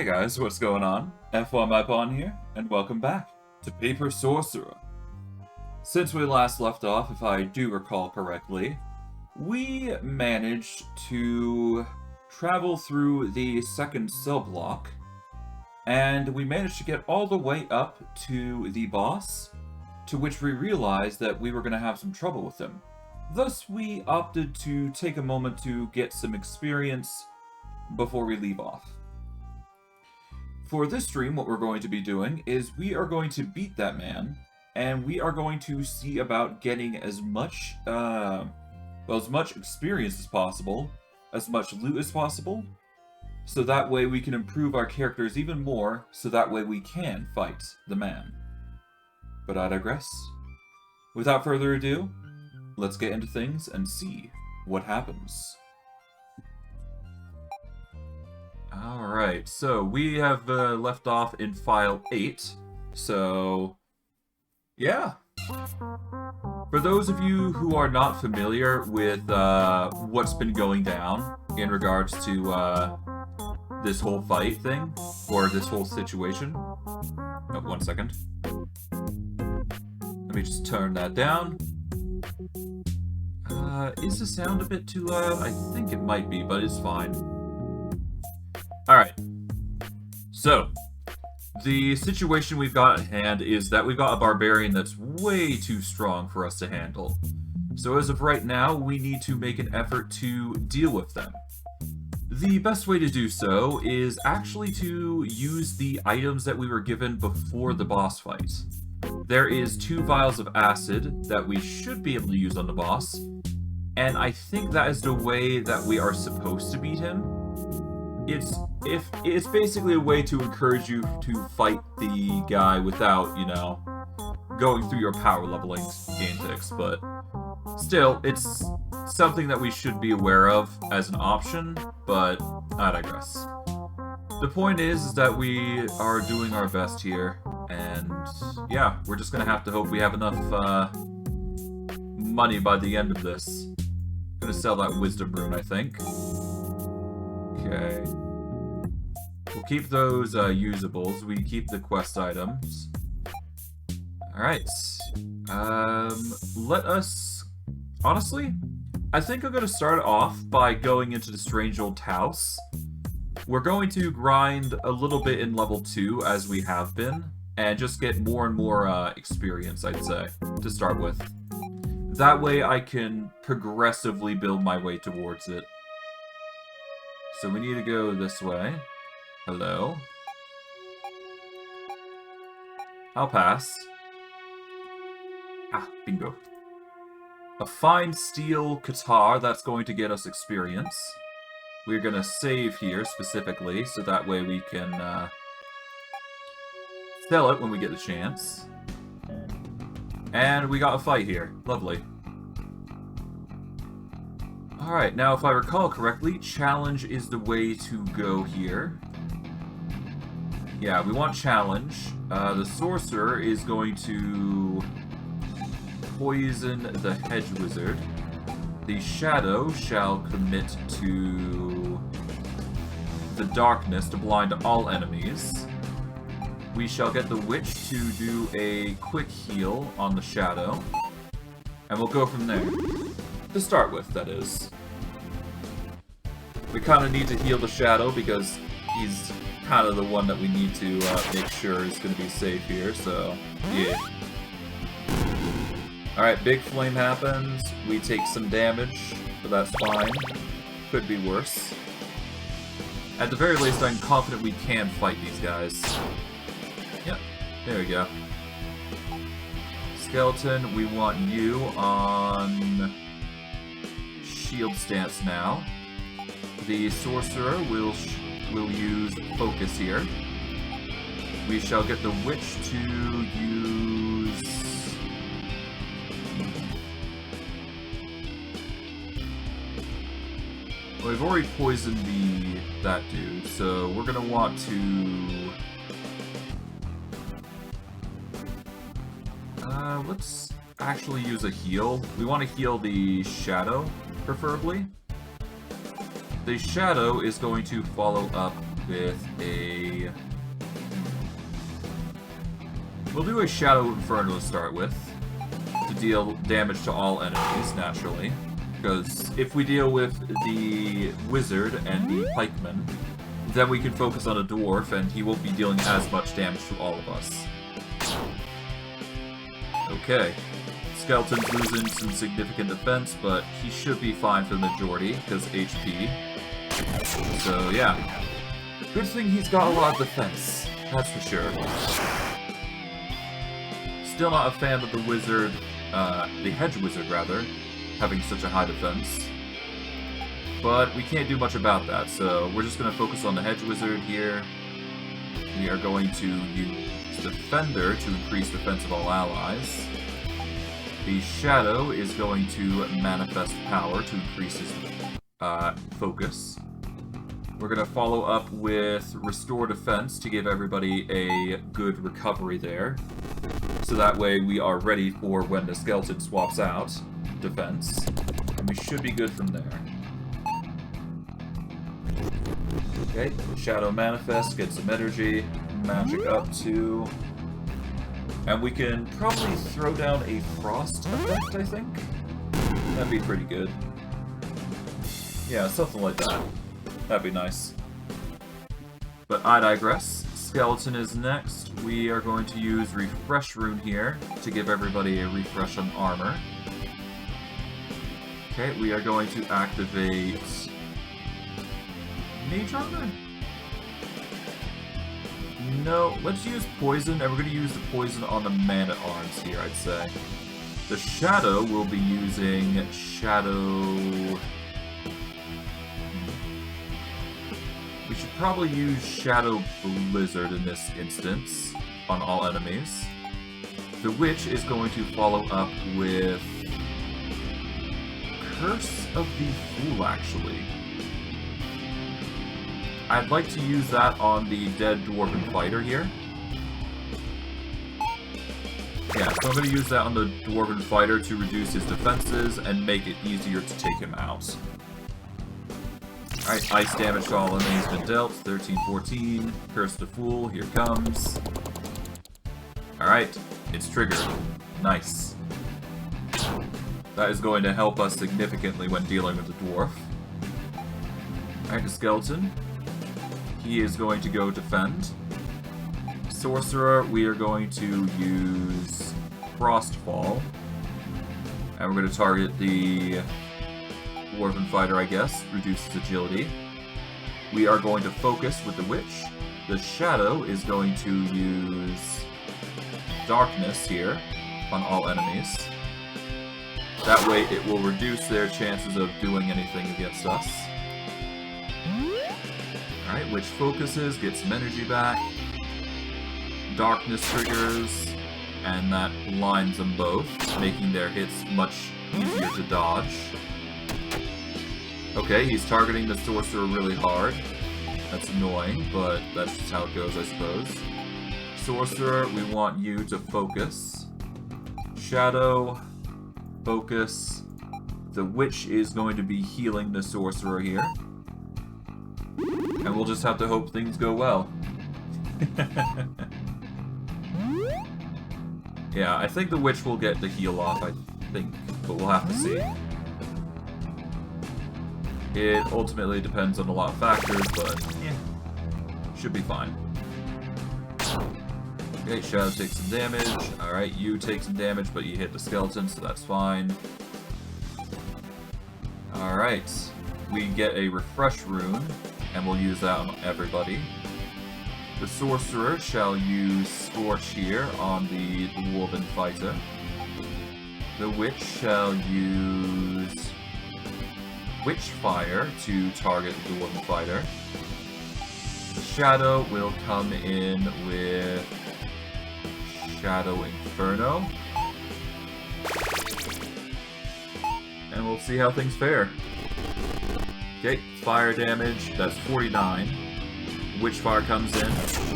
guys, what's going on? F1MyPawn here, and welcome back to Paper Sorcerer. Since we last left off, if I do recall correctly, we managed to travel through the second cell block, and we managed to get all the way up to the boss, to which we realized that we were going to have some trouble with him. Thus, we opted to take a moment to get some experience before we leave off. For this stream, what we're going to be doing is we are going to beat that man, and we are going to see about getting as much, as much experience as possible, as much loot as possible, so that way we can improve our characters even more, so that way we can fight the man. But I digress. Without further ado, let's get into things and see what happens. Alright, so we have left off in file 8, so yeah. For those of you who are not familiar with what's been going down in regards to this whole fight thing, or this whole situation. Oh, 1 second. Let me just turn that down. Is the sound a bit too loud? I think it might be, but it's fine. Alright, so, the situation we've got at hand is that we've got a Barbarian that's way too strong for us to handle. So as of right now, we need to make an effort to deal with them. The best way to do so is actually to use the items that we were given before the boss fight. There is 2 vials of acid that we should be able to use on the boss, and I think that is the way that we are supposed to beat him. It's basically a way to encourage you to fight the guy without, you know, going through your power leveling antics, but still, it's something that we should be aware of as an option, but I digress. The point is that we are doing our best here, and yeah, we're just gonna have to hope we have enough money by the end of this. Gonna sell that wisdom rune, I think. Okay. We'll keep those usables. We keep the quest items. Alright. Let us... Honestly, I think I'm going to start off by going into the Strange Old House. We're going to grind a little bit in level 2, as we have been, and just get more and more experience, I'd say, to start with. That way I can progressively build my way towards it. So we need to go this way. Hello. I'll pass. Ah, bingo. A fine steel guitar, that's going to get us experience. We're gonna save here specifically, so that way we can sell it when we get the chance. And we got a fight here. Lovely. Alright, now if I recall correctly, challenge is the way to go here. Yeah, we want challenge. The sorcerer is going to poison the hedge wizard. The shadow shall commit to the darkness to blind all enemies. We shall get the witch to do a quick heal on the shadow. And we'll go from there. To start with, that is. We kind of need to heal the shadow because he's kind of the one that we need to make sure is going to be safe here, so yeah. Alright, big flame happens. We take some damage, but that's fine. Could be worse. At the very least, I'm confident we can fight these guys. Yep, there we go. Skeleton, we want you on shield stance now. The sorcerer will use focus here. We shall get the witch to use... Well, we've already poisoned that dude, so we're gonna want to... let's actually use a heal. We want to heal the shadow, preferably. The shadow is going to follow up with a... We'll do a Shadow Inferno to start with, to deal damage to all enemies, naturally. Because if we deal with the Wizard and the Pikeman, then we can focus on a Dwarf, and he won't be dealing as much damage to all of us. Okay. Skeleton's losing some significant defense, but he should be fine for the majority, because HP. So, yeah. Good thing he's got a lot of defense, that's for sure. Still not a fan of the Wizard, the Hedge Wizard, rather, having such a high defense. But we can't do much about that, so we're just going to focus on the Hedge Wizard here. We are going to use Defender to increase defense of all allies. The Shadow is going to manifest power to increase his focus. We're going to follow up with Restore Defense to give everybody a good recovery there. So that way we are ready for when the Skeleton swaps out defense. And we should be good from there. Okay, Shadow Manifest, get some energy, magic up to... And we can probably throw down a Frost effect, I think? That'd be pretty good. Yeah, something like that. That'd be nice. But I digress. Skeleton is next. We are going to use Refresh Rune here to give everybody a refresh on armor. Okay, we are going to activate... Mage Armor? No, let's use Poison, and we're going to use the Poison on the Man-at-Arms here, I'd say. The Shadow will be using Shadow... We should probably use Shadow Blizzard in this instance, on all enemies. The Witch is going to follow up with... Curse of the Fool, actually. I'd like to use that on the dead Dwarven Fighter here. Yeah, so I'm going to use that on the Dwarven Fighter to reduce his defenses and make it easier to take him out. Alright, ice damage to all enemies been dealt. 13-14. Curse the Fool, here comes. Alright, it's triggered. Nice. That is going to help us significantly when dealing with the Dwarf. Alright, the Skeleton. He is going to go defend. Sorcerer, we are going to use Frostfall. And we're going to target the Dwarven Fighter, I guess. Reduces agility. We are going to focus with the Witch. The Shadow is going to use Darkness here on all enemies. That way it will reduce their chances of doing anything against us. Alright, Witch focuses, gets some energy back. Darkness triggers, and that blinds them both, making their hits much easier to dodge. Okay, he's targeting the Sorcerer really hard. That's annoying, but that's just how it goes, I suppose. Sorcerer, we want you to focus. Shadow, focus. The Witch is going to be healing the Sorcerer here. And we'll just have to hope things go well. Yeah, I think the Witch will get the heal off, I think, but we'll have to see. It ultimately depends on a lot of factors, but yeah, should be fine. Okay, Shadow takes some damage. Alright, you take some damage, but you hit the Skeleton, so that's fine. Alright, we get a Refresh Rune, and we'll use that on everybody. The Sorcerer shall use Scorch here on the Dwarven Fighter. The Witch shall use Witchfire to target the Dwarven Fighter. The Shadow will come in with Shadow Inferno. And we'll see how things fare. Okay, fire damage, that's 49. Witchfire comes in,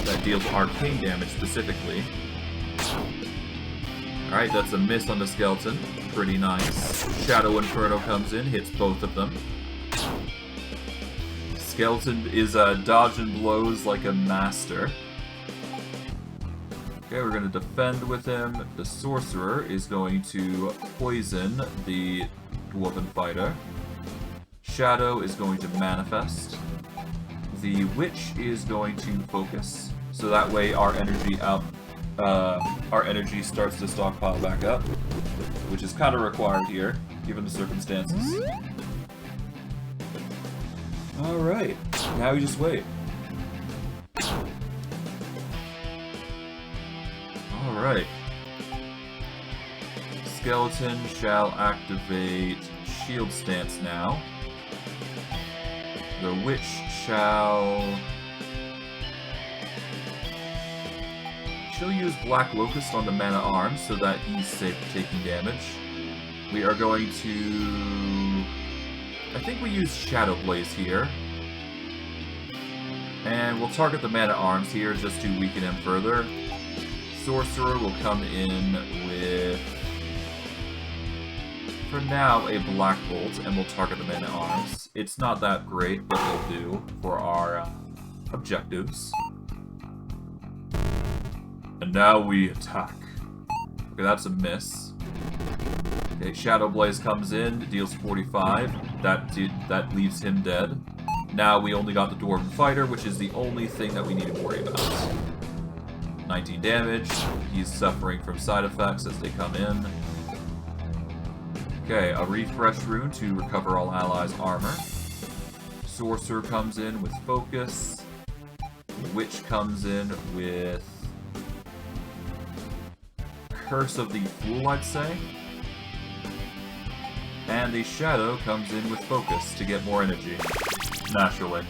that deals arcane damage specifically. Alright, that's a miss on the Skeleton, pretty nice. Shadow Inferno comes in, hits both of them. Skeleton is dodging blows like a master. Okay, we're going to defend with him. The Sorcerer is going to poison the Dwarven Fighter. Shadow is going to manifest. The Witch is going to focus, so that way our energy starts to stockpile back up, which is kind of required here, given the circumstances. Alright, now we just wait. Alright. Skeleton shall activate Shield Stance now. The Witch shall use Black Locust on the Mana Arm so that he's safe taking damage. We are going to... I think we use Shadow Blaze here. And we'll target the Mana Arms here just to weaken him further. Sorcerer will come in with, for now, a Black Bolt, and we'll target the Mana Arms. It's not that great, but it'll do for our objectives. And now we attack. Okay, that's a miss. Okay, Shadow Blaze comes in, deals 45. That leaves him dead. Now we only got the Dwarven Fighter, which is the only thing that we need to worry about. 19 damage. He's suffering from side effects as they come in. Okay, a refresh rune to recover all allies' armor. Sorcerer comes in with focus. Witch comes in with Curse of the Fool, I'd say. And the Shadow comes in with focus to get more energy. Naturally.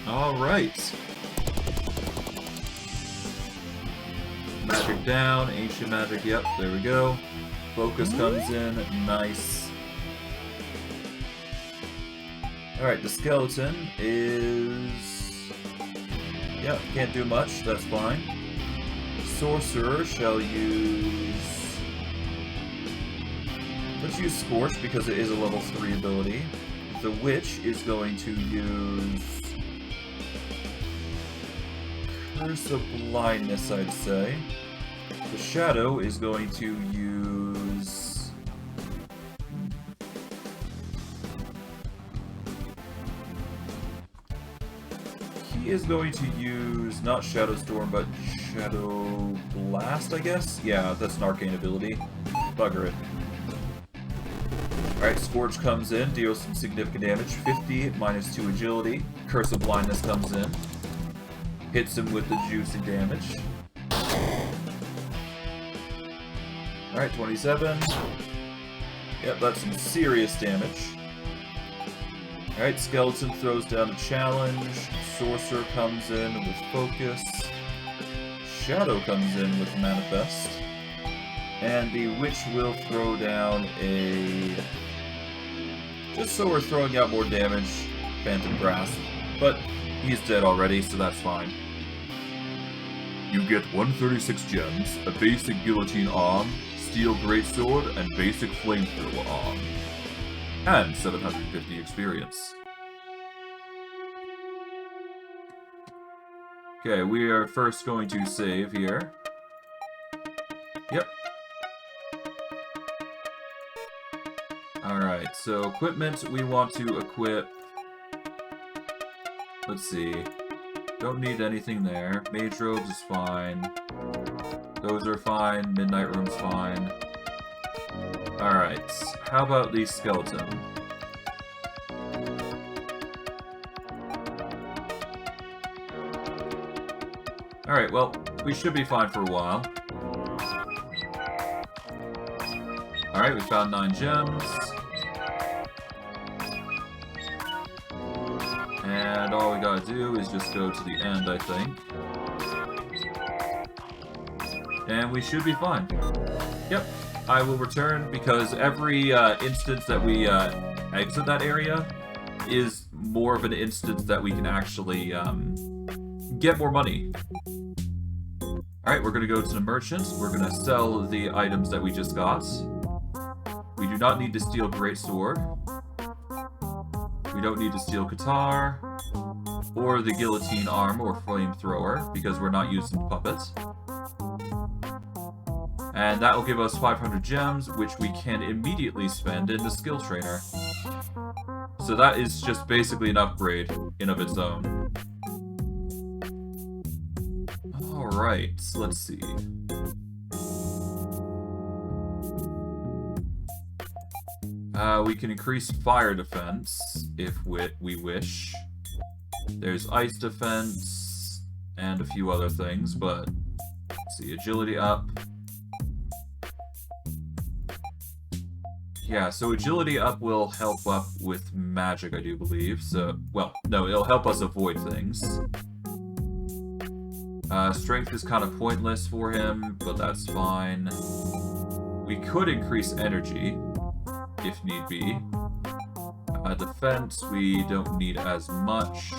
Alright. Magic down, ancient magic, yep, there we go. Focus comes in, nice. Alright, the skeleton is... Yep, can't do much, that's fine. Sorcerer shall use... Let's use Scorch because it is a level 3 ability. The Witch is going to use... Curse of Blindness, I'd say. The Shadow is going to use... He is going to use, not Shadow Storm, but Shadow Blast, I guess? Yeah, that's an arcane ability. Bugger it. Alright, Scorch comes in, deals some significant damage. 50, minus 2 agility. Curse of Blindness comes in. Hits him with the juicy damage. Alright, 27. Yep, that's some serious damage. Alright, Skeleton throws down a challenge. Sorcerer comes in with focus. Shadow comes in with manifest. And the Witch will throw down a... Just so we're throwing out more damage, Phantom Grasp. But he's dead already, so that's fine. You get 136 gems, a basic guillotine arm, steel greatsword, and basic flamethrower arm. And 750 experience. Okay, we are first going to save here. Yep. Alright, so equipment we want to equip... Let's see. Don't need anything there. Mage robes is fine. Those are fine. Midnight room's fine. Alright, how about the skeleton? Alright, well, we should be fine for a while. Alright, we found 9 gems. And all we gotta do is just go to the end, I think. And we should be fine. Yep, I will return because every instance that we exit that area is more of an instance that we can actually get more money. Alright, we're gonna go to the merchant. We're gonna sell the items that we just got. We do not need to steal Greatsword. We don't need to steal Qatar, or the Guillotine Arm or Flamethrower, because we're not using Puppets. And that will give us 500 gems, which we can immediately spend in the Skill Trainer. So that is just basically an upgrade in of its own. Alright, let's see. We can increase fire defense if we wish. There's ice defense and a few other things, but let's see, agility up. Yeah, so agility up will help up with magic, I do believe. So, well, no, it'll help us avoid things. Strength is kind of pointless for him, but that's fine. We could increase energy, if need be. Defense, we don't need as much.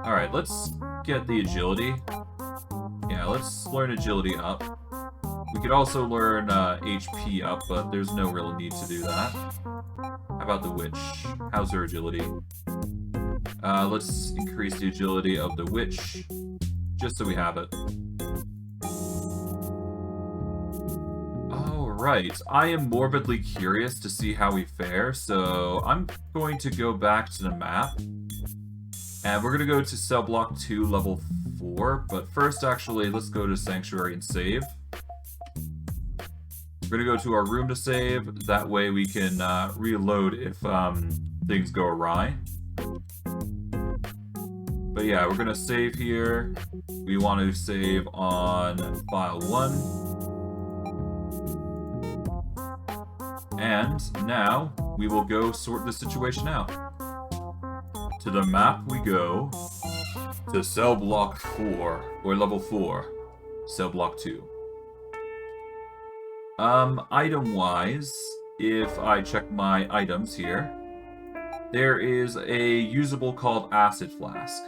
Alright, let's get the agility. Yeah, let's learn agility up. We could also learn HP up, but there's no real need to do that. How about the Witch? How's her agility? Let's increase the agility of the Witch, just so we have it. Alright, I am morbidly curious to see how we fare, so I'm going to go back to the map. And we're going to go to Cell Block 2, Level 4, but first, actually, let's go to Sanctuary and save. We're going to go to our room to save, that way we can reload if things go awry. But yeah, we're going to save here. We want to save on File 1. And now, we will go sort the situation out. To the map we go, to Cell Block 4, or Level 4, Cell Block 2. Item-wise, if I check my items here, there is a usable called Acid Flask.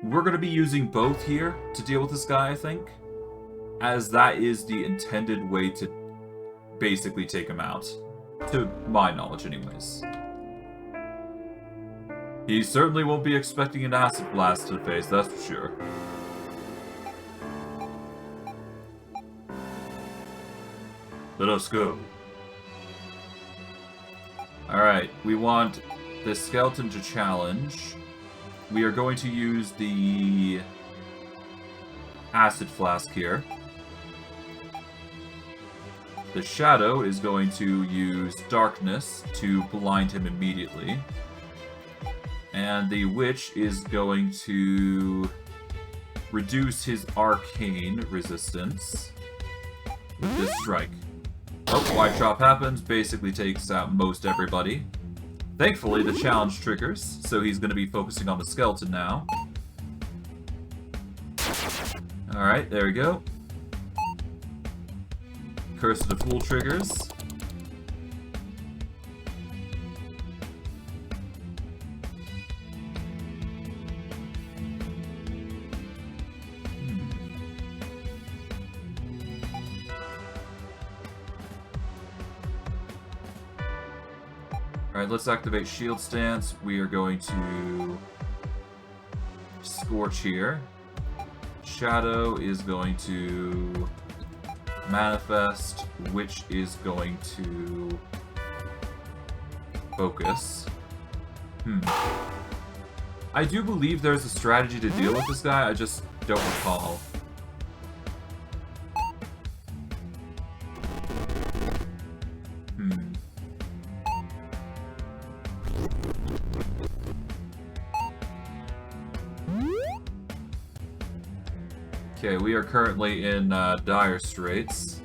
We're going to be using both here to deal with this guy, I think, as that is the intended way to basically take him out. To my knowledge, anyways. He certainly won't be expecting an acid blast to the face, that's for sure. Let us go. Alright, we want the skeleton to challenge. We are going to use the acid flask here. The Shadow is going to use Darkness to blind him immediately. And the Witch is going to reduce his arcane resistance with this strike. Oh, White Chop happens, basically takes out most everybody. Thankfully, the challenge triggers, so he's going to be focusing on the skeleton now. Alright, there we go. Curse of the Fool triggers. Alright, let's activate Shield Stance. We are going to Scorch here. Shadow is going to Manifest, Witch is going to Focus. I do believe there's a strategy to deal with this guy, I just don't recall. Okay, we are currently in dire straits.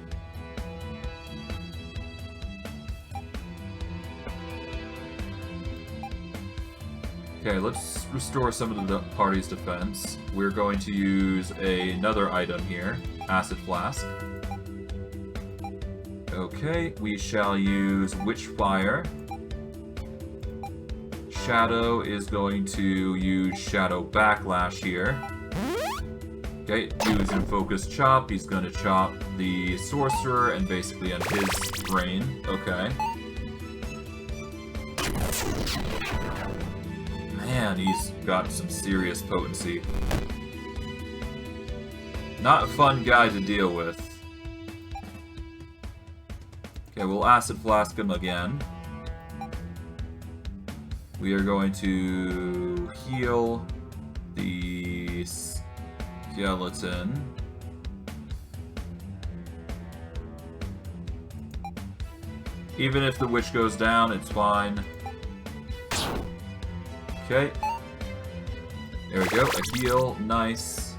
Okay, let's restore some of the party's defense. We're going to use another item here, Acid Flask. Okay, we shall use Witchfire. Shadow is going to use Shadow Backlash here. Okay, using Focus Chop, he's gonna chop the Sorcerer and basically end his brain. Okay. Man, he's got some serious potency. Not a fun guy to deal with. Okay, we'll Acid Flask him again. We are going to heal the skeleton. Even if the witch goes down, it's fine. Okay. There we go. A heal. Nice.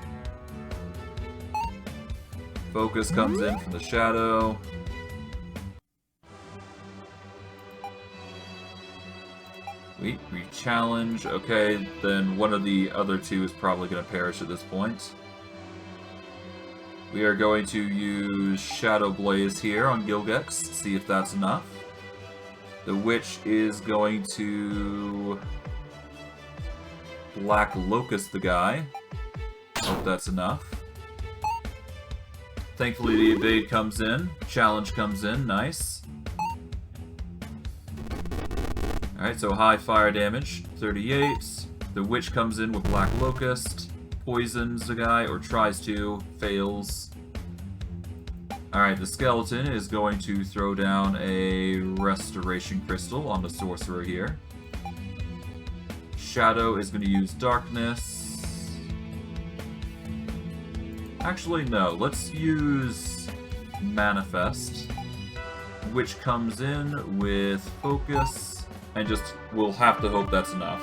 Focus comes in from the shadow. We challenge. Okay, then one of the other two is probably going to perish at this point. We are going to use Shadow Blaze here on Gilgex, see if that's enough. The witch is going to Black Locust the guy. Hope that's enough. Thankfully the evade comes in, challenge comes in, nice. Alright, so high fire damage, 38. The witch comes in with Black Locust, poisons the guy, or tries to, fails. Alright, the skeleton is going to throw down a Restoration Crystal on the sorcerer here. Shadow is going to use Darkness. Actually, no, let's use Manifest, which comes in with Focus. And just, we'll have to hope that's enough.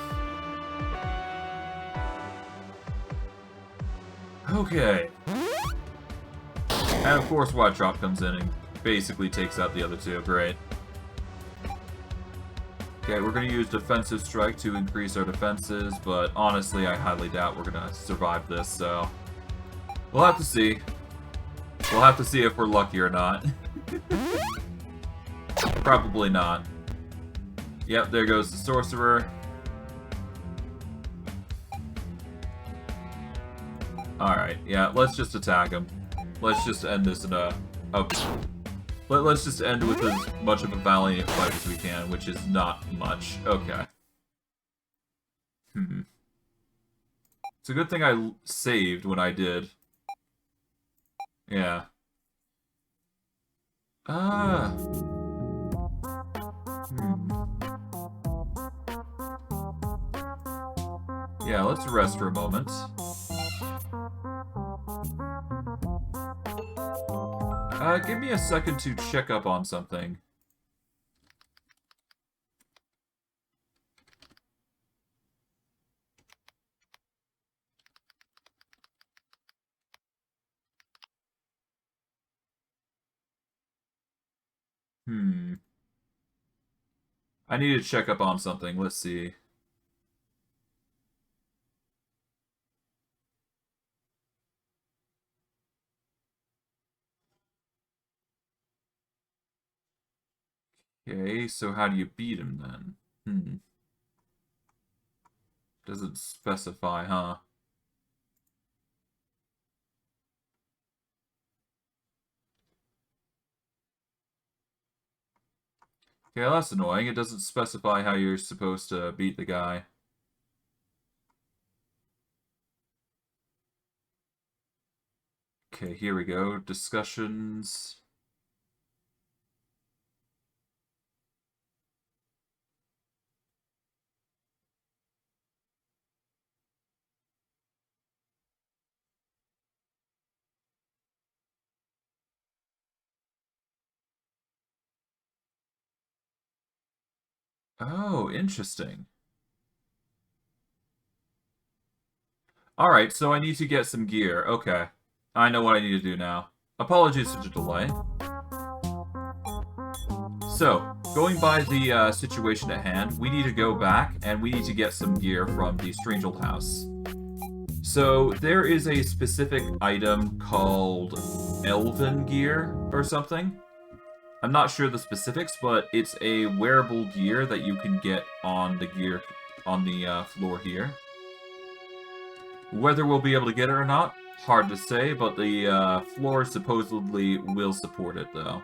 Okay. And of course Wide Chop comes in and basically takes out the other two. Great. Okay, we're going to use Defensive Strike to increase our defenses, but honestly I highly doubt we're going to survive this, so... We'll have to see. We'll have to see if we're lucky or not. Probably not. Yep, there goes the Sorcerer. Alright, yeah, let's just attack him. Let's just end this in a... Let's just end with as much of a valiant fight as we can, which is not much. Okay. It's a good thing I saved when I did. Yeah. Yeah, let's rest for a moment. Give me a second to check up on something. I need to check up on something. Let's see. Okay, so how do you beat him then? Doesn't specify, huh? Okay, well, that's annoying. It doesn't specify how you're supposed to beat the guy. Okay, here we go. Discussions. Oh, interesting. Alright, so I need to get some gear. Okay. I know what I need to do now. Apologies for the delay. So, going by the situation at hand, we need to go back and we need to get some gear from the Strange Old House. So, there is a specific item called Elven Gear or something. I'm not sure the specifics, but it's a wearable gear that you can get on the floor here. Whether we'll be able to get it or not, Hard to say, but the floor supposedly will support it, though.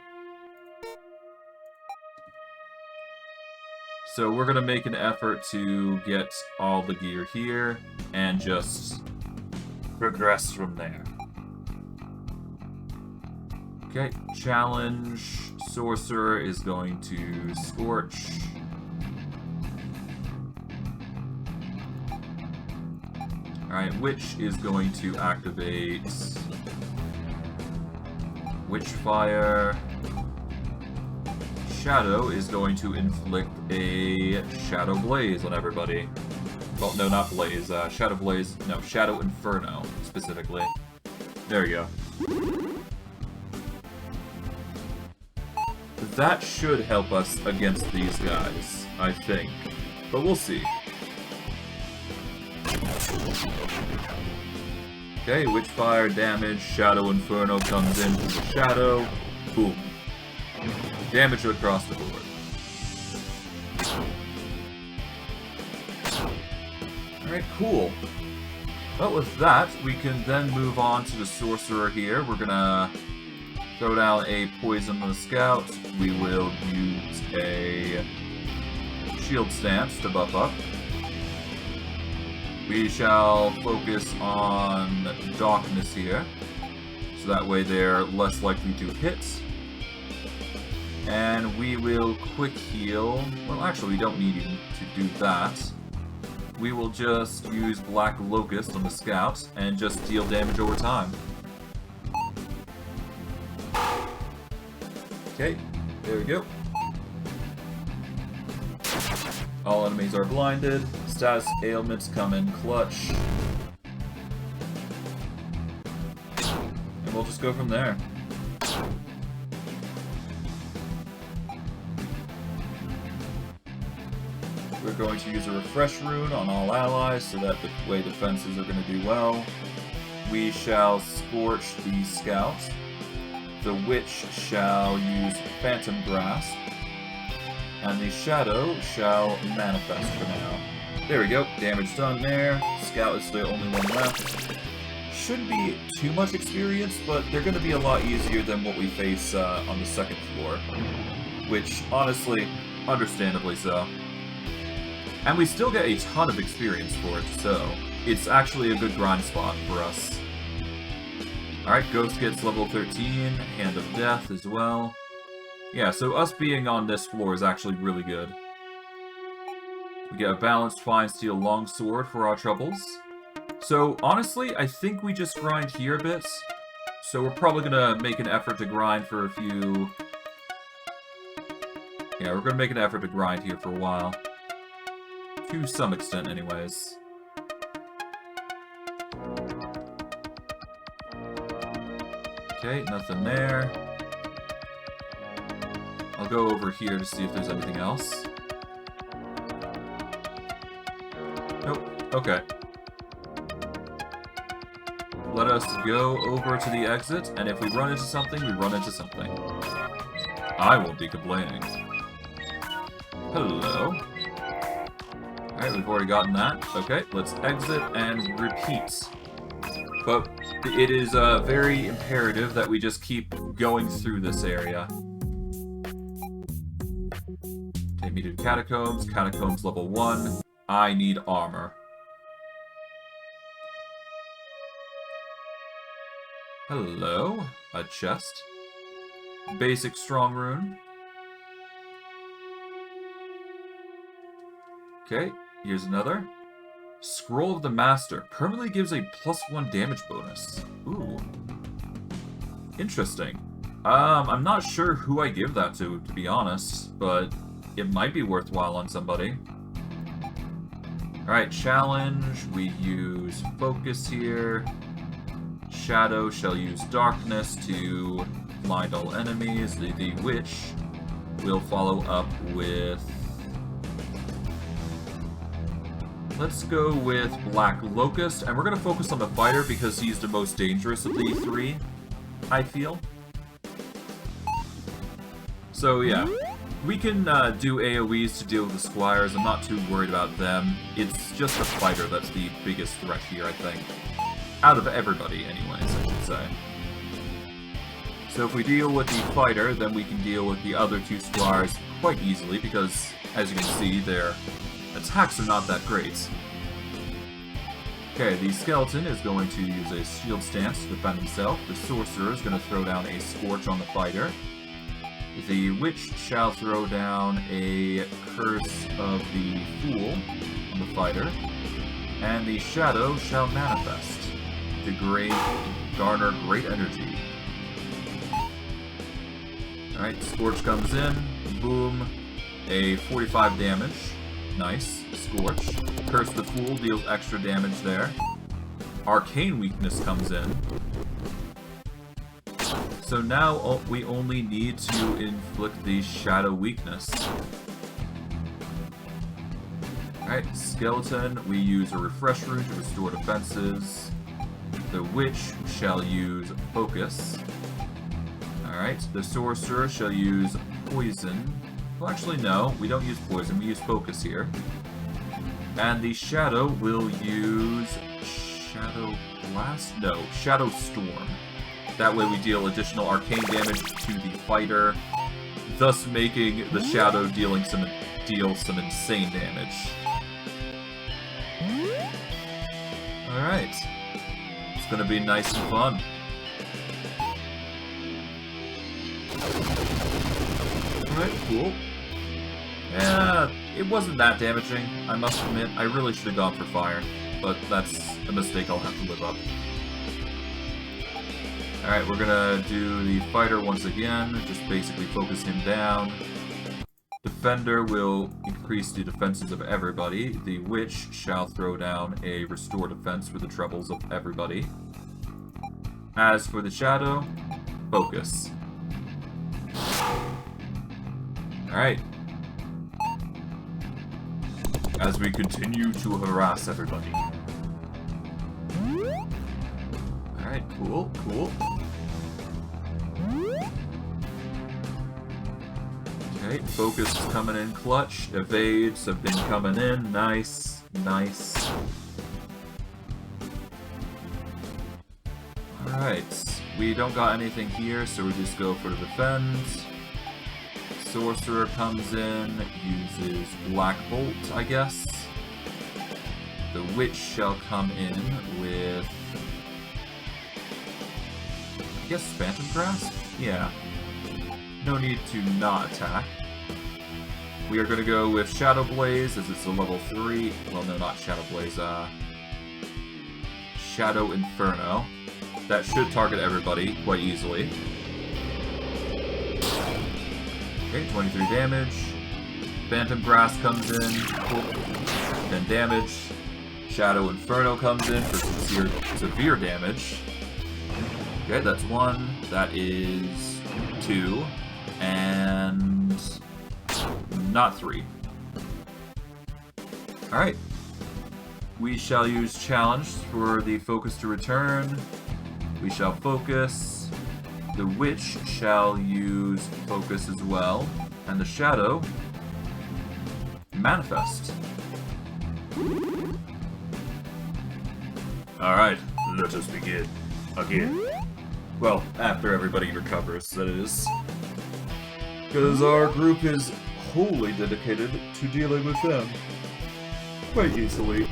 So we're going to make an effort to get all the gear here, and just progress from there. Okay, challenge. Sorcerer is going to Scorch. Alright, Witch is going to activate Witchfire. Shadow is going to inflict a Shadow Blaze on everybody. Well, no, not Blaze. Shadow Blaze. No, Shadow Inferno, specifically. There we go. That should help us against these guys, I think. But we'll see. Okay, Witchfire damage, Shadow Inferno comes in from the Shadow. Boom. Damage across the board. Alright, cool. Well, with that, we can then move on to the Sorcerer here. We're gonna throw down a Poison on the Scout. We will use a Shield Stance to buff up. We shall focus on Darkness here, so that way they're less likely to hit. And we will quick heal. Well, actually, we don't need even to do that. We will just use Black Locust on the Scout and just deal damage over time. Okay, there we go. All enemies are blinded. Status ailments come in clutch. And we'll just go from there. We're going to use a Refresh Rune on all allies so that the way defenses are going to do well. We shall Scorch the Scout. The Witch shall use Phantom Grasp. And the Shadow shall Manifest for now. There we go, damage done there. Scout is the only one left. Shouldn't be too much experience, but they're going to be a lot easier than what we face on the second floor. Which, honestly, understandably so. And we still get a ton of experience for it, so it's actually a good grind spot for us. Alright, Ghost gets level 13, Hand of Death as well. Yeah, so us being on this floor is actually really good. We get a balanced Fine Steel Longsword for our troubles. So, honestly, I think we just grind here a bit. So we're probably gonna make an effort to grind for a few... Yeah, we're gonna make an effort to grind here for a while. To some extent, anyways. Okay, nothing there. I'll go over here to see if there's anything else. Nope. Okay. Let us go over to the exit, and if we run into something, we run into something. I won't be complaining. Hello. Alright, we've already gotten that. Okay, let's exit and repeat. But it is very imperative that we just keep going through this area. Take me to Catacombs. Catacombs level 1. I need armor. Hello. A chest. Basic strong rune. Okay, here's another. Scroll of the Master. Permanently gives a +1 damage bonus. Ooh. Interesting. I'm not sure who I give that to be honest, but it might be worthwhile on somebody. Alright, challenge. We use focus here. Shadow shall use darkness to blind all enemies. The Witch will follow up with... Let's go with Black Locust, and we're going to focus on the fighter because he's the most dangerous of the three, I feel. So yeah, we can do AoEs to deal with the squires. I'm not too worried about them. It's just the fighter that's the biggest threat here, I think. out of everybody, anyways, I should say. So if we deal with the fighter, then we can deal with the other two squires quite easily, because, as you can see, their attacks are not that great. Okay, the skeleton is going to use a shield stance to defend himself. The sorcerer is going to throw down a scorch on the fighter. The witch shall throw down a curse of the fool on the fighter. And the shadow shall manifest to garner great energy. Alright, scorch comes in. Boom. A 45 damage. Nice. Scorch. Curse the Fool deals extra damage there. Arcane weakness comes in. So now we only need to inflict the shadow weakness. Alright, skeleton, we use a refresh rune to restore defenses. The witch shall use focus. Alright, the sorcerer shall use poison. Well, actually, no, we don't use poison, we use focus here. And the shadow will use Shadow Blast? No, Shadow Storm. That way we deal additional arcane damage to the fighter, thus making the shadow deal some insane damage. Alright. It's gonna be nice and fun. Alright, cool. Yeah, it wasn't that damaging, I must admit. I really should have gone for fire, but that's a mistake I'll have to live up. Alright, we're gonna do the fighter once again, just basically focus him down. Defender will increase the defenses of everybody. The witch shall throw down a restore defense for the troubles of everybody. As for the shadow, focus. Alright. As we continue to harass everybody. Alright, cool, cool. Okay, focus is coming in clutch. Evades have been coming in. Nice, nice. Alright, we don't got anything here, so we just go for the defend. Sorcerer comes in, uses Black Bolt, I guess. The Witch shall come in with... I guess Phantom Grasp? Yeah. No need to not attack. We are going to go with Shadow Blaze, as it's a level 3. Well, no, not Shadow Blaze, Shadow Inferno. That should target everybody quite easily. Okay, 23 damage. Phantom Grasp comes in, cool. 10 damage. Shadow Inferno comes in for severe damage. Okay, that's 1. That is 2. And... not 3. Alright. We shall use Challenge for the focus to return. We shall focus. The Witch shall use focus as well. And the Shadow... manifest. Alright, let us begin. Again. Well, after everybody recovers, that is. Because our group is wholly dedicated to dealing with them. Quite easily.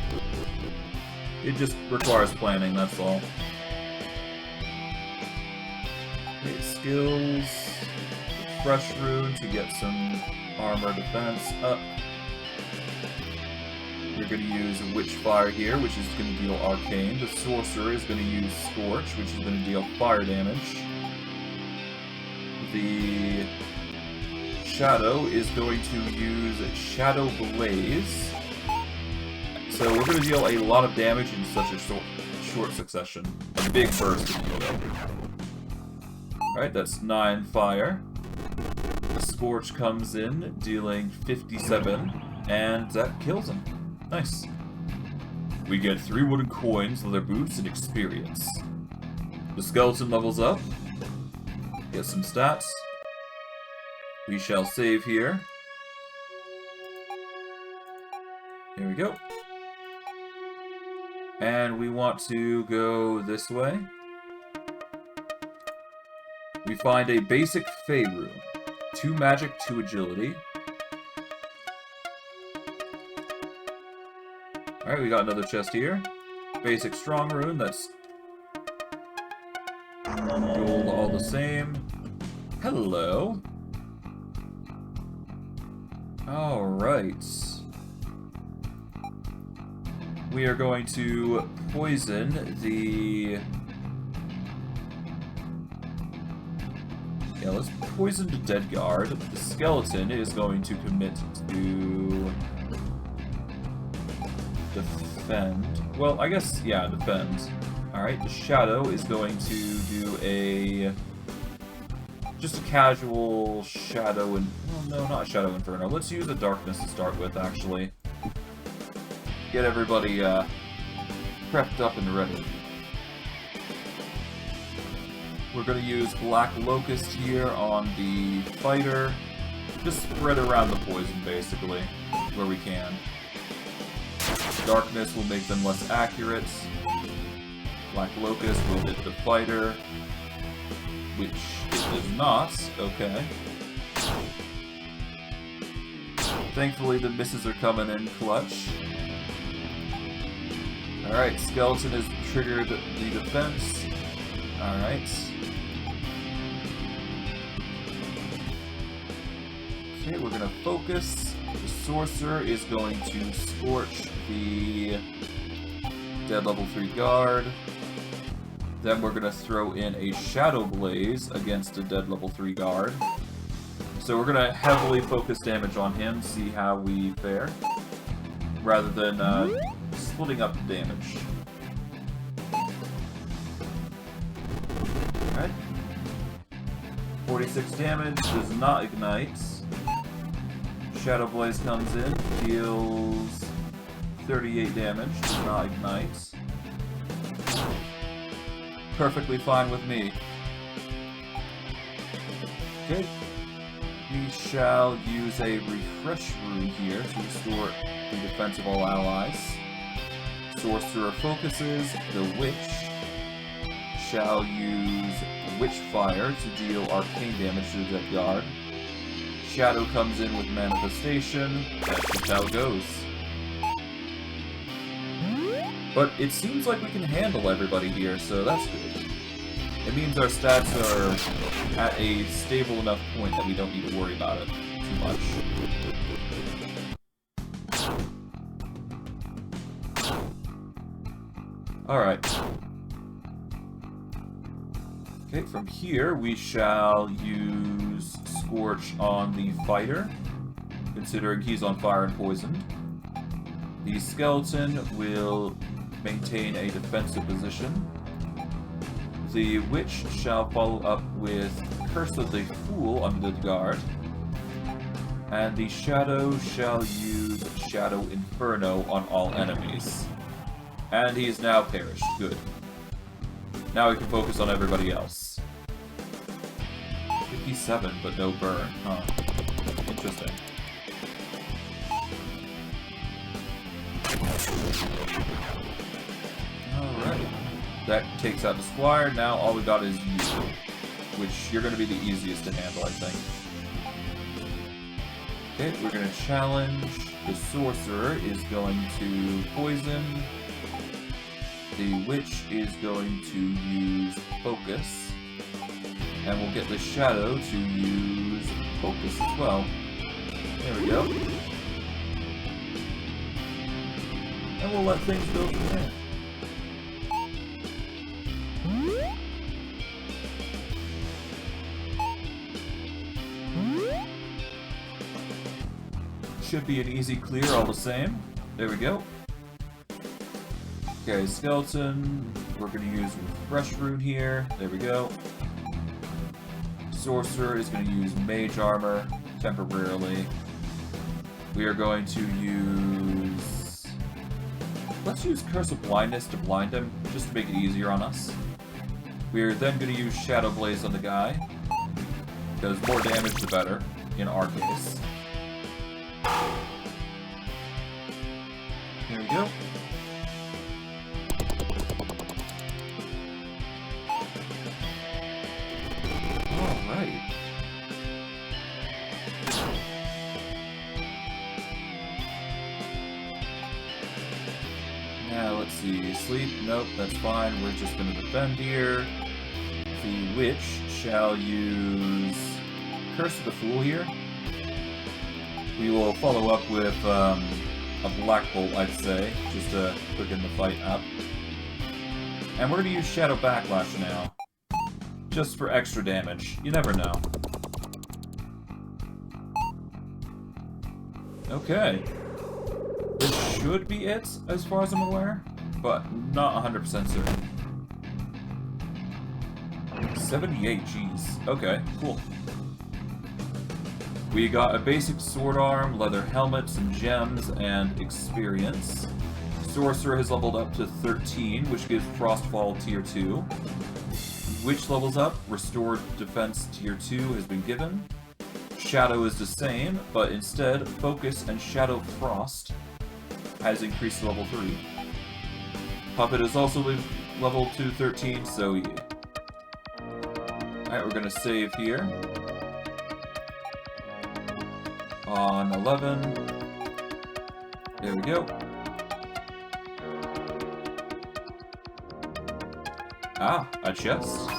It just requires planning, that's all. Okay, skills. Fresh rune to get some armor defense up. We're going to use a Witch Fire here, which is going to deal arcane. The Sorcerer is going to use Scorch, which is going to deal fire damage. The Shadow is going to use Shadow Blaze. So we're going to deal a lot of damage in such a short succession. A big burst of healing. Alright, that's 9 fire. The Scorch comes in, dealing 57, and that kills him. Nice. We get 3 wooden coins, leather boots, and experience. The skeleton levels up. Get some stats. We shall save here. Here we go. And we want to go this way. We find a basic Fey room. 2 magic, 2 agility. Alright, we got another chest here. Basic strong rune, that's gold all the same. Hello. Alright. We are going to poison the... Yeah, let's poison the dead guard. The skeleton is going to commit to... defend. Well, I guess, yeah, defend. Alright, the shadow is going to do a... just a casual shadow and... well, no, not shadow inferno. Let's use a darkness to start with, actually. Get everybody, prepped up and ready. We're gonna use Black Locust here on the fighter. Just spread around the poison, basically, where we can. Darkness will make them less accurate. Black Locust will hit the fighter, which it does not. Okay. Thankfully, the misses are coming in clutch. Alright, Skeleton has triggered the defense. Alright. Okay, we're gonna focus. The Sorcerer is going to scorch the dead level 3 guard. Then we're gonna throw in a Shadow Blaze against a dead level 3 guard. So we're gonna heavily focus damage on him, see how we fare, rather than splitting up the damage. Alright. 46 damage, does not ignite. Shadow Blaze comes in, deals 38 damage, does not ignite. Perfectly fine with me. Okay. We shall use a refresh rune here to restore the defense of all allies. Sorcerer focuses. The Witch shall use Witch Fire to deal arcane damage to the dead guard. Shadow comes in with Manifestation. That's just how it goes. But it seems like we can handle everybody here, so that's good. It means our stats are at a stable enough point that we don't need to worry about it too much. Alright. Okay, from here we shall use Scorch on the fighter, considering he's on fire and poisoned. The skeleton will maintain a defensive position. The Witch shall follow up with Curse of the Fool on the guard. And the Shadow shall use Shadow Inferno on all enemies. And he is now perished. Good. Now we can focus on everybody else. 57, but no burn. Huh. Interesting. Alright. That takes out the Squire. Now all we got is you, which you're going to be the easiest to handle, I think. Okay, we're going to challenge. The Sorcerer is going to poison. The Witch is going to use Focus. And we'll get the Shadow to use Focus as well. There we go. And we'll let things go from there. Should be an easy clear all the same. There we go. Okay, Skeleton. We're going to use Refresh Rune here. There we go. Sorcerer is going to use Mage Armor temporarily. We are going to use... let's use Curse of Blindness to blind him, just to make it easier on us. We are then going to use Shadow Blaze on the guy, because more damage the better, in our case. There we go. asleep. Nope, that's fine. We're just going to defend here. The Witch shall use Curse of the Fool here. We will follow up with a Black Bolt, I'd say, just to quicken the fight up. And we're going to use Shadow Backlash now, just for extra damage. You never know. Okay. This should be it, as far as I'm aware, but not 100% certain. 78, jeez. Okay, cool. We got a basic sword arm, leather helmet, some gems, and experience. Sorcerer has leveled up to 13, which gives Frostfall Tier 2. Witch levels up, Restored Defense Tier 2 has been given. Shadow is the same, but instead, Focus and Shadow Frost has increased to level 3. Puppet is also leveled to 13, so yeah. Alright, we're gonna save here. On 11. There we go. Ah, a chest.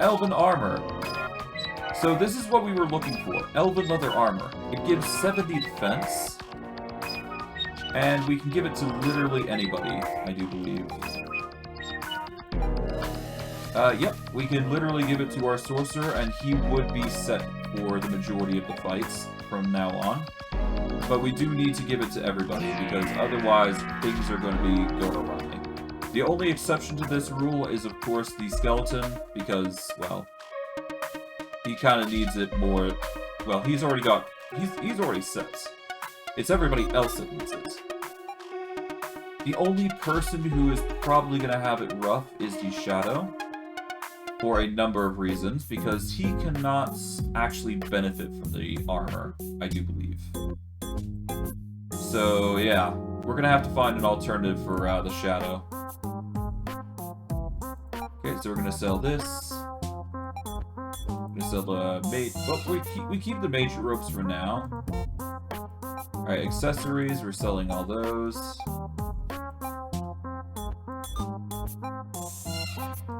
Elven armor. So this is what we were looking for. Elven leather armor. It gives 70 defense. And we can give it to literally anybody, I do believe. Yep, we can literally give it to our sorcerer, and he would be set for the majority of the fights from now on. But we do need to give it to everybody, because otherwise things are going to be going awry. The only exception to this rule is, of course, the skeleton, because, well, he kind of needs it more. Well, he's already set. It's everybody else that needs it. The only person who is probably going to have it rough is the Shadow, for a number of reasons, because he cannot actually benefit from the armor, I do believe. So, yeah, we're going to have to find an alternative for the Shadow. Okay, so we're going to sell this. We're going to sell the mage. Oh, we keep the mage ropes for now. Alright, accessories, we're selling all those.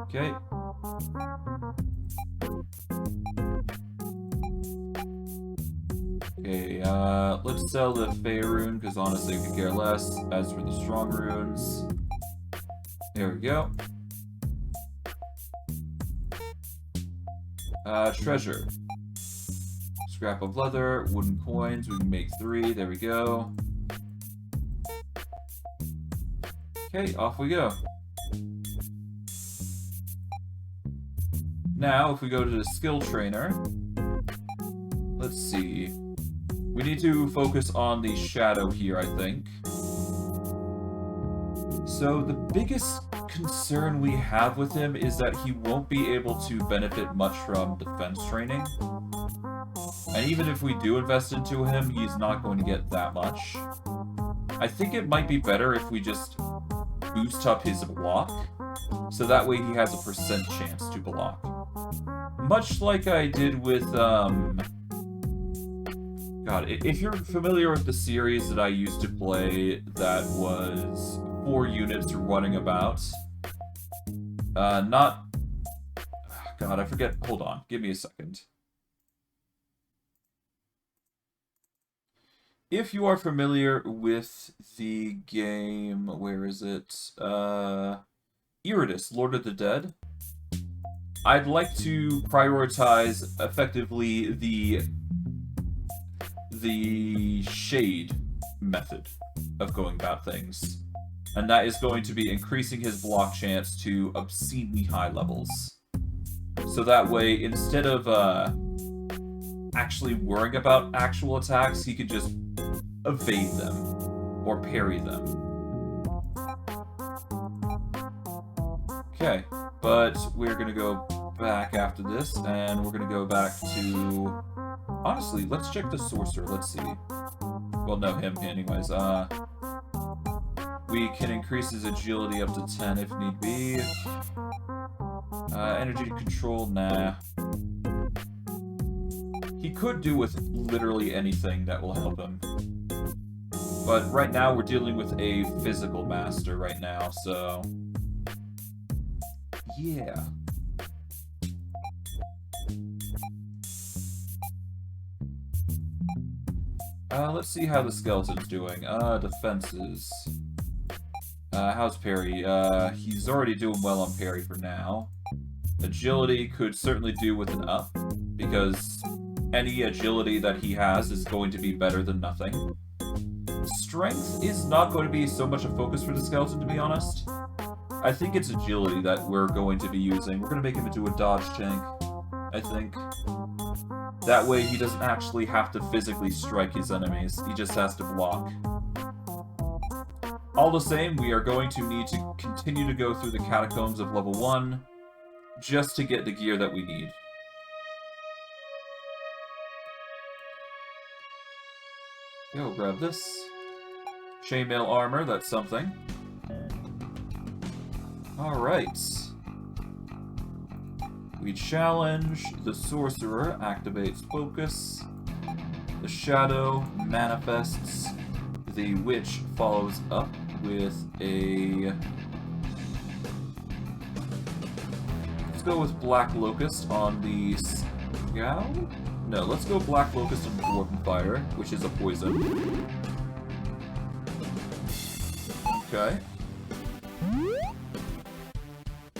Okay. Okay, let's sell the Fey rune, because honestly we could care less. As for the strong runes, there we go. Treasure. Scrap of leather, wooden coins, we can make 3, there we go. Okay, off we go. Now, if we go to the skill trainer, let's see. We need to focus on the Shadow here, I think. So, the biggest concern we have with him is that he won't be able to benefit much from defense training. And even if we do invest into him, he's not going to get that much. I think it might be better if we just boost up his block, so that way he has a % chance to block. Much like I did with, God, if you're familiar with the series that I used to play that was 4 units running about, God, I forget, hold on, give me a second. If you are familiar with the game, where is it? Illusionist, Lord of the Dead. I'd like to prioritize effectively the shade method of going about things. And that is going to be increasing his block chance to obscenely high levels. So that way, instead of actually worrying about actual attacks, he could just evade them or parry them. Okay, but we're gonna go back after this, and we're gonna go back to... Honestly, let's check the sorcerer, let's see. Well, no, him anyways. We can increase his agility up to 10 if need be. Energy control, nah. He could do with literally anything that will help him. But right now we're dealing with a physical master right now, so... yeah. Let's see how the skeleton's doing. Defenses. How's parry? He's already doing well on parry for now. Agility could certainly do with an up, because any agility that he has is going to be better than nothing. Strength is not going to be so much a focus for the skeleton, to be honest. I think it's agility that we're going to be using. We're going to make him into a dodge tank, I think. That way he doesn't actually have to physically strike his enemies, he just has to block. All the same, we are going to need to continue to go through the catacombs of level 1, just to get the gear that we need. Go grab this. Chainmail armor, that's something. Alright. We challenge, the Sorcerer activates focus, the Shadow manifests, the Witch follows up with a... let's go with Black Locust on the Scout? No, let's go Black Locust on Dwarven Fire, which is a poison. Okay.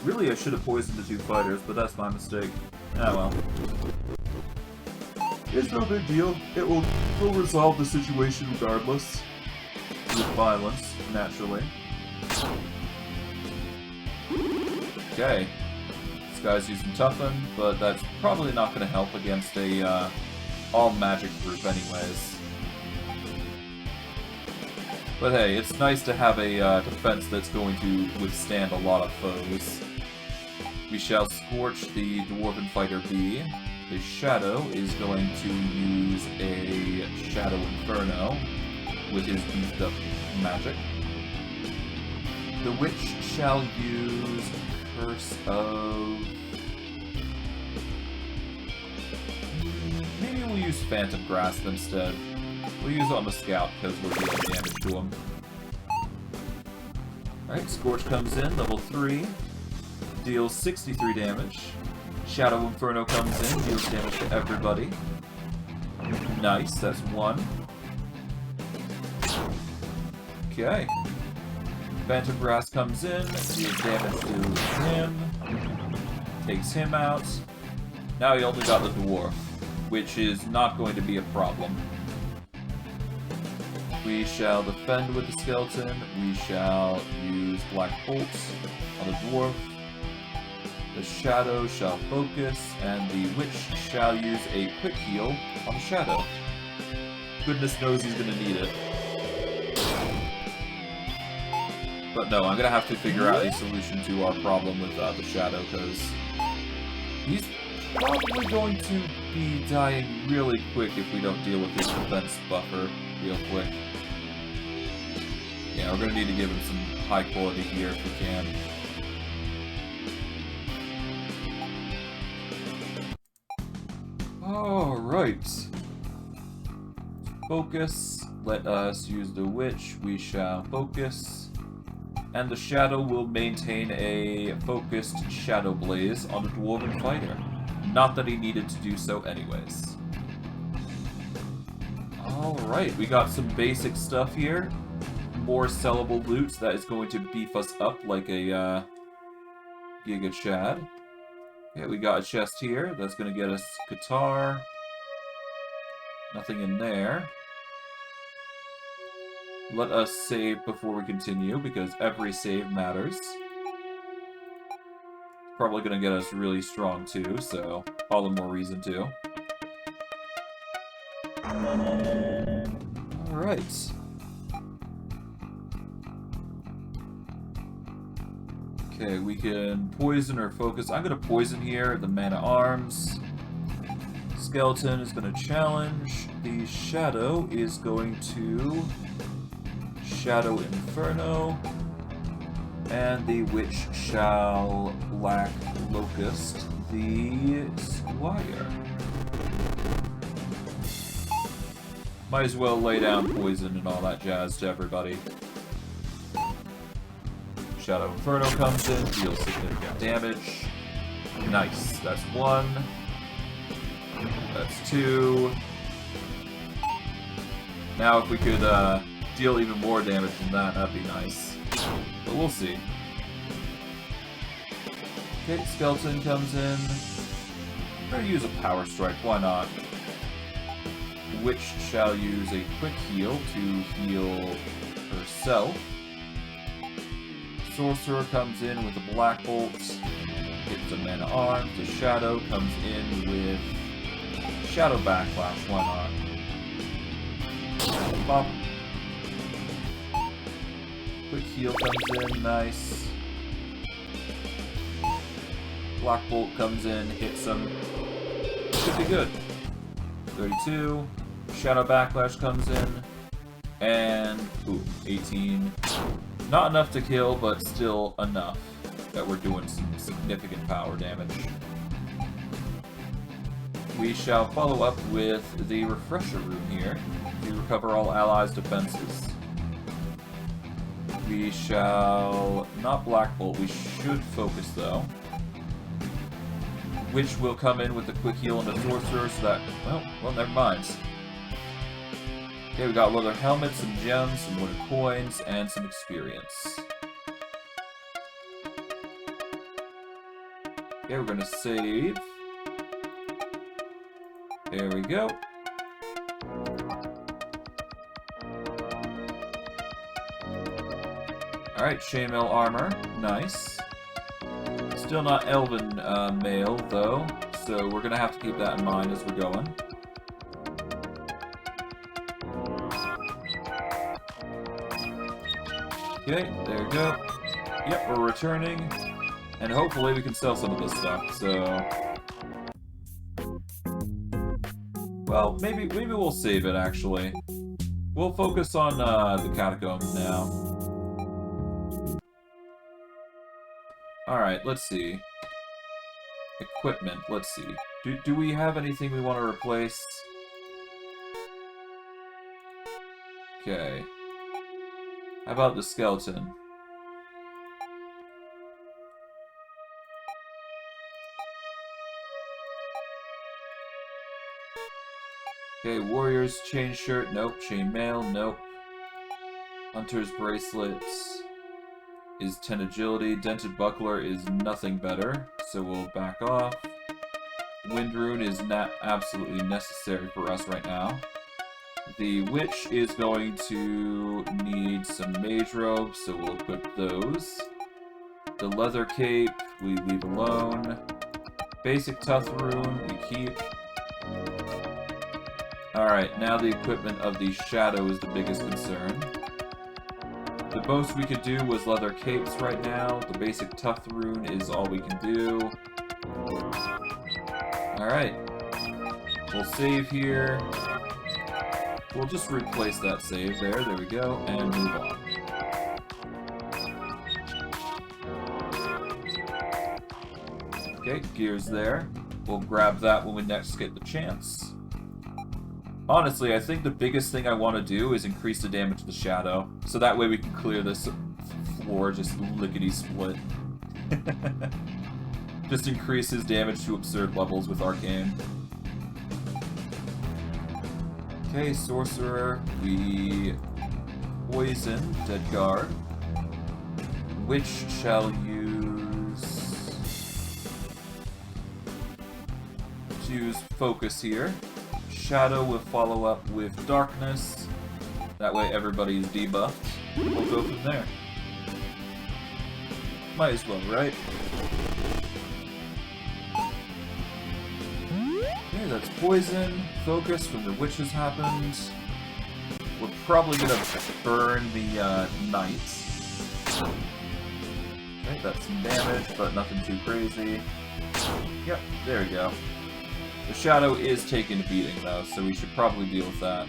Really, I should have poisoned the 2 fighters, but that's my mistake. Ah well. It's no big deal. It will resolve the situation regardless. With violence, naturally. Okay. This guy's using Toughen, but that's probably not going to help against a all-magic group anyways. But hey, it's nice to have a defense that's going to withstand a lot of foes. We shall Scorch the Dwarven Fighter B. The Shadow is going to use a Shadow Inferno with his beefed up magic. The Witch shall use Curse of... maybe we'll use Phantom Grasp instead. We'll use it on the Scout because we're dealing damage to him. Alright, Scorch comes in, level 3. Deals 63 damage. Shadow Inferno comes in, deals damage to everybody. Nice, that's 1. Okay. Phantom Grasp comes in, deals damage to him. Takes him out. Now he only got the Dwarf, which is not going to be a problem. We shall defend with the skeleton. We shall use Black Bolt on the Dwarf. The Shadow shall focus, and the Witch shall use a quick heal on the Shadow. Goodness knows he's gonna need it. But no, I'm gonna have to figure out a solution to our problem with the Shadow, because he's probably going to be dying really quick if we don't deal with his defense buffer real quick. Yeah, we're gonna need to give him some high quality gear if we can. Alright. Focus. Let us use the Witch. We shall focus. And the Shadow will maintain a focused Shadow Blaze on the Dwarven Fighter. Not that he needed to do so anyways. Alright, we got some basic stuff here. More sellable loot that is going to beef us up like a Giga Chad. Okay, we got a chest here. That's going to get us guitar. Nothing in there. Let us save before we continue, because every save matters. Probably going to get us really strong too, so all the more reason to. Alright. Okay, we can poison or focus. I'm going to poison here, the Man-at-Arms. Skeleton is going to challenge. The Shadow is going to Shadow Inferno. And the Witch shall Black Locust the Squire. Might as well lay down poison and all that jazz to everybody. Shadow Inferno comes in, deals significant damage. Nice. That's 1. That's 2. Now if we could deal even more damage than that, that'd be nice. But we'll see. Okay, Skeleton comes in. I'm gonna use a Power Strike, why not? Witch shall use a quick heal to heal herself. Sorcerer comes in with a Black Bolt, gets a mana arm. The Shadow comes in with Shadow Backlash, why not? Pop. Quick heal comes in, nice. Black Bolt comes in, hits him. Should be good. 32. Shadow Backlash comes in. And, ooh, 18. Not enough to kill, but still enough that we're doing some significant power damage. We shall follow up with the Refresher Rune here to recover all allies' defenses. We shall not Black Bolt, we should focus though. Witch will come in with a quick heal and a Sorcerer so that, well, never mind. Okay, we got leather helmets, some gems, some wooden coins, and some experience. Okay, we're gonna save. There we go. Alright, chainmail armor. Nice. Still not elven mail, though, so we're gonna have to keep that in mind as we're going. Okay, there we go. Yep, we're returning, and hopefully we can sell some of this stuff, so... Well, maybe we'll save it, actually. We'll focus on the catacombs now. Alright, let's see. Equipment, let's see. Do we have anything we want to replace? Okay. How about the skeleton? Okay, warrior's chain shirt, nope. Chain mail, nope. Hunter's bracelet is 10 agility. Dented buckler is nothing better, so we'll back off. Wind rune is not absolutely necessary for us right now. The witch is going to need some mage robes, so we'll equip those. The leather cape, we leave alone. Basic tuth rune, we keep. Alright, now the equipment of the shadow is the biggest concern. The most we could do was leather capes right now. The basic tuth rune is all we can do. Alright. We'll save here. We'll just replace that save there. There we go. And move on. Okay, gears there. We'll grab that when we next get the chance. Honestly, I think the biggest thing I want to do is increase the damage to the shadow. So that way we can clear this floor just lickety-split. Just increase his damage to absurd levels with Arcane. Okay, Sorcerer. We poison Dead Guard. Witch shall use focus here. Shadow will follow up with darkness. That way everybody's debuffed. We'll go from there. Might as well, right? Okay, that's poison. Focus from the witch has happened. We're probably gonna burn the knights. Okay, that's some damage, but nothing too crazy. Yep, there we go. The shadow is taking a beating, though, so we should probably deal with that.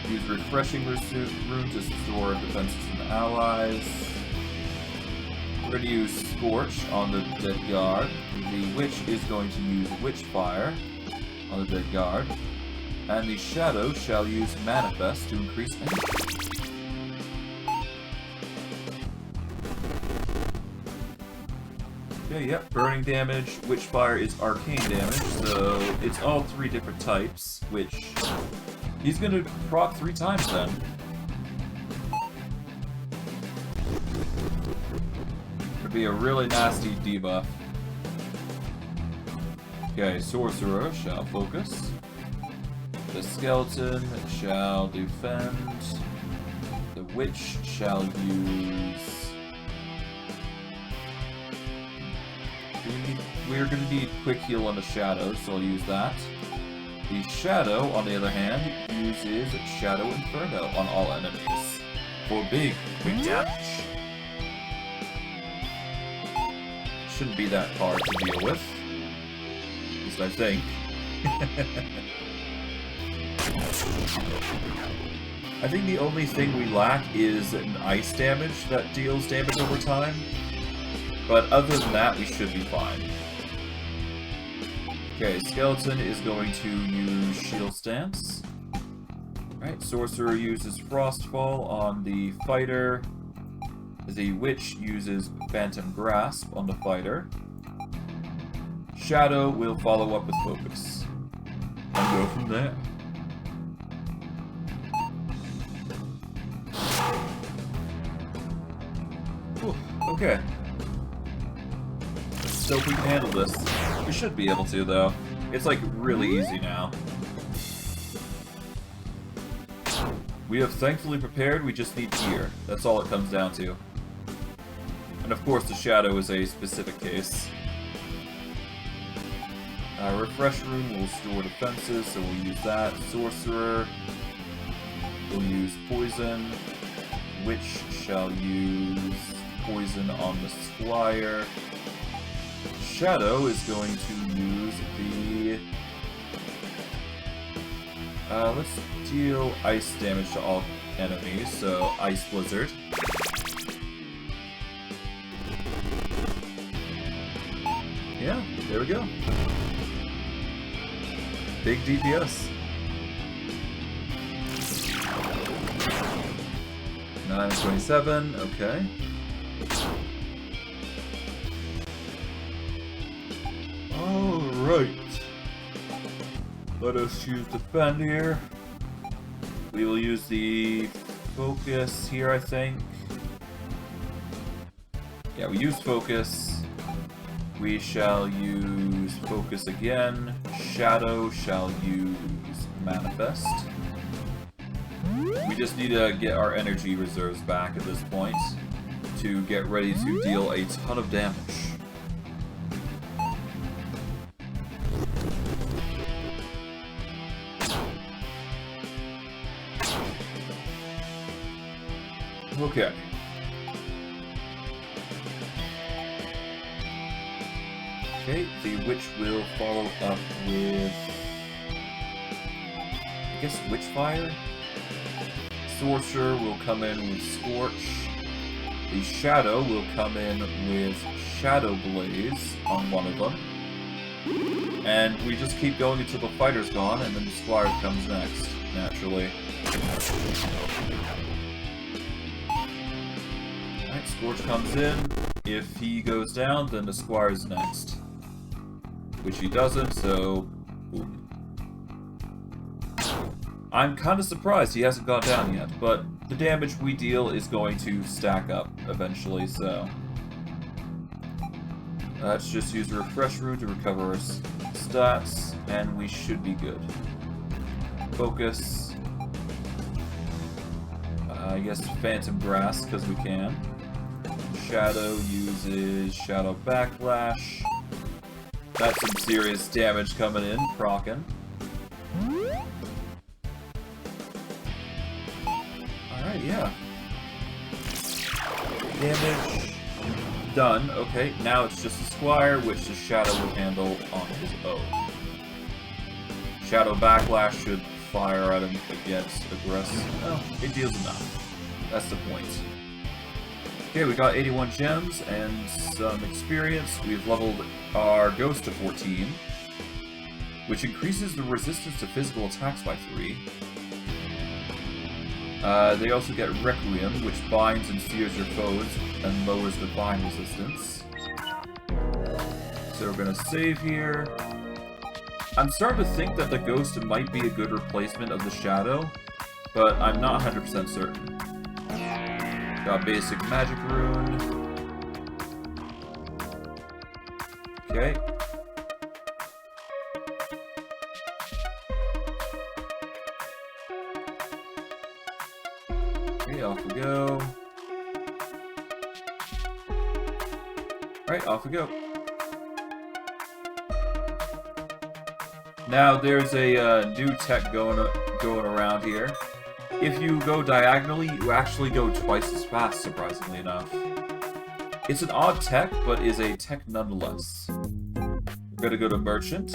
Use Refreshing Rune to restore defenses from the allies. We're going to use Scorch on the Dead Guard. The Witch is going to use Witch Fire on the dead guard. And the Shadow shall use Manifest to increase energy. Okay, yep, burning damage. Witchfire is arcane damage, so it's all 3 different types, which he's gonna proc 3 times then. Could be a really nasty debuff. Okay, Sorcerer shall focus. The Skeleton shall defend. The Witch shall use... We're going to need quick heal on the Shadow, so I'll use that. The Shadow, on the other hand, uses Shadow Inferno on all enemies for big damage. Shouldn't be that hard to deal with. At least I think. I think the only thing we lack is an ice damage that deals damage over time. But other than that, we should be fine. Okay, Skeleton is going to use Shield Stance. Right, Sorcerer uses Frostfall on the Fighter. The Witch uses Phantom Grasp on the Fighter. Shadow will follow up with Focus. And go from there. Whew, okay. So if we can handle this, we should be able to, though. It's, like, really easy now. We have thankfully prepared, we just need gear. That's all it comes down to. And of course, the Shadow is a specific case. Refresh Room will store defenses, so we'll use that. Sorcerer will use Poison. Witch shall use Poison on the Squire. Shadow is going to use the... let's deal ice damage to all enemies, so Ice Blizzard. Yeah, there we go. Big DPS. 927, okay. Alright. Let us use Defend here. We will use the Focus here, I think. Yeah, we use Focus. We shall use Focus again. Shadow shall use Manifest. We just need to get our energy reserves back at this point to get ready to deal a ton of damage. Okay. Okay, the Witch will follow up with... I guess Witchfire? Sorcerer will come in with Scorch. The Shadow will come in with Shadow Blaze on one of them. And we just keep going until the Fighter's gone, and then the Squire comes next, naturally. Alright, Scorch comes in. If he goes down, then the Squire's next. Which he doesn't, so... Boom. I'm kind of surprised he hasn't gone down yet, but the damage we deal is going to stack up eventually, so... Let's just use a Refresh Room to recover our stats, and we should be good. Focus. I guess Phantom Grasp, because we can. Shadow uses Shadow Backlash. That's some serious damage coming in, proccing. Alright, yeah. Damage done. Okay, now it's just a Squire, which the Shadow will handle on his own. Shadow Backlash should fire at him against aggressive. Well, it deals enough. That's the point. Okay, we got 81 gems and some experience. We've leveled our Ghost to 14. which increases the resistance to physical attacks by 3. They also get Requiem, which binds and sears your foes and lowers divine resistance. So we're gonna save here. I'm starting to think that the Ghost might be a good replacement of the Shadow, but I'm not 100% certain. Got basic magic rune. Okay. Okay, off we go. Alright, off we go. Now there's a new tech going around here. If you go diagonally, you actually go twice as fast, surprisingly enough. It's an odd tech, but is a tech nonetheless. We're gonna go to Merchant.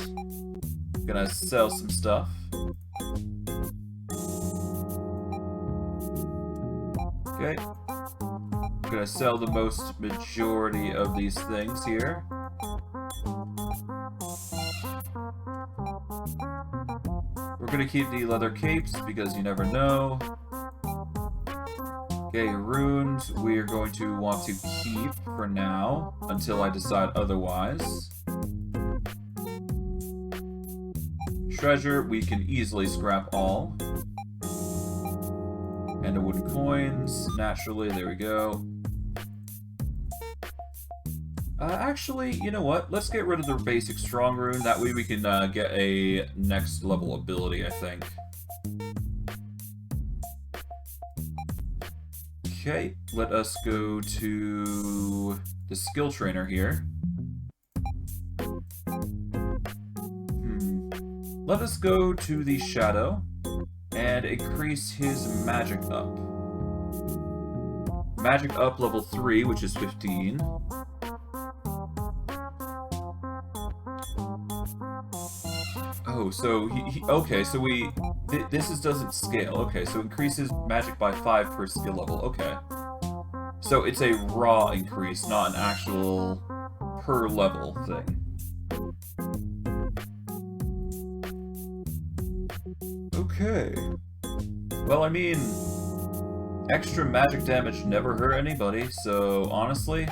Gonna sell some stuff. Okay. I'm gonna sell the majority of these things here. We're gonna keep the leather capes because you never know. Okay, runes we are going to want to keep for now until I decide otherwise. Treasure we can easily scrap all. And the wooden coins, naturally, there we go. Actually, you know what? Let's get rid of the basic strong rune. That way we can get a next level ability, I think. Okay, let us go to the skill trainer here. Let us go to the Shadow and increase his magic up. Magic up level 3, which is 15. Oh, so okay, so this doesn't scale. Okay, so increases magic by 5 per skill level. Okay. So it's a raw increase, not an actual per level thing. Okay. Well, I mean, extra magic damage never hurt anybody, so honestly,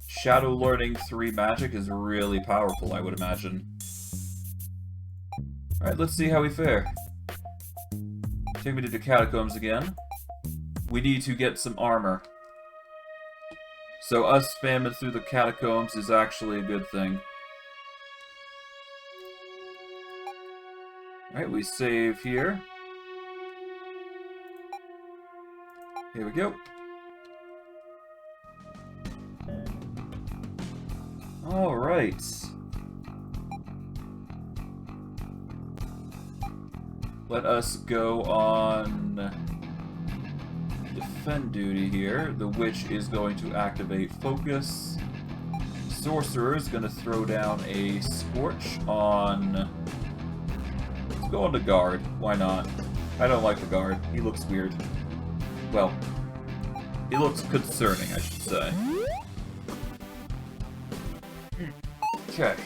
Shadow learning 3 magic is really powerful, I would imagine. Alright, let's see how we fare. Take me to the catacombs again. We need to get some armor. So us spamming through the catacombs is actually a good thing. Alright, we save here. Here we go. Alright. Let us go on defend duty here. The witch is going to activate focus. Sorcerer is going to throw down a scorch on... Let's go on the guard. Why not? I don't like the guard. He looks weird. Well, he looks concerning, I should say. Okay.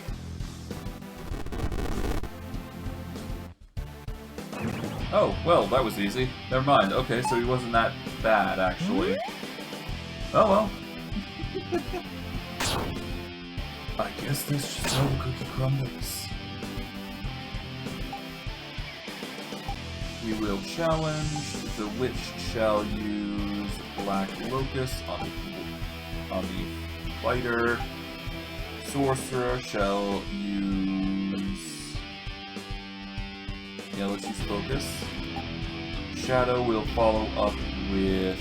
Oh, well, that was easy. Never mind. Okay, so he wasn't that bad, actually. Oh, well. I guess this just how the cookie crumbles. We will challenge. The witch shall use Black Locust on the fighter. Sorcerer shall use... Yeah, let's use focus. Shadow will follow up with...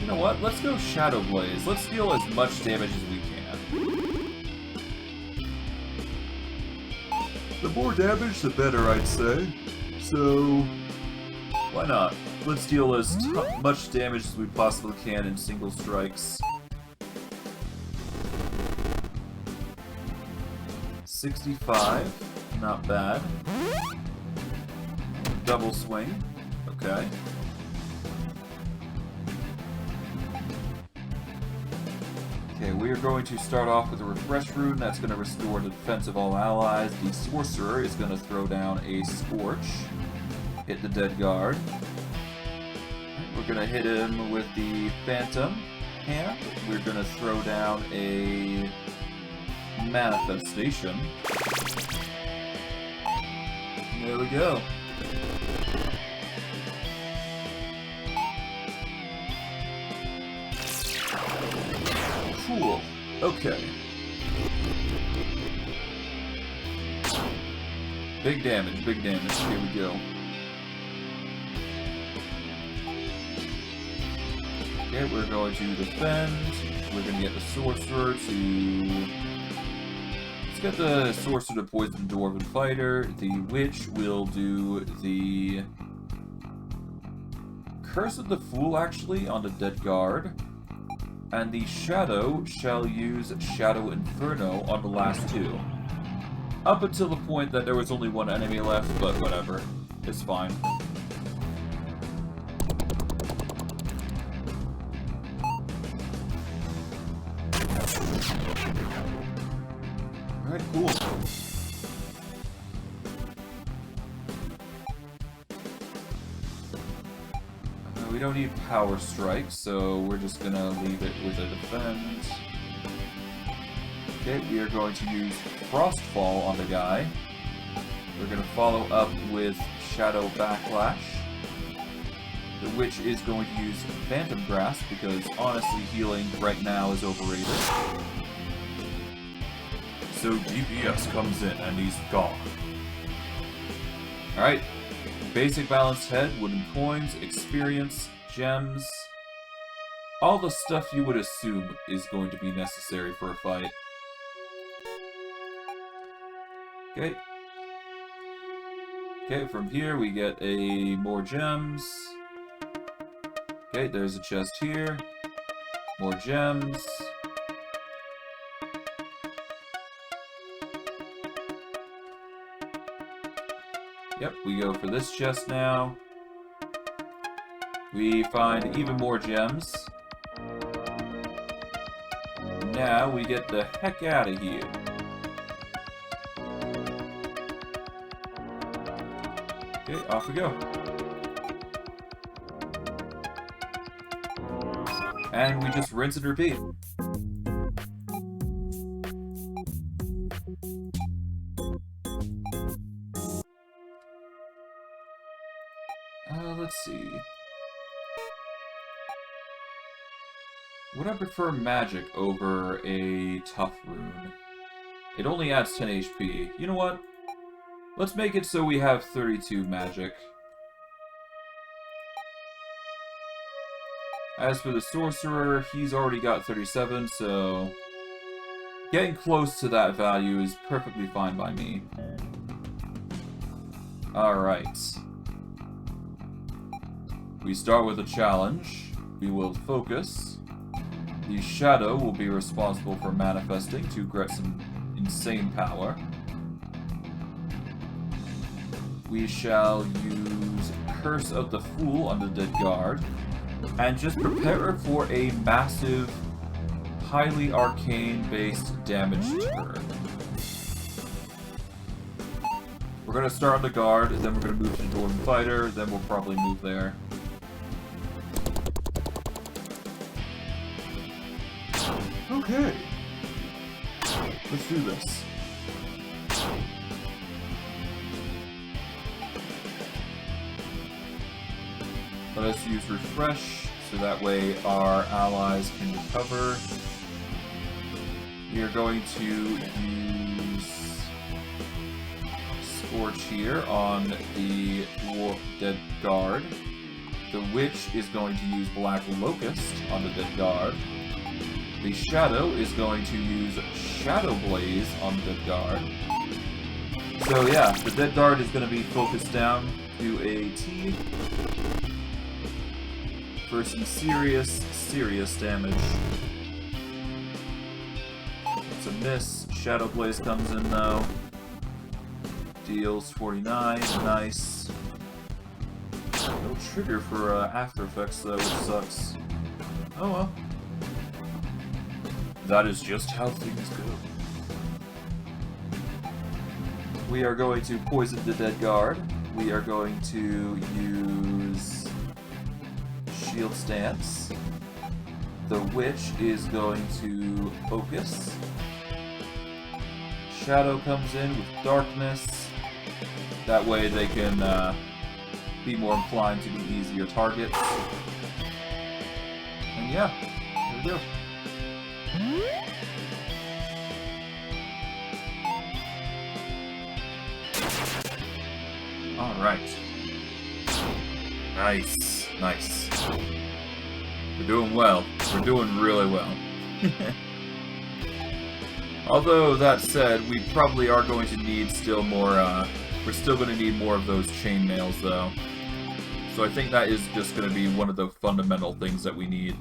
You know what? Let's go Shadow Blaze. Let's deal as much damage as we can. The more damage, the better, I'd say. So... why not? Let's deal as much damage as we possibly can in single strikes. 65. Not bad. Double swing. Okay. Okay, we are going to start off with a refresh rune. That's going to restore the defense of all allies. The sorcerer is going to throw down a scorch. Hit the dead guard. We're going to hit him with the phantom hand. We're going to throw down a manifestation. There we go. Cool. Okay. Big damage, big damage. Here we go. Okay, we're going to defend. We're going to get the sorcerer to... Let's get the sorcerer to poison the dwarven fighter. The witch will do the... Curse of the Fool, actually, on the dead guard. And the Shadow shall use Shadow Inferno on the last two. Up until the point that there was only one enemy left, but whatever. It's fine. Alright, cool. We don't need Power Strike, so we're just gonna leave it with a defend. Okay, we are going to use Frostfall on the guy. We're gonna follow up with Shadow Backlash. The witch is going to use Phantom Grasp, because honestly healing right now is overrated. So DPS comes in and he's gone. Alright. Basic balanced head, wooden coins, experience, gems. All the stuff you would assume is going to be necessary for a fight. Okay. Okay, from here we get more gems. Okay, there's a chest here. More gems. Yep, we go for this chest now. We find even more gems. Now we get the heck out of here. Okay, off we go. And we just rinse and repeat. Let's see. Would I prefer magic over a tough rune? It only adds 10 HP. You know what? Let's make it so we have 32 magic. As for the sorcerer, he's already got 37, so... Getting close to that value is perfectly fine by me. Alright. We start with a challenge. We will focus. The Shadow will be responsible for manifesting to get some insane power. We shall use Curse of the Fool on the dead guard. And just prepare her for a massive, highly arcane-based damage turn. We're going to start on the guard, then we're going to move to the Dwarven Fighter, then we'll probably move there. Okay. Let's do this. Let us use Refresh, so that way our allies can recover. We are going to use Scorch here on the Dwarf Dead Guard. The Witch is going to use Black Locust on the Dead Guard. The Shadow is going to use Shadow Blaze on the Dead Guard. So yeah, the Dead Guard is going to be focused down to a T for some serious, serious damage. It's a miss. Shadow Blaze comes in though. Deals 49, nice. No trigger for After Effects though, which sucks. Oh well. That is just how things go. We are going to poison the dead guard. We are going to use shield stance. The witch is going to focus. Shadow comes in with darkness. That way they can be more inclined to be easier targets. And yeah, there we go. Alright. Nice. Nice. We're doing well. We're doing really well. Although, that said, we probably are going to need still more, we're still going to need more of those chainmails, though. So I think that is just going to be one of the fundamental things that we need.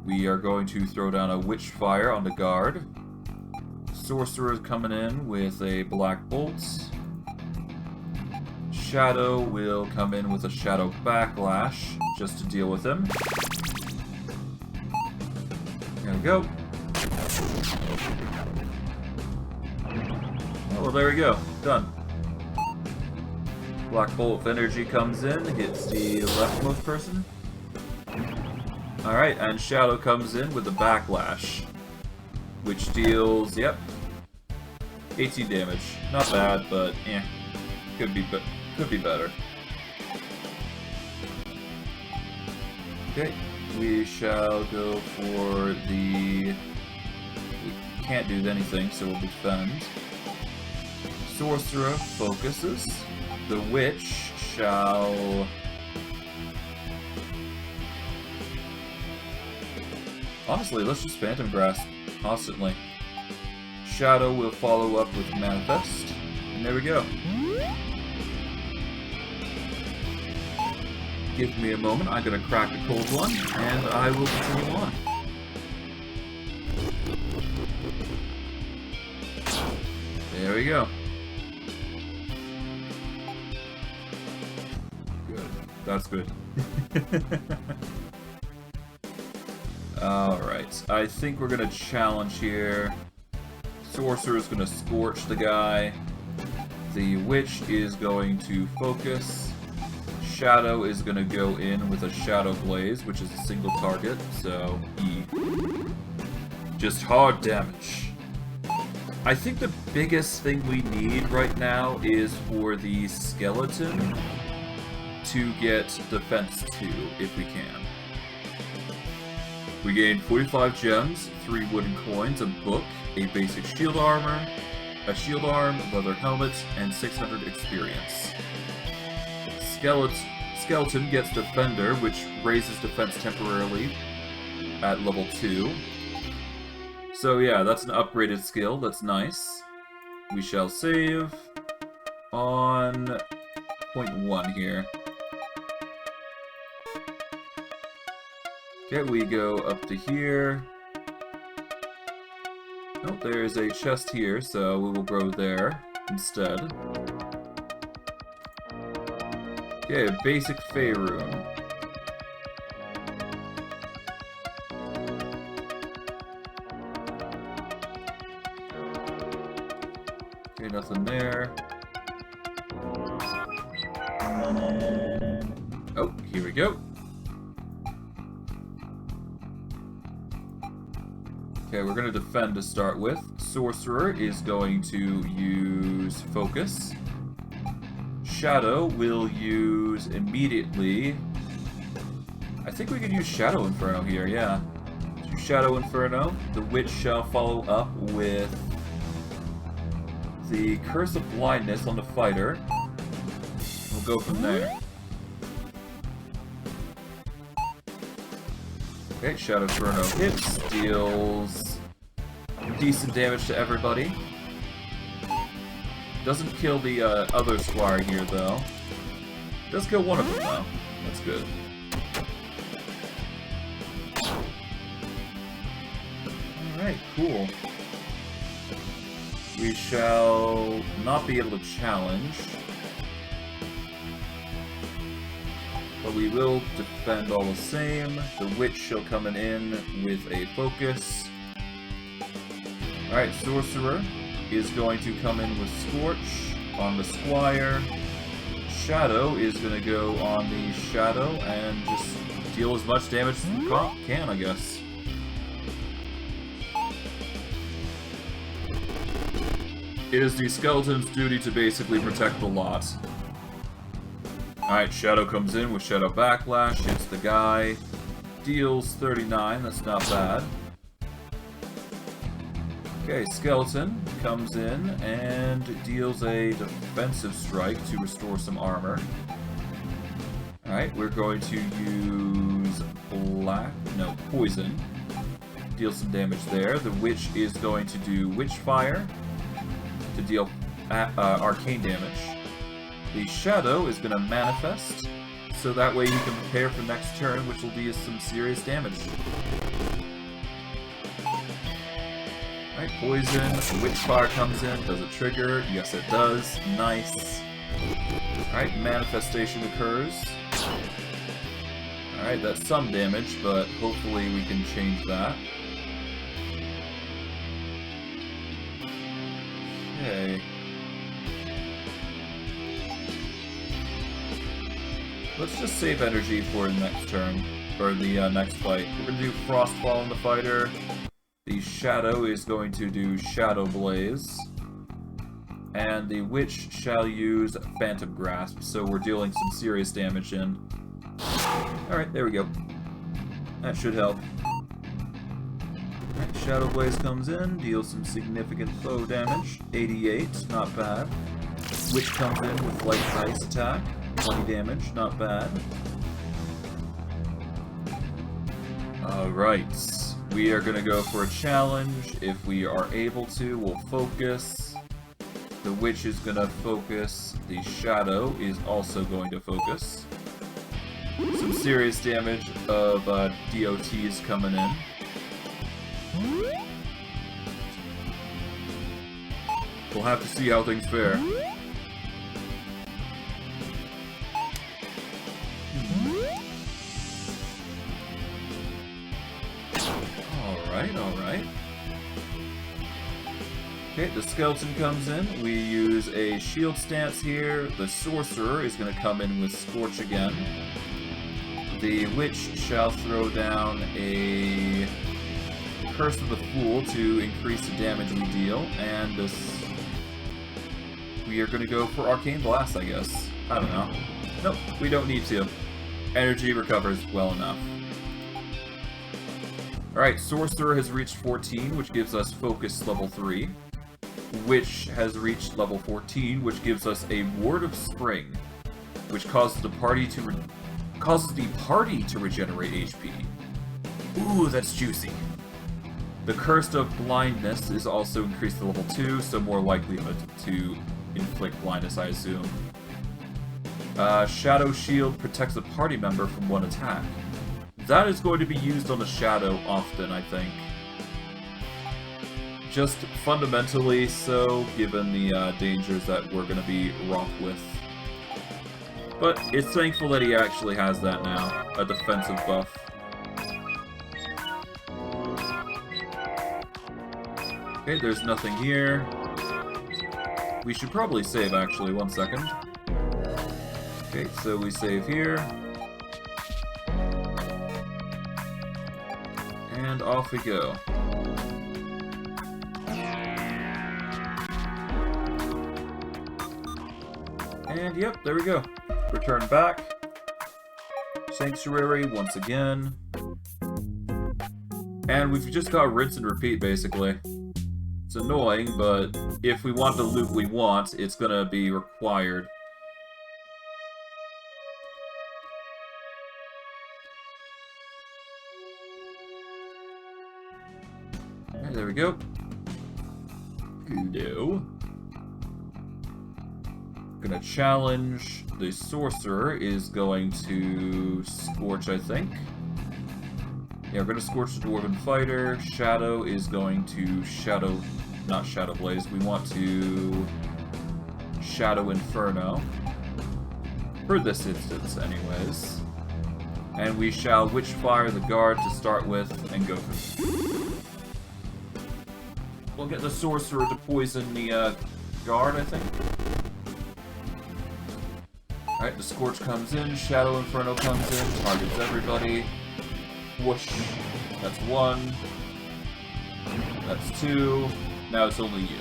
We are going to throw down a Witch Fire on the guard. Sorcerer is coming in with a Black Bolt. Shadow will come in with a Shadow Backlash, just to deal with him. There we go. Oh, well, there we go. Done. Black Bolt of Energy comes in, hits the leftmost person. Alright, and Shadow comes in with a Backlash, which deals, yep, 18 damage. Not bad, but eh, could be better. Okay, we shall go for the... We can't do anything, so we'll defend. Sorcerer focuses. The Witch shall... Honestly, let's just Phantom Grasp constantly. Shadow will follow up with Manifest. And there we go. Give me a moment, I'm gonna crack a cold one, and I will continue on. There we go. Good. That's good. Alright, I think we're gonna challenge here. Sorcerer is gonna Scorch the guy. The Witch is going to focus. Shadow is gonna go in with a Shadow Blaze, which is a single target, so E. Just hard damage. I think the biggest thing we need right now is for the Skeleton to get Defense 2, if we can. We gain 45 gems, 3 wooden coins, a book, a basic shield armor, a shield arm, leather helmet, and 600 experience. Skeleton gets Defender, which raises defense temporarily at level 2. So yeah, that's an upgraded skill, that's nice. We shall save on point 1 here. Okay, we go up to here. Oh, there's a chest here, so we will go there instead. Okay, a basic Fey rune. Okay, nothing there. Oh, here we go. Okay, we're going to defend to start with. Sorcerer is going to use Focus. Shadow will use immediately... I think we can use Shadow Inferno here, yeah. Use Shadow Inferno. The Witch shall follow up with the Curse of Blindness on the fighter. We'll go from there. Okay, Shadow Inferno hits, deals decent damage to everybody. Doesn't kill the other squire here, though. Does kill one of them, though. That's good. Alright, cool. We shall not be able to challenge. but we will defend all the same. The Witch shall come in with a focus. Alright, Sorcerer is going to come in with Scorch on the Squire. Shadow is going to go on the Shadow and just deal as much damage as we can, I guess. It is the Skeleton's duty to basically protect the lot. Alright, Shadow comes in with Shadow Backlash, hits the guy, deals 39, that's not bad. Okay, Skeleton comes in and deals a defensive strike to restore some armor. Alright, we're going to use poison. Deal some damage there. The Witch is going to do Witch Fire to deal arcane damage. The Shadow is going to manifest, so that way you can prepare for next turn, which will be some serious damage. Alright, poison. Witch Fire comes in. Does it trigger? Yes, it does. Nice. Alright, manifestation occurs. Alright, that's some damage, but hopefully we can change that. Okay. Let's just save energy for the next turn, or the next fight. We're going to do Frostfall on the fighter. The Shadow is going to do Shadow Blaze. And the Witch shall use Phantom Grasp, so we're dealing some serious damage in. Alright, there we go. That should help. Alright, Shadow Blaze comes in, deals some significant foe damage. 88, not bad. Witch comes in with Light Ice attack. 20 damage, not bad. Alright, we are going to go for a challenge. If we are able to, we'll focus. The Witch is going to focus. The Shadow is also going to focus. Some serious damage of DOTs coming in. We'll have to see how things fare. Alright. Okay, the Skeleton comes in. We use a shield stance here. The Sorcerer is going to come in with Scorch again. The Witch shall throw down a Curse of the Fool to increase the damage we deal, and we are going to go for Arcane Blast, I guess. I don't know. Nope, we don't need to. Energy recovers well enough. Alright, Sorcerer has reached 14, which gives us Focus level 3. Witch has reached level 14, which gives us a Ward of Spring, which causes the party to regenerate HP. Ooh, that's juicy. The Curse of Blindness is also increased to level 2, so more likelihood to inflict blindness, I assume. Shadow Shield protects a party member from one attack. That is going to be used on the Shadow often, I think. Just fundamentally so, given the dangers that we're going to be wrought with. But it's thankful that he actually has that now, a defensive buff. Okay, there's nothing here. We should probably save, actually, 1 second. Okay, so we save here. And off we go. And yep, there we go. Return back. Sanctuary once again. And we've just got rinse and repeat, basically. It's annoying, but if we want the loot we want, it's gonna be required. Alright, there we go. Hello. Gonna challenge. The Sorcerer is going to Scorch, I think. Yeah, we're gonna Scorch the Dwarven Fighter. Shadow is going to not Shadow Blaze. We want to Shadow Inferno. For this instance, anyways. And we shall witch fire the guard to start with and go through. We'll get the sorcerer to poison the guard, I think. Alright, the Scorch comes in, Shadow Inferno comes in, targets everybody. Whoosh. That's 1. That's 2. Now it's only you.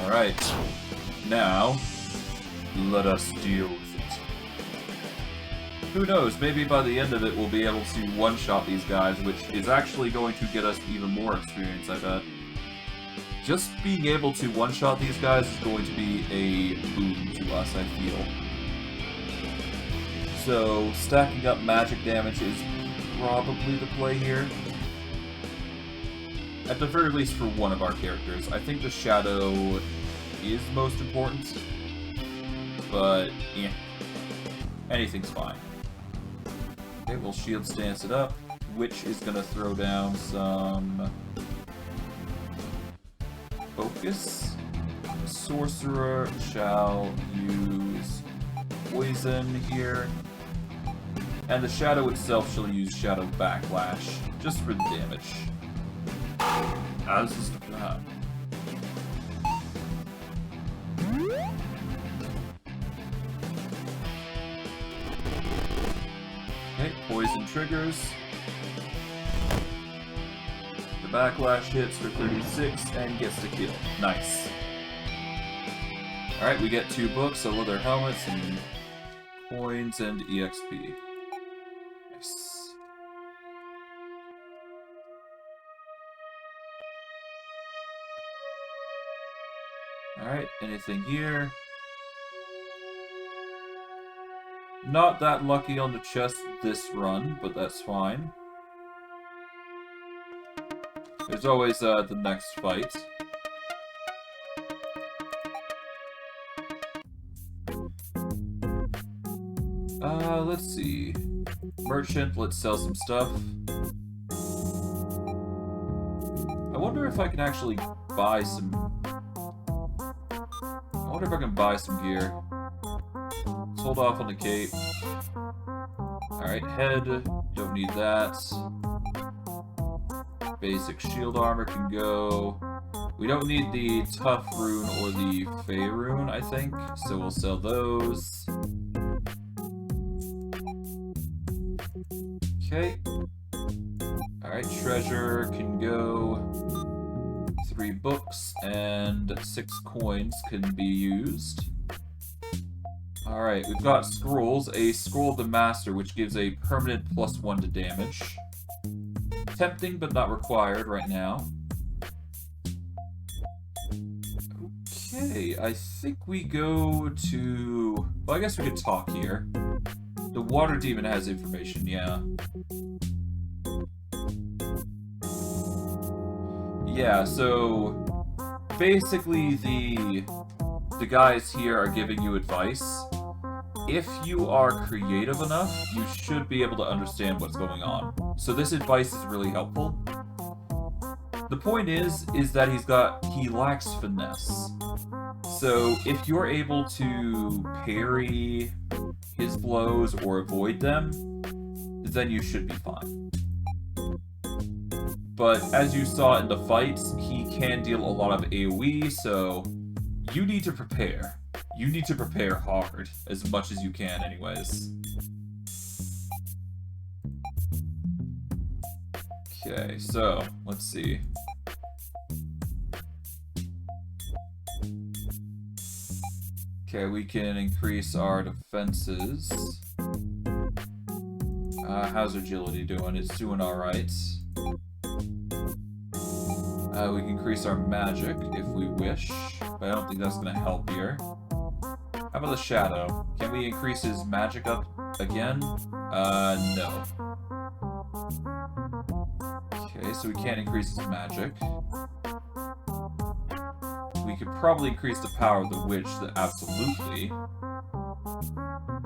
Alright. Now, let us deal with it. Who knows, maybe by the end of it we'll be able to one-shot these guys, which is actually going to get us even more experience, I bet. Just being able to one-shot these guys is going to be a boon to us, I feel. So, stacking up magic damage is probably the play here. At the very least for one of our characters. I think the Shadow is most important. But, yeah. Anything's fine. Okay, we'll shield stance it up. Witch is gonna throw down some... focus. Sorcerer shall use poison here. And the Shadow itself shall use Shadow Backlash, just for the damage. As is the plan. Okay, poison triggers. The backlash hits for 36 and gets the kill. Nice. Alright, we get 2 books, so leather helmets and coins and EXP. Nice. Alright, anything here? Not that lucky on the chest this run, but that's fine. There's always the next fight. Let's see. Merchant, let's sell some stuff. I wonder if I can actually buy some... I wonder if I can buy some gear. Let's hold off on the cape. Alright, head. Don't need that. Basic shield armor can go. We don't need the tough rune or the fey rune, I think, so we'll sell those. Okay. Alright, treasure can go. 3 books and 6 coins can be used. Alright, we've got scrolls. A Scroll of the Master, which gives a permanent +1 to damage. Tempting, but not required right now. Okay, I think we go to... Well, I guess we could talk here. The Water Demon has information, yeah. Yeah, so... Basically, the guys here are giving you advice. If you are creative enough, you should be able to understand what's going on. So this advice is really helpful. The point is that he lacks finesse. So if you're able to parry his blows or avoid them, then you should be fine. But as you saw in the fights, he can deal a lot of AoE, so you need to prepare. You need to prepare hard, as much as you can anyways. Okay, so, let's see. Okay, we can increase our defenses. How's agility doing? It's doing alright. We can increase our magic if we wish, but I don't think that's going to help here. How about the Shadow? Can we increase his magic up again? No. Okay, so we can't increase his magic. We could probably increase the power of the Witch, absolutely.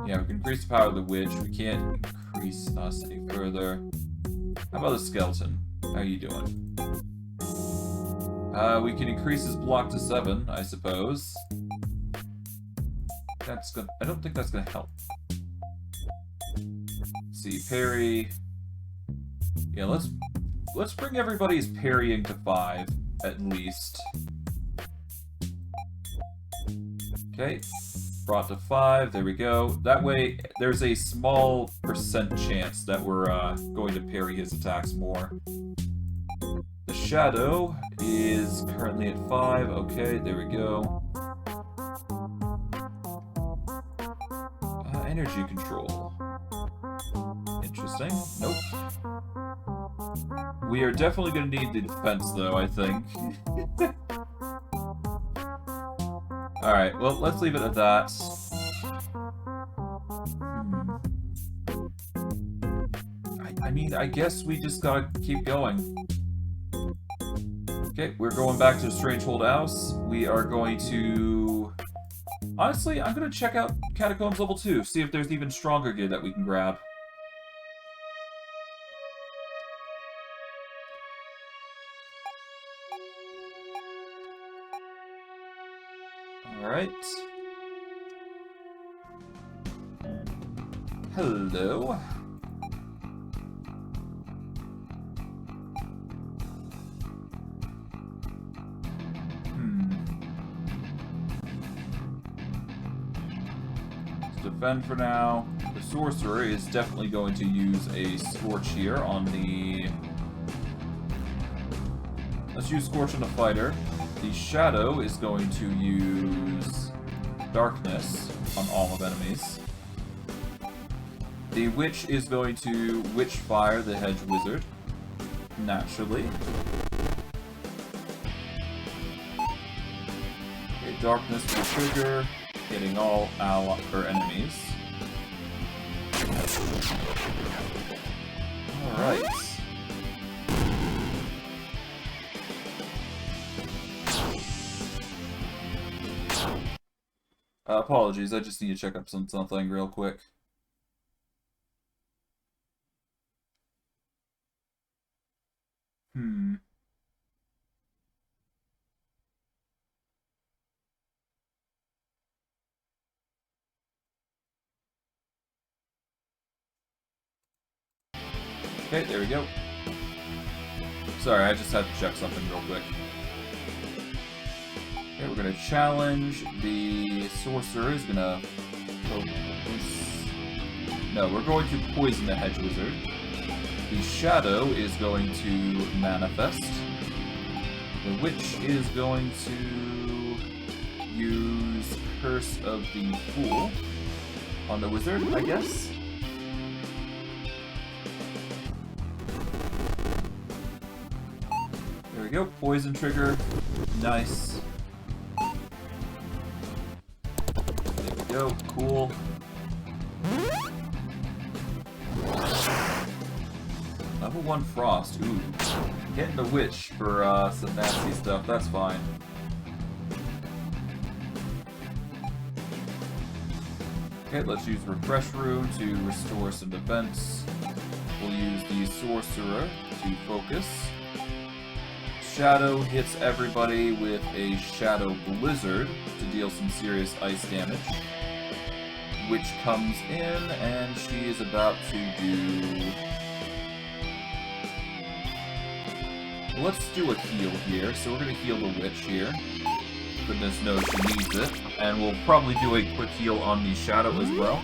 Yeah, we can increase the power of the Witch. We can't increase us any further. How about the Skeleton? How are you doing? We can increase his block to 7, I suppose. that's gonna. I don't think that's gonna help. Let's see, parry. Yeah, let's bring everybody's parrying to 5 at least. Okay, brought to 5. There we go. That way, there's a small % chance that we're going to parry his attacks more. The Shadow is currently at 5. Okay, there we go. Energy control. Interesting. Nope. We are definitely going to need the defense, though, I think. Alright, well, let's leave it at that. I mean, I guess we just gotta keep going. Okay, we're going back to the Strangehold House. We are going to... Honestly, I'm going to check out Catacombs Level 2, see if there's even stronger gear that we can grab. Alright. Hello. Defend for now. The Sorcerer is definitely going to use a Scorch here on the... Let's use Scorch on the Fighter. The Shadow is going to use Darkness on all of enemies. The Witch is going to Witch Fire the Hedge Wizard, naturally. Okay, Darkness will trigger, hitting all enemies. Alright. Apologies, I just need to check up on something real quick. Okay, there we go. Sorry, I just had to check something real quick. Okay, we're gonna challenge. The Sorcerer is gonna focus. No, we're going to poison the Hedge Wizard. The Shadow is going to manifest. The Witch is going to use Curse of the Fool on the Wizard, I guess. There we go, poison trigger. Nice. There we go, cool. Level 1 Frost, ooh. Getting the Witch for some nasty stuff, that's fine. Okay, let's use Refresh Rune to restore some defense. We'll use the Sorcerer to focus. Shadow hits everybody with a Shadow Blizzard to deal some serious ice damage. Witch comes in, and she is about to do... Let's do a heal here, so we're going to heal the Witch here. Goodness knows she needs it. And we'll probably do a quick heal on the Shadow as well.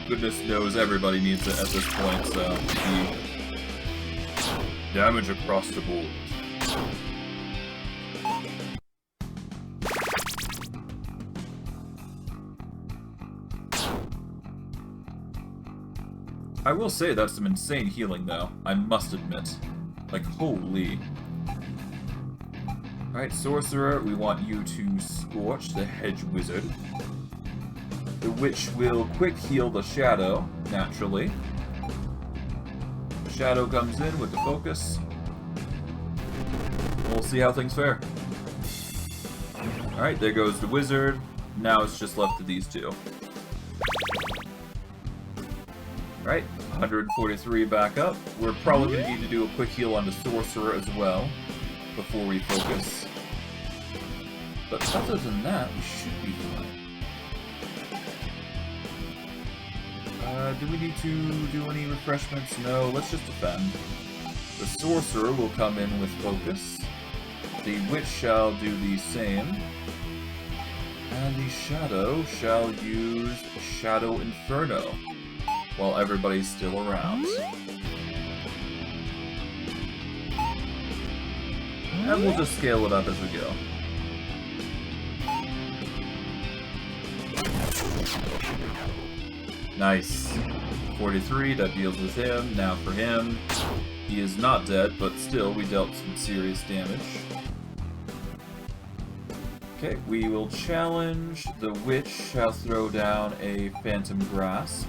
Goodness knows everybody needs it at this point, so... Damage across the board. I will say that's some insane healing, though. I must admit. Like, holy. Alright, Sorcerer, we want you to Scorch the Hedge Wizard. The Witch will quick heal the Shadow, naturally. The Shadow comes in with the focus. We'll see how things fare. Alright, there goes the Wizard. Now it's just left to these two. Alright, 143 back up. We're probably going to need to do a quick heal on the Sorcerer as well before we focus. But other than that, we should be fine. Do we need to do any refreshments? No, let's just defend. The Sorcerer will come in with focus. The Witch shall do the same. And the Shadow shall use Shadow Inferno while everybody's still around. And we'll just scale it up as we go. Nice. 43, that deals with him. Now for him. He is not dead, but still, we dealt some serious damage. Okay, we will challenge. The Witch shall throw down a Phantom Grasp.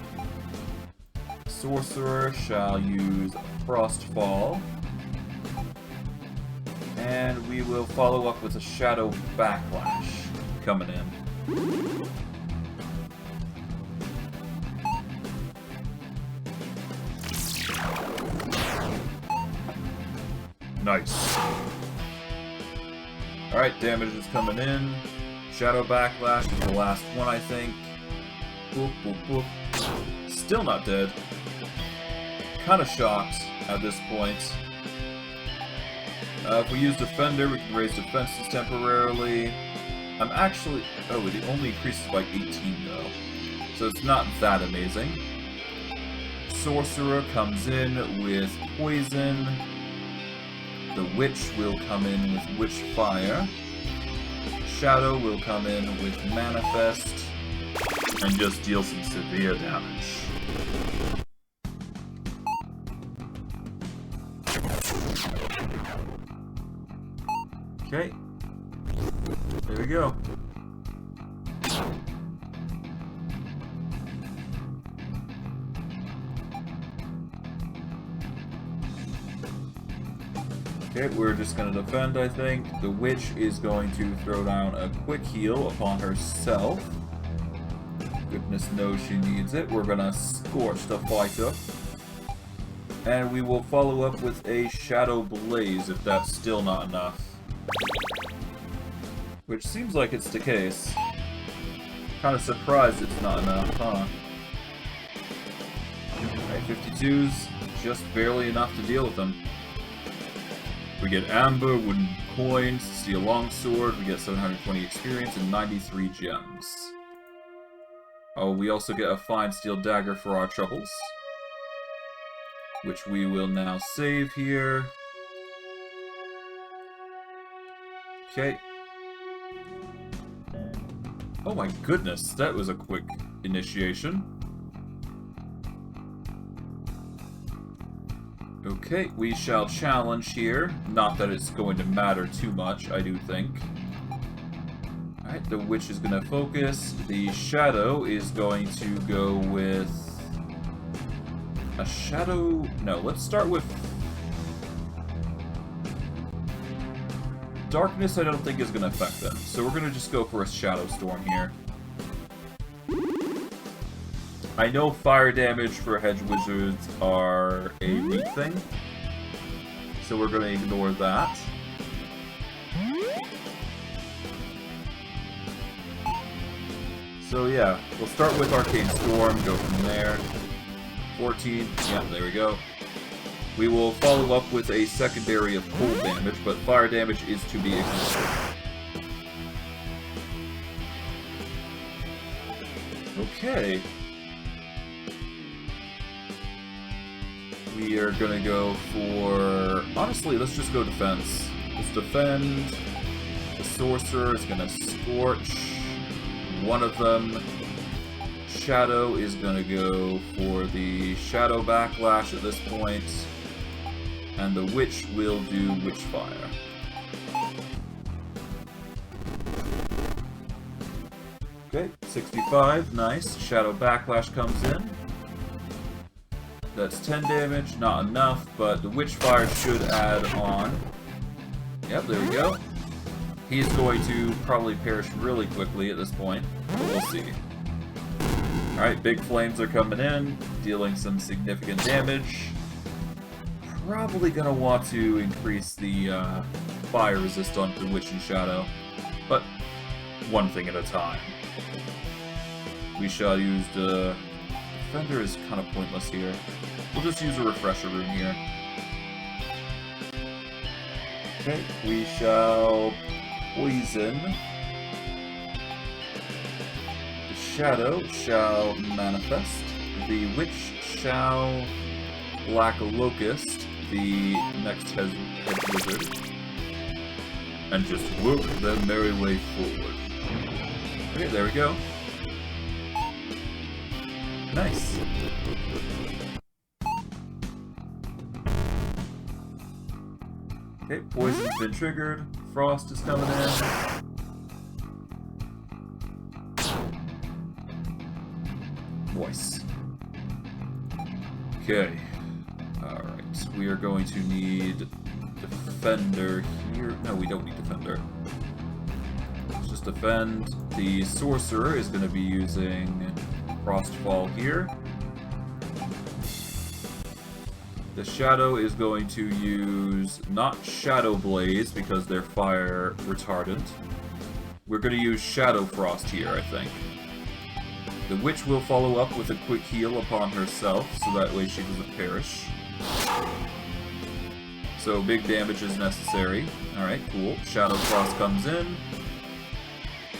Sorcerer shall use Frostfall. And we will follow up with a Shadow Backlash coming in. Nice. Alright, damage is coming in. Shadow Backlash is the last one, I think. Boop, boop, boop. Still not dead. Kinda shocked at this point. If we use Defender, we can raise defenses temporarily. I'm actually... Oh, it only increases by 18 though. So it's not that amazing. Sorcerer comes in with Poison. The Witch will come in with Witch Fire. Shadow will come in with Manifest. And just deal some severe damage. Okay. There we go. Okay, we're just going to defend, I think. The Witch is going to throw down a quick heal upon herself. Goodness knows she needs it. We're going to Scorch the fighter. And we will follow up with a Shadow Blaze if that's still not enough. Which seems like it's the case. Kind of surprised it's not enough, huh? Alright, 52's just barely enough to deal with them. We get Amber, Wooden Coins, Steel Longsword, we get 720 experience and 93 gems. Oh, we also get a Fine Steel Dagger for our troubles. Which we will now save here. Okay. Oh my goodness, that was a quick initiation. Okay, we shall challenge here. Not that it's going to matter too much, I do think. Alright, the Witch is going to focus. The Shadow is going to go with... a Shadow... No, let's start with... Darkness I don't think is going to affect them, so we're going to just go for a Shadow Storm here. I know fire damage for hedge wizards are a weak thing, so we're going to ignore that. So yeah, we'll start with Arcane Storm, go from there. 14, yeah, there we go. We will follow up with a secondary of cold damage, but fire damage is to be ignored. Okay. We are gonna go for... Honestly, let's just go defense. Let's defend. The Sorcerer is gonna Scorch one of them. Shadow is gonna go for the Shadow Backlash at this point. And the Witch will do Witch Fire. Okay, 65, nice. Shadow Backlash comes in. That's 10 damage, not enough, but the Witch Fire should add on. Yep, there we go. He's going to probably perish really quickly at this point, but we'll see. Alright, big flames are coming in, dealing some significant damage. Probably gonna want to increase the fire resist on the Witch and Shadow, but one thing at a time. We shall use the... Defender is kind of pointless here. We'll just use a refresher room here. Okay, we shall poison. The Shadow shall manifest. The Witch shall black locust the next head wizard. And just work their merry way forward. Okay, there we go. Nice. Okay, poison's been triggered. Frost is coming in. Voice. Okay. Alright, we are going to need Defender here. No, we don't need Defender. Let's just defend. The Sorcerer is going to be using Frostfall here. The Shadow is going to use not Shadow Blaze because they're fire retardant. We're going to use Shadow Frost here, I think. The Witch will follow up with a quick heal upon herself, so that way she doesn't perish. So big damage is necessary. Alright, cool. Shadow Frost comes in.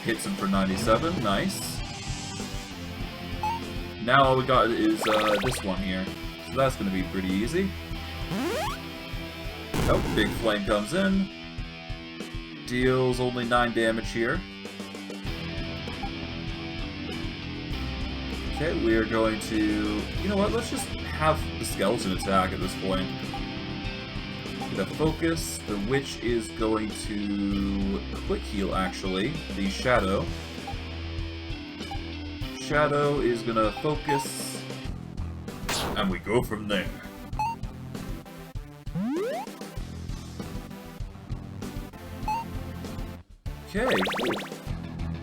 Hits him for 97. Nice. Now all we got is this one here. So that's going to be pretty easy. Oh, big flame comes in. Deals only 9 damage here. Okay, we are going to... You know what, let's just have the skeleton attack at this point. The focus, the Witch is going to quick heal, actually. The Shadow. Shadow is going to focus. And we go from there. Okay, cool.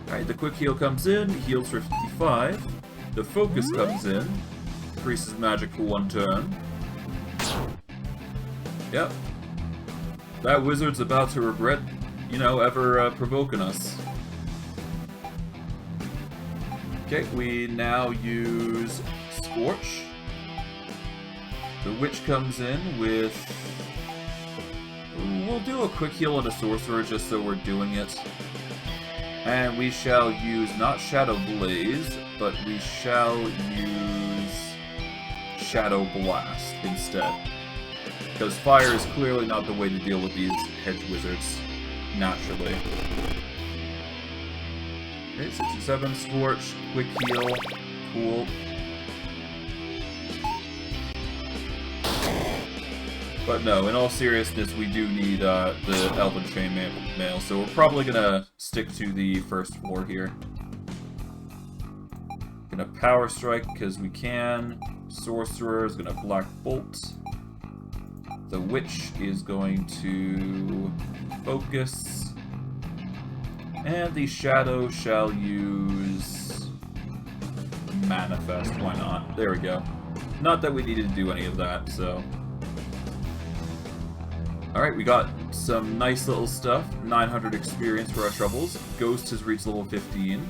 Alright, the quick heal comes in, heals for 55. The focus comes in, increases magic for 1 turn. Yep. That wizard's about to regret, you know, ever provoking us. Okay, we now use Scorch. The Witch comes in with... We'll do a quick heal on a Sorcerer just so we're doing it. And we shall use not Shadow Blaze, but we shall use Shadow Blast instead. Because fire is clearly not the way to deal with these hedge wizards, naturally. Okay, 67, Scorch, quick heal, cool. But no, in all seriousness, we do need the Elven Chainmail, so we're probably gonna stick to the first floor here. Gonna Power Strike, because we can. Sorcerer is gonna Black Bolt. The Witch is going to focus. And the Shadow shall use Manifest. Why not? There we go. Not that we needed to do any of that, so... Alright, we got some nice little stuff. 900 experience for our troubles. Ghost has reached level 15.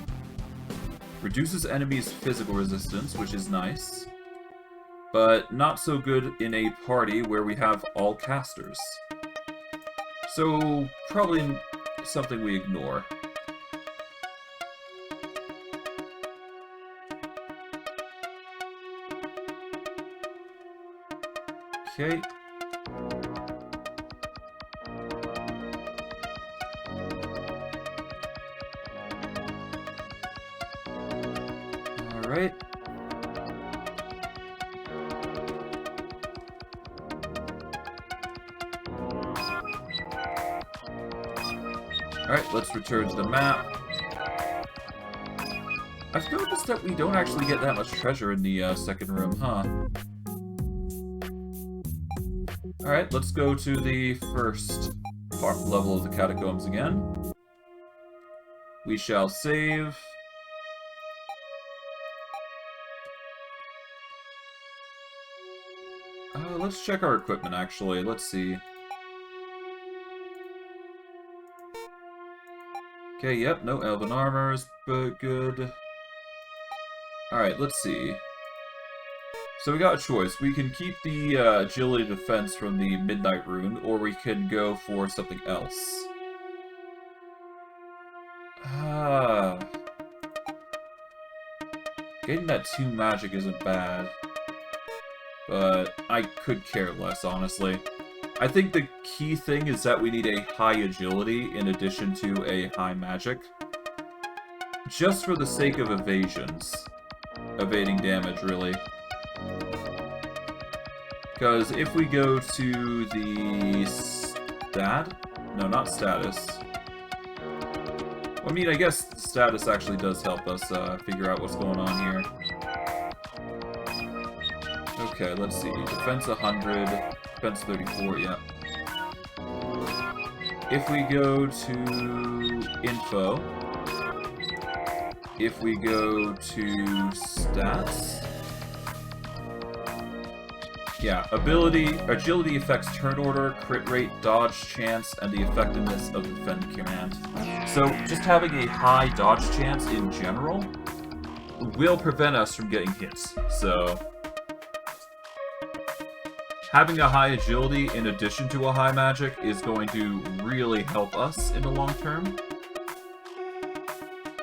Reduces enemies' physical resistance, which is nice. But not so good in a party where we have all casters. So, probably something we ignore. Okay. Alright. Alright, let's return to the map. I've noticed that we don't actually get that much treasure in the second room, huh? Alright, let's go to the first level of the catacombs again. We shall save. Let's check our equipment, actually. Let's see. Okay, yep, no elven armors, but good. Alright, let's see. So we got a choice. We can keep the agility defense from the Midnight Rune, or we can go for something else. Getting that 2 magic isn't bad, but I could care less, honestly. I think the key thing is that we need a high agility in addition to a high magic. Just for the sake of evasions. Evading damage, really. Because if we go to the No, not status. I mean, I guess status actually does help us figure out what's going on here. Okay, let's see. Defense 100, defense 34, yeah. If we go to info, if we go to stats, yeah, agility affects turn order, crit rate, dodge chance, and the effectiveness of defend command. So just having a high dodge chance in general will prevent us from getting hits. So having a high agility in addition to a high magic is going to really help us in the long term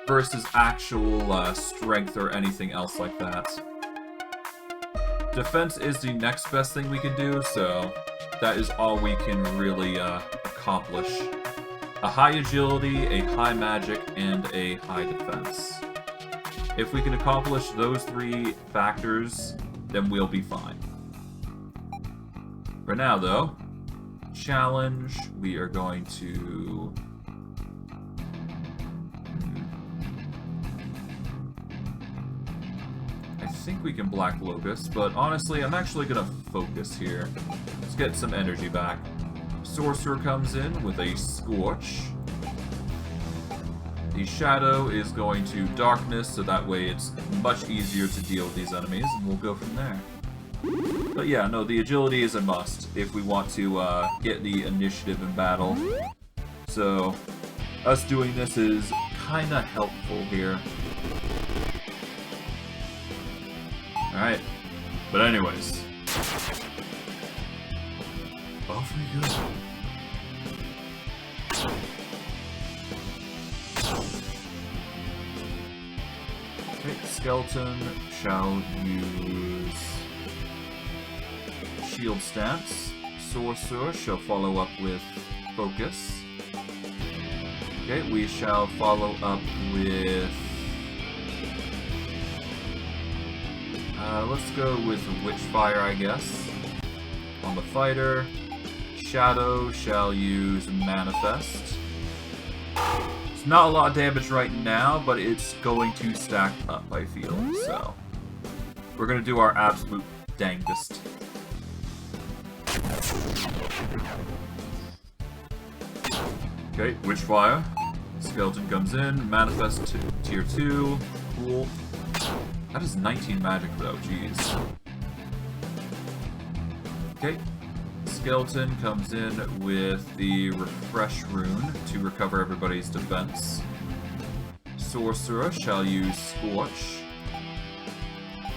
versus actual strength or anything else like that. Defense is the next best thing we can do, so that is all we can really accomplish. A high agility, a high magic, and a high defense. If we can accomplish those 3 factors, then we'll be fine. For now, though, challenge, we are going to... I think we can Black Locust, but honestly, I'm actually going to focus here. Let's get some energy back. Sorcerer comes in with a Scorch. The Shadow is going to Darkness, so that way it's much easier to deal with these enemies, and we'll go from there. But yeah, no, the agility is a must if we want to get the initiative in battle. So, us doing this is kinda helpful here. Alright. But anyways. Off we go. Okay, Skeleton shall use Shield Stance. Sorcerer shall follow up with Focus. Okay, we shall follow up with... let's go with Witchfire, I guess. On the fighter. Shadow shall use Manifest. It's not a lot of damage right now, but it's going to stack up, I feel. So, we're going to do our absolute dangest. Okay, Witchfire. Skeleton comes in. Manifest to tier 2. Cool. That is 19 magic though, jeez. Okay. Skeleton comes in with the Refresh Rune to recover everybody's defense. Sorcerer shall use Scorch.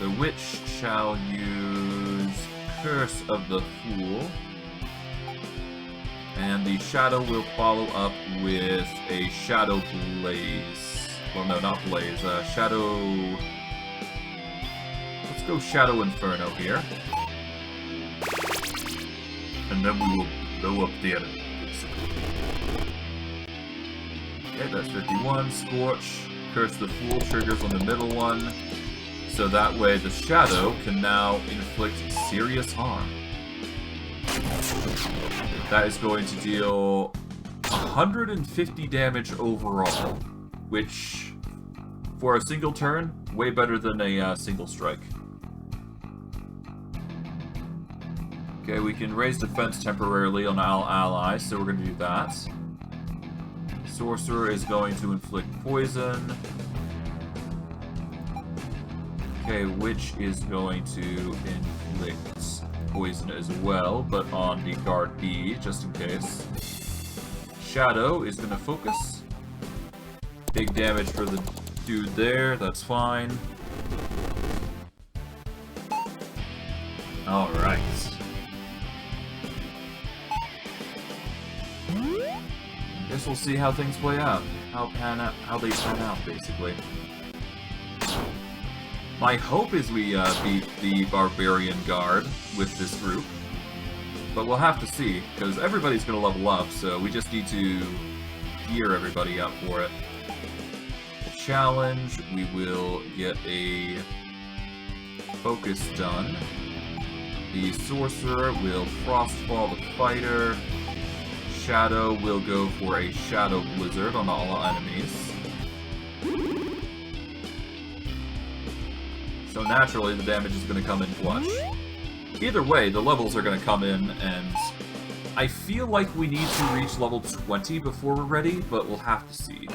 The Witch shall use Curse of the Fool. And the Shadow will follow up with a Shadow Blaze. Well, no, not Blaze. Shadow... Let's go Shadow Inferno here. And then we will blow up the enemy, basically. Okay, that's 51. Scorch. Curse the Fool triggers on the middle one. So that way the Shadow can now inflict serious harm. That is going to deal 150 damage overall, which, for a single turn, way better than a single strike. Okay, we can raise defense temporarily on all allies, so we're going to do that. Sorcerer is going to inflict poison. Okay, Witch is going to inflict poison as well, but on the guard B, just in case. Shadow is going to focus. Big damage for the dude there, that's fine. Alright. Guess we'll see how things play out. How they pan out, basically. My hope is we beat the Barbarian Guard with this group. But we'll have to see, because everybody's going to level up, so we just need to gear everybody up for it. A challenge, we will get a focus done. The Sorcerer will Frostfall the Fighter. Shadow will go for a Shadow Blizzard on all enemies. So naturally, the damage is going to come in clutch. Either way, the levels are going to come in, and I feel like we need to reach level 20 before we're ready, but we'll have to see.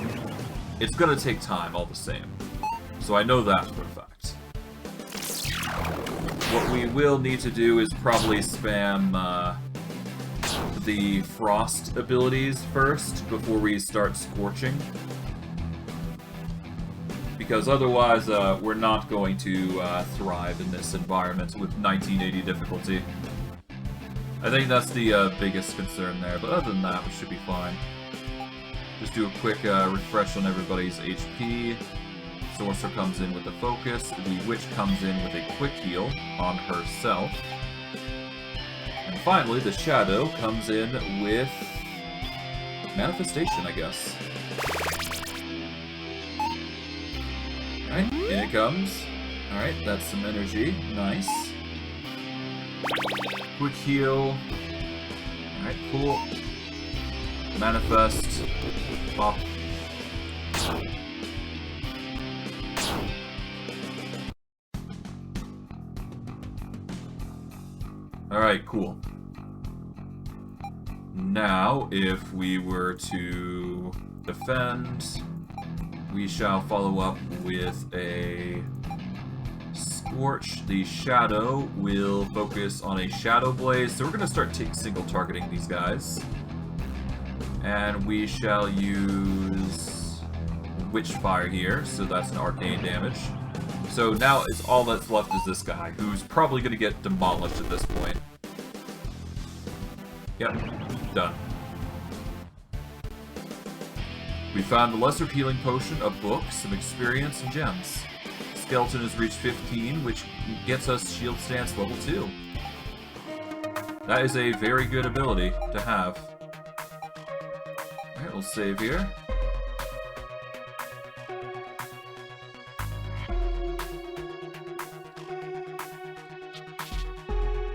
It's going to take time all the same. So I know that for a fact. What we will need to do is probably spam the frost abilities first before we start scorching. Because otherwise, we're not going to thrive in this environment with 1980 difficulty. I think that's the biggest concern there, but other than that, we should be fine. Just do a quick refresh on everybody's HP. Sorcerer comes in with a focus. The Witch comes in with a quick heal on herself. And finally, the Shadow comes in with Manifestation, I guess. Alright, in it comes. Alright, that's some energy. Nice. Quick heal. Alright, cool. Manifest. Pop. Alright, cool. Now, if we were to defend, we shall follow up with a Scorch. The Shadow will focus on a Shadow Blaze, so we're going to start single targeting these guys. And we shall use Witchfire here, so that's an arcane damage. So now it's all that's left is this guy, who's probably going to get demolished at this point. Yep, done. We found the Lesser Healing Potion, a book, some experience, and gems. Skeleton has reached 15, which gets us Shield Stance level 2. That is a very good ability to have. Alright, we'll save here.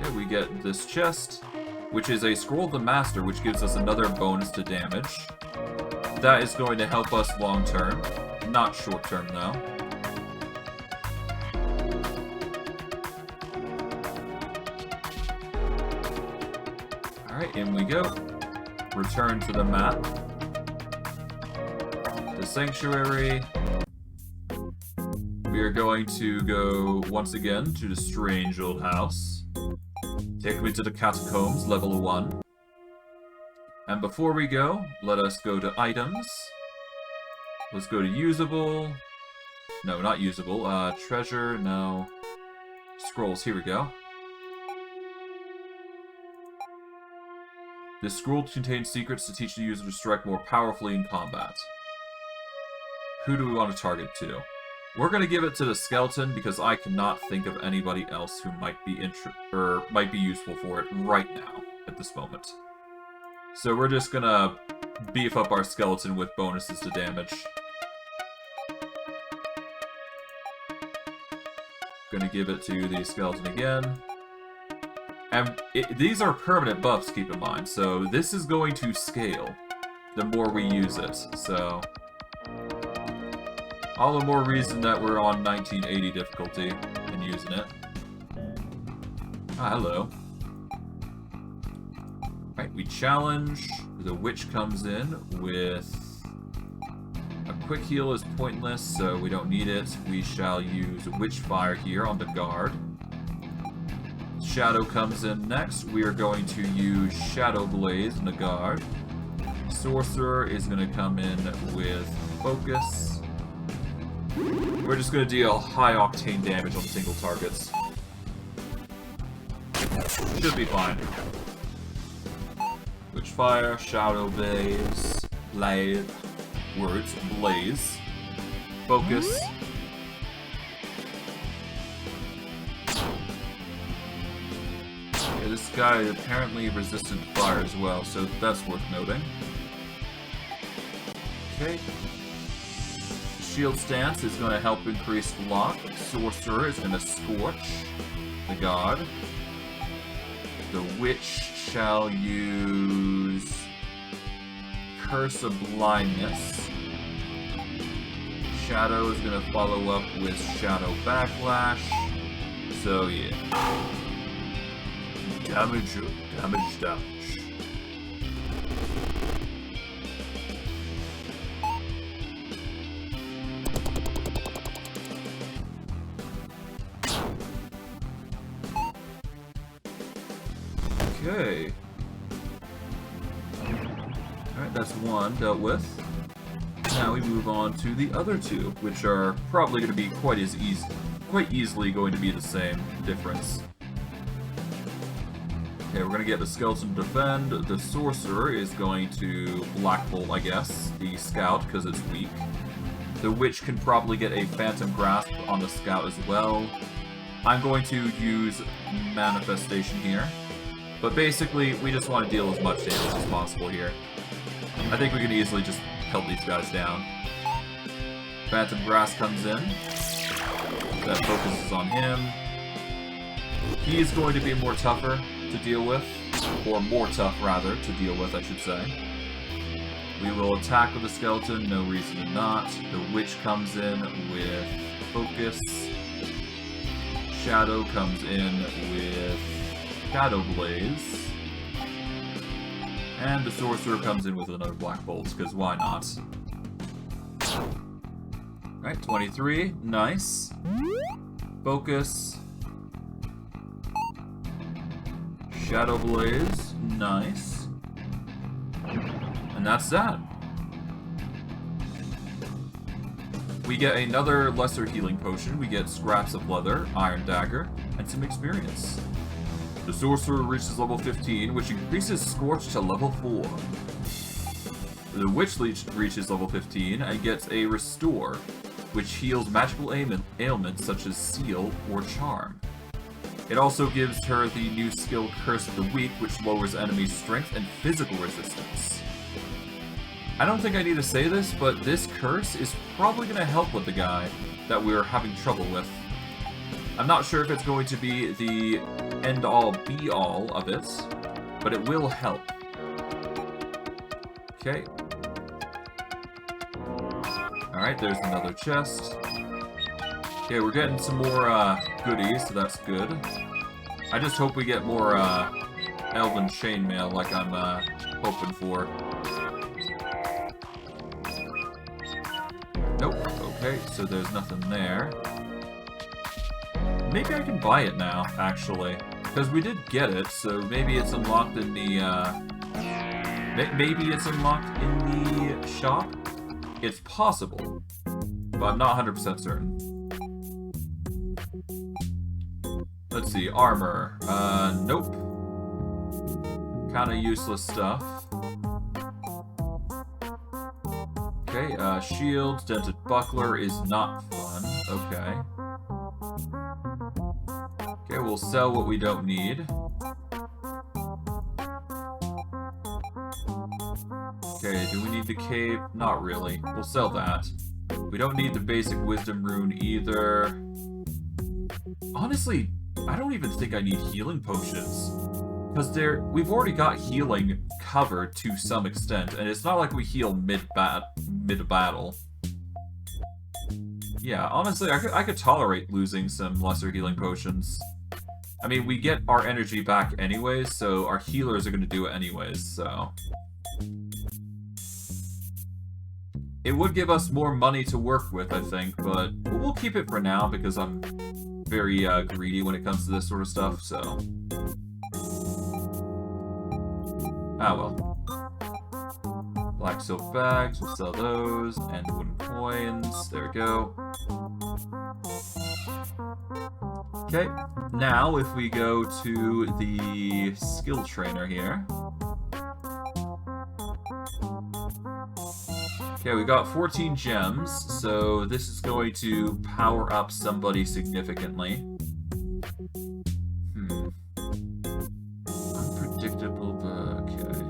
Yeah, we get this chest, which is a Scroll of the Master, which gives us another bonus to damage. That is going to help us long term, not short term though. Alright, in we go. Return to the map. The Sanctuary. We are going to go once again to the strange old house. Take me to the Catacombs, level 1. And before we go, let us go to items. Let's go to usable. No, not usable. Treasure, no. Scrolls, here we go. This scroll contains secrets to teach the user to strike more powerfully in combat. Who do we want to target to? We're going to give it to the skeleton because I cannot think of anybody else who might be useful for it right now at this moment. So we're just gonna beef up our skeleton with bonuses to damage. Gonna give it to the skeleton again. And these are permanent buffs, keep in mind, so this is going to scale the more we use it, so... all the more reason that we're on 1980 difficulty and using it. Ah, hello. Right, we challenge. The Witch comes in with a quick heal is pointless, so we don't need it. We shall use Witchfire here on the guard. Shadow comes in next. We are going to use Shadow Blaze on the guard. Sorcerer is going to come in with Focus. We're just gonna deal high octane damage on single targets. Should be fine. Witchfire, Shadow Blaze, Blaze. Focus. Yeah, this guy apparently resistant to fire as well, so that's worth noting. Okay. Shield Stance is going to help increase block. Sorcerer is going to Scorch the god. The Witch shall use Curse of Blindness. Shadow is going to follow up with Shadow Backlash. So yeah. Damage. Okay. Alright, that's one dealt with. Now we move on to the other two, which are probably going to be quite easily going to be the same difference. Okay, we're going to get the Skeleton to defend. The Sorcerer is going to Black Bolt, I guess, the Scout, because it's weak. The Witch can probably get a Phantom Grasp on the Scout as well. I'm going to use Manifestation here. But basically, we just want to deal as much damage as possible here. I think we can easily just pelt these guys down. Phantom Grasp comes in. That focuses on him. He's going to be more tougher to deal with. Or more tough, rather, to deal with, I should say. We will attack with the Skeleton, no reason to not. The Witch comes in with Focus. Shadow comes in with Shadow Blaze. And the Sorcerer comes in with another Black Bolt, because why not? Alright, 23. Nice. Focus. Shadow Blaze. Nice. And that's that. We get another lesser healing potion. We get Scraps of Leather, Iron Dagger, and some experience. The Sorcerer reaches level 15, which increases Scorch to level 4. The Witch reaches level 15 and gets a Restore, which heals magical ailments such as Seal or Charm. It also gives her the new skill Curse of the Weak, which lowers enemies' strength and physical resistance. I don't think I need to say this, but this curse is probably going to help with the guy that we're having trouble with. I'm not sure if it's going to be the end-all, be-all of it, but it will help. Okay. Alright, there's another chest. Okay, we're getting some more goodies, so that's good. I just hope we get more Elven Chainmail like I'm hoping for. Nope. Okay, so there's nothing there. Maybe I can buy it now, actually. Because we did get it, so maybe it's unlocked in the, maybe it's unlocked in the shop? It's possible. But I'm not 100% certain. Let's see, armor. Nope. Kinda useless stuff. Okay, shield, dented buckler is not fun. Okay. Okay, we'll sell what we don't need. Okay, do we need the cape? Not really. We'll sell that. We don't need the basic wisdom rune either. Honestly, I don't even think I need healing potions. Because we've already got healing covered to some extent, and it's not like we heal mid-battle. Yeah, honestly, I could tolerate losing some lesser healing potions. I mean, we get our energy back anyways, so our healers are going to do it anyways, so... It would give us more money to work with, I think, but we'll keep it for now because I'm very greedy when it comes to this sort of stuff, so... Ah, well. Black silk bags, we'll sell those, and wooden coins, there we go. Okay, now if we go to the skill trainer here. Okay, we got 14 gems, so this is going to power up somebody significantly. Unpredictable, but okay.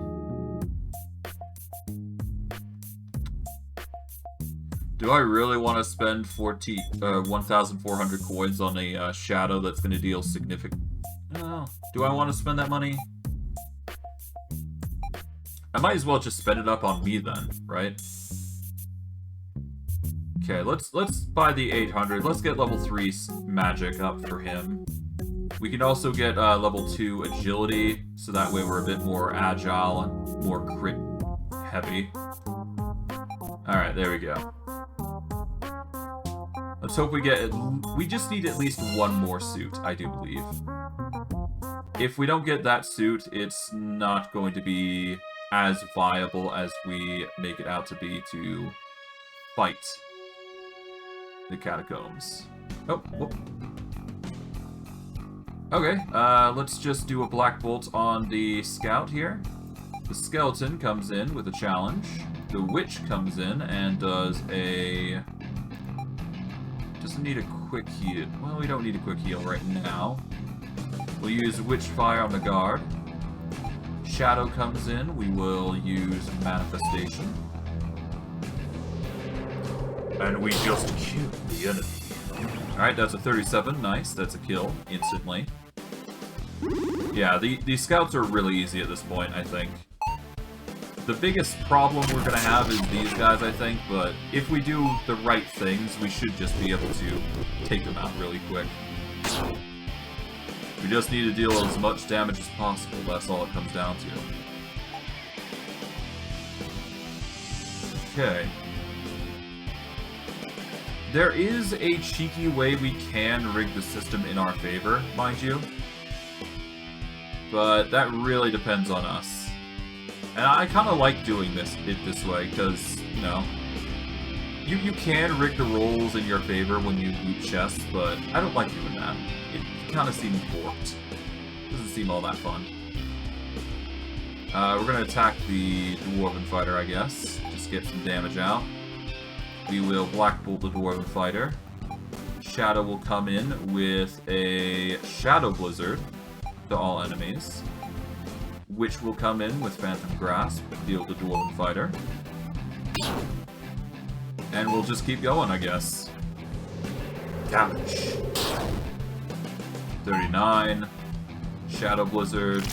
Do I really want to spend 1,400 coins on a shadow that's going to deal significant... do I want to spend that money? I might as well just spend it up on me then, right? Okay, let's buy the 800. Let's get level 3 magic up for him. We can also get level 2 agility, so that way we're a bit more agile and more crit heavy. Alright, there we go. Let's hope we get... We just need at least one more suit, I do believe. If we don't get that suit, it's not going to be as viable as we make it out to be to fight the catacombs. Oh, whoop. Okay, let's just do a black bolt on the scout here. The skeleton comes in with a challenge. The witch comes in and does a... Doesn't need a quick heal. Well, we don't need a quick heal right now. We'll use witch fire on the guard. Shadow comes in. We will use manifestation. And we just kill the enemy. Alright, that's a 37. Nice. That's a kill instantly. Yeah, the scouts are really easy at this point, I think. The biggest problem we're going to have is these guys, I think, but if we do the right things, we should just be able to take them out really quick. We just need to deal as much damage as possible, that's all it comes down to. Okay. There is a cheeky way we can rig the system in our favor, mind you. But that really depends on us. And I kind of like doing it this way, because, you know, you can rig the rolls in your favor when you loot chests, but I don't like doing that. It kind of seems forked. Doesn't seem all that fun. We're going to attack the Dwarven Fighter, I guess. Just get some damage out. We will Black Bolt the Dwarven Fighter. Shadow will come in with a Shadow Blizzard to all enemies. Witch will come in with Phantom Grasp, deal the Dwarven Fighter. And we'll just keep going, I guess. Damage. 39. Shadow Blizzard.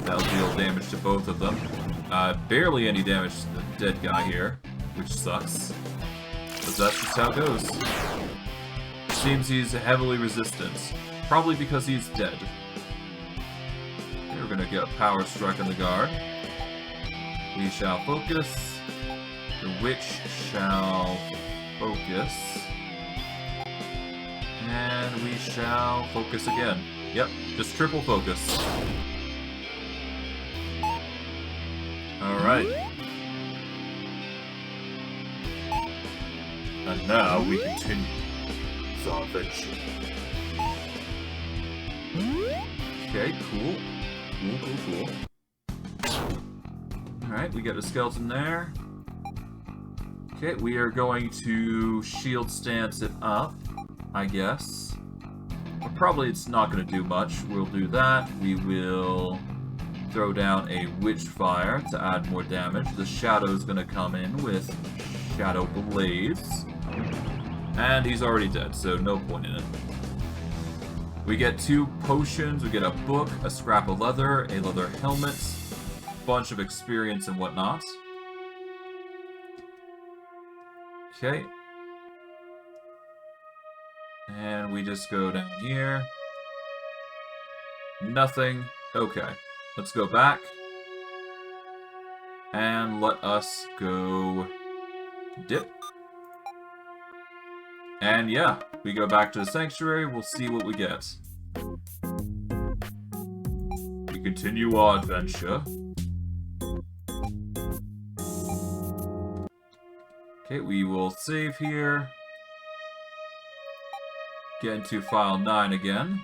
That'll deal damage to both of them. Barely any damage to the dead guy here, which sucks. But that's just how it goes. Seems he's heavily resistant. Probably because he's dead. We're gonna get a power strike on the guard. We shall focus. The witch shall focus. And we shall focus again. Yep, just triple focus. Alright. And now we continue with our adventure. Okay, cool. Cool. Alright, we got a skeleton there. Okay, we are going to shield stance it up, I guess. But probably it's not going to do much. We'll do that. We will throw down a witch fire to add more damage. The shadow's going to come in with Shadow Blaze. And he's already dead, so no point in it. We get 2 potions, we get a book, a scrap of leather, a leather helmet, a bunch of experience and whatnot. Okay. And we just go down here. Nothing. Okay. Let's go back. And let us go dip. And yeah, we go back to the sanctuary, we'll see what we get. We continue our adventure. Okay, we will save here. Get into file 9 again.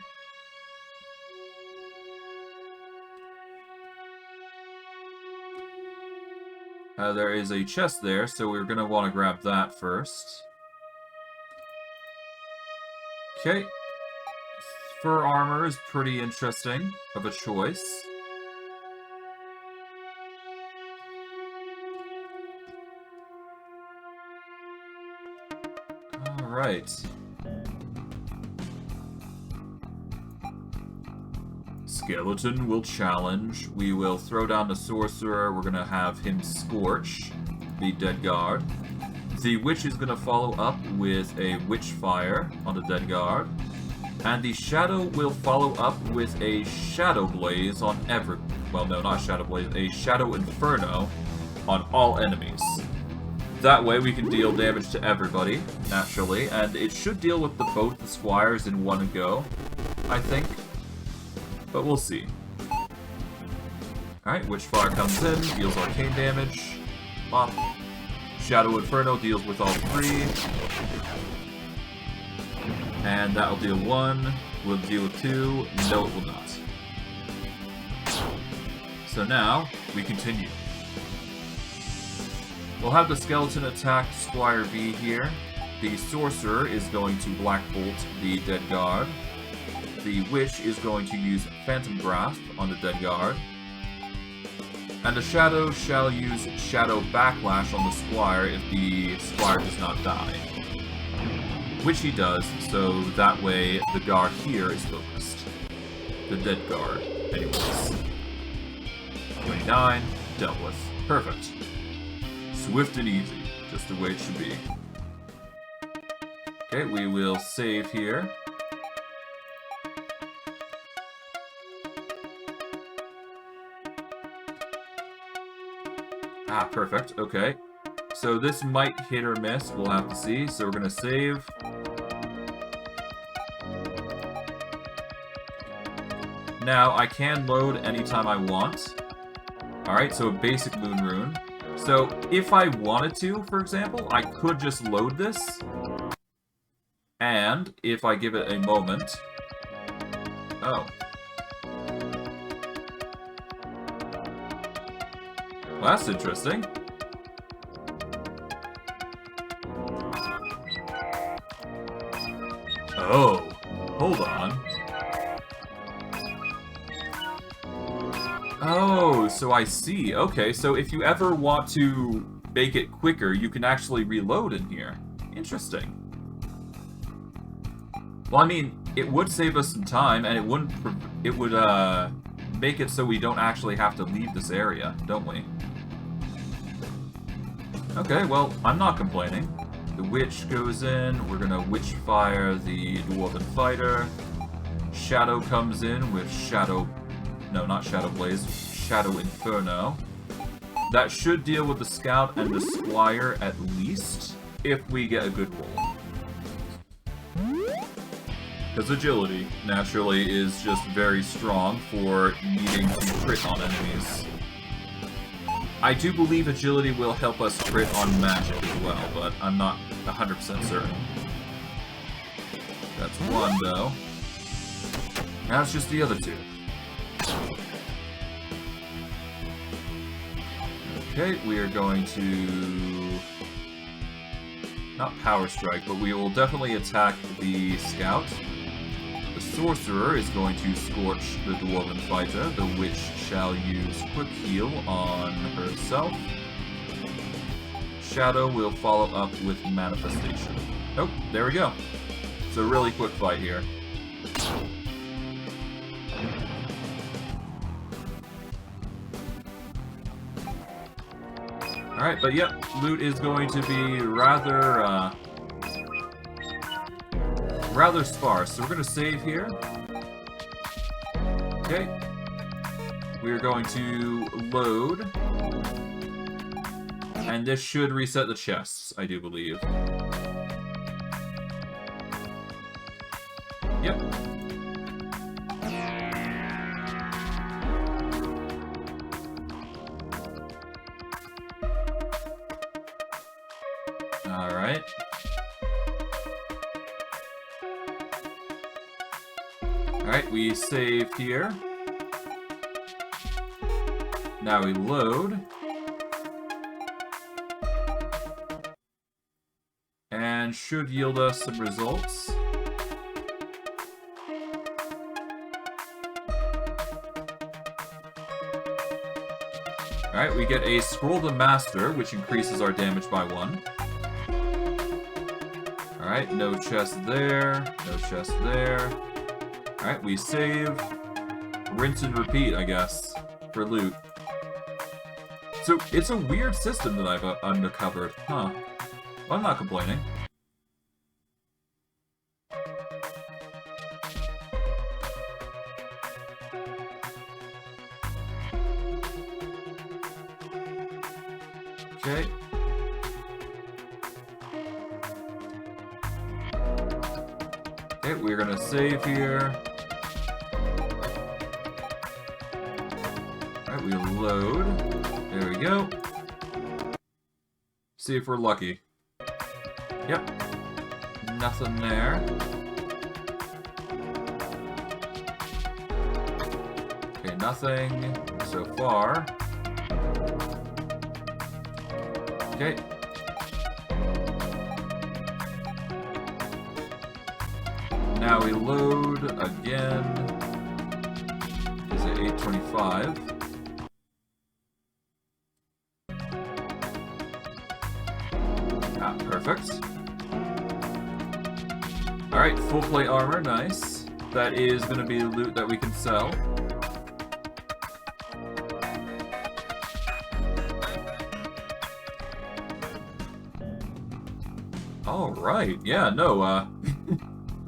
There is a chest there, so we're going to want to grab that first. Okay. Fur armor is pretty interesting of a choice. Alright. Skeleton will challenge. We will throw down the sorcerer. We're going to have him scorch the dead guard. The witch is going to follow up with a witch fire on the dead guard. And the shadow will follow up with a shadow blaze on every... Well, no, not shadow blaze. A shadow inferno on all enemies. That way we can deal damage to everybody, naturally. And it should deal with both the squires in one go, I think. But we'll see. Alright, Witchfire comes in, deals arcane damage. Pop. Shadow Inferno deals with all three. And that'll deal 1. Will deal with 2. No, it will not. So now, we continue. We'll have the skeleton attack Squire V here. The sorcerer is going to Black Bolt the dead guard. The witch is going to use Phantom Grasp on the dead guard. And the shadow shall use Shadow Backlash on the squire if the squire does not die. Which he does, so that way the guard here is focused. The dead guard, anyways. 29, dealt with. Perfect. Swift and easy, just the way it should be. Okay, we will save here. Ah, perfect. Okay. So this might hit or miss. We'll have to see. So we're going to save. Now, I can load anytime I want. Alright, so a basic moon rune. So if I wanted to, for example, I could just load this. And if I give it a moment... Oh. Well, that's interesting. Oh, hold on. Oh, so I see. Okay, so if you ever want to make it quicker, you can actually reload in here. Interesting. Well, I mean, it would save us some time, and it would make it so we don't actually have to leave this area, don't we? Okay, well, I'm not complaining. The witch goes in, we're gonna witch fire the dwarven fighter. Shadow comes in with Shadow... No, not Shadow Blaze, Shadow Inferno. That should deal with the scout and the squire at least, if we get a good roll. Because agility, naturally, is just very strong for needing to crit on enemies. I do believe agility will help us crit on magic as well, but I'm not 100% certain. That's one, though. Now it's just the other two. Okay, we are going to... Not Power Strike, but we will definitely attack the Scout. The Sorcerer is going to Scorch the Dwarven Fighter. The Witch shall use Quick Heal on herself. Shadow will follow up with Manifestation. Oh, there we go. It's a really quick fight here. Alright, but yep, loot is going to be rather sparse. So we're going to save here. Okay. We are going to load. And this should reset the chests, I do believe. Yep. Alright, we save here. Now we load. And should yield us some results. Alright, we get a Scroll the Master, which increases our damage by 1. Alright, no chest there, no chest there. Alright, we save. Rinse and repeat, I guess, for loot. So, it's a weird system that I've uncovered, huh? Well, I'm not complaining. Okay. Okay, we're gonna save here. Alright, we load. There we go. See if we're lucky. Yep. Nothing there. Okay, nothing so far. Okay. Now we load again. Is it 825? Ah, perfect. Alright, full plate armor, nice. That is going to be loot that we can sell. Alright, yeah, no,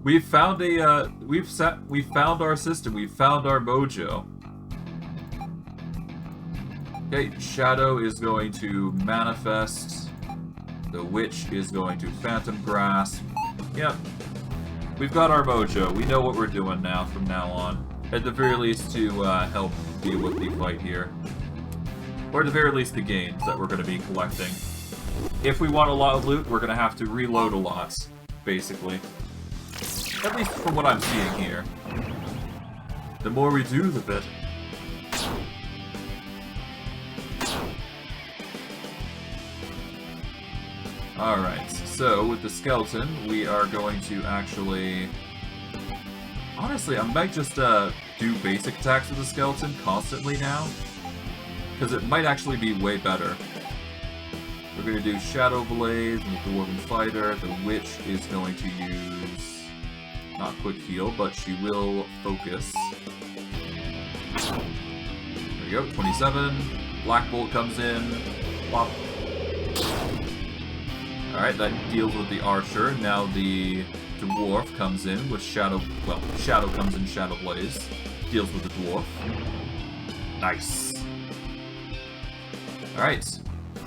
we found a, we found our system, we found our mojo. Okay, Shadow is going to manifest. The Witch is going to Phantom Grasp. Yep. We've got our mojo. We know what we're doing now from now on. At the very least to help deal with the fight here. Or at the very least the gains that we're going to be collecting. If we want a lot of loot, we're going to have to reload a lot, basically. At least from what I'm seeing here. The more we do, the better. Alright, so with the skeleton, we are going to actually... Honestly, I might just do basic attacks with the skeleton constantly now. Because it might actually be way better. We're going to do Shadow Blaze and the Dwarven Fighter. The Witch is going to use... not Quick Heal, but she will focus. There we go, 27. Black Bolt comes in. Plop. Alright, that deals with the Archer. Now the Dwarf comes in with Shadow... well, Shadow comes in Shadow Blaze. Deals with the Dwarf. Nice. Alright.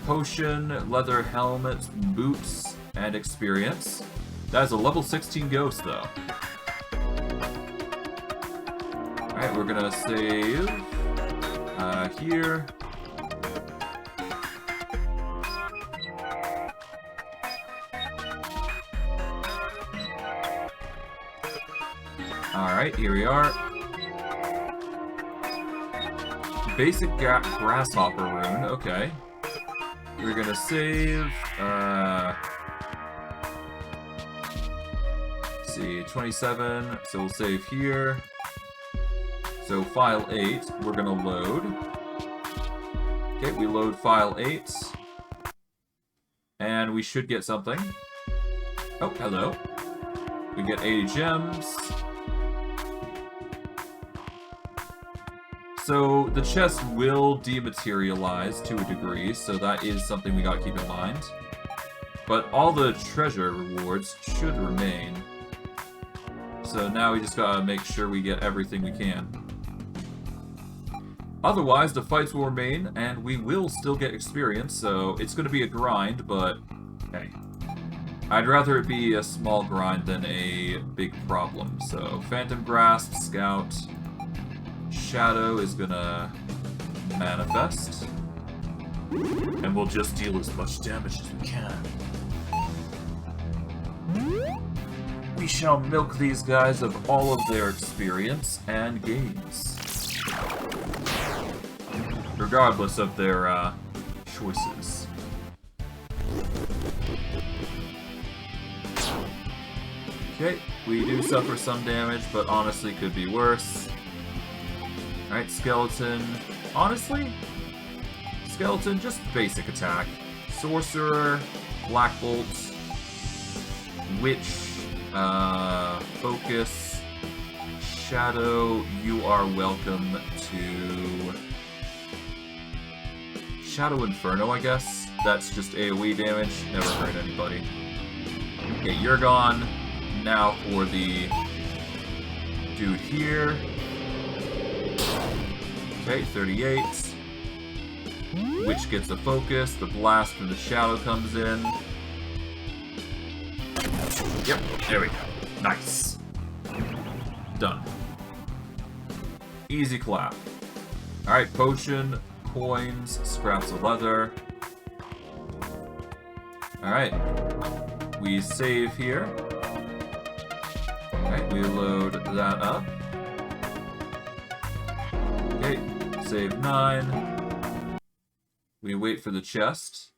Potion, leather helmet, boots, and experience. That is a level 16 ghost, though. Alright, we're gonna save... here. Alright, here we are. Basic grasshopper rune, okay. We're gonna save, let's see, 27, so we'll save here. So file 8, we're gonna load. Okay, we load file 8. And we should get something. Oh, hello. We get 80 gems. So the chest will dematerialize to a degree, so that is something we gotta keep in mind. But all the treasure rewards should remain. So now we just gotta make sure we get everything we can. Otherwise, the fights will remain, and we will still get experience, so it's gonna be a grind, but hey. I'd rather it be a small grind than a big problem. So, Phantom Grasp, Scout... Shadow is gonna manifest. And we'll just deal as much damage as we can. We shall milk these guys of all of their experience and gains. Regardless of their choices. Okay, we do suffer some damage, but honestly could be worse. Alright, Skeleton. Honestly, Skeleton, just basic attack. Sorcerer, Black Bolt, Witch, Focus, Shadow, you are welcome to... Shadow Inferno, I guess. That's just AoE damage, never hurt anybody. Okay, you're gone. Now for the dude here. Okay, 38. Witch gets a focus. The blast from the shadow comes in. Yep, there we go. Nice. Done. Easy clap. Alright, potion, coins, scraps of leather. Alright. We save here. Alright, we load that up. Okay, save 9. We wait for the chest.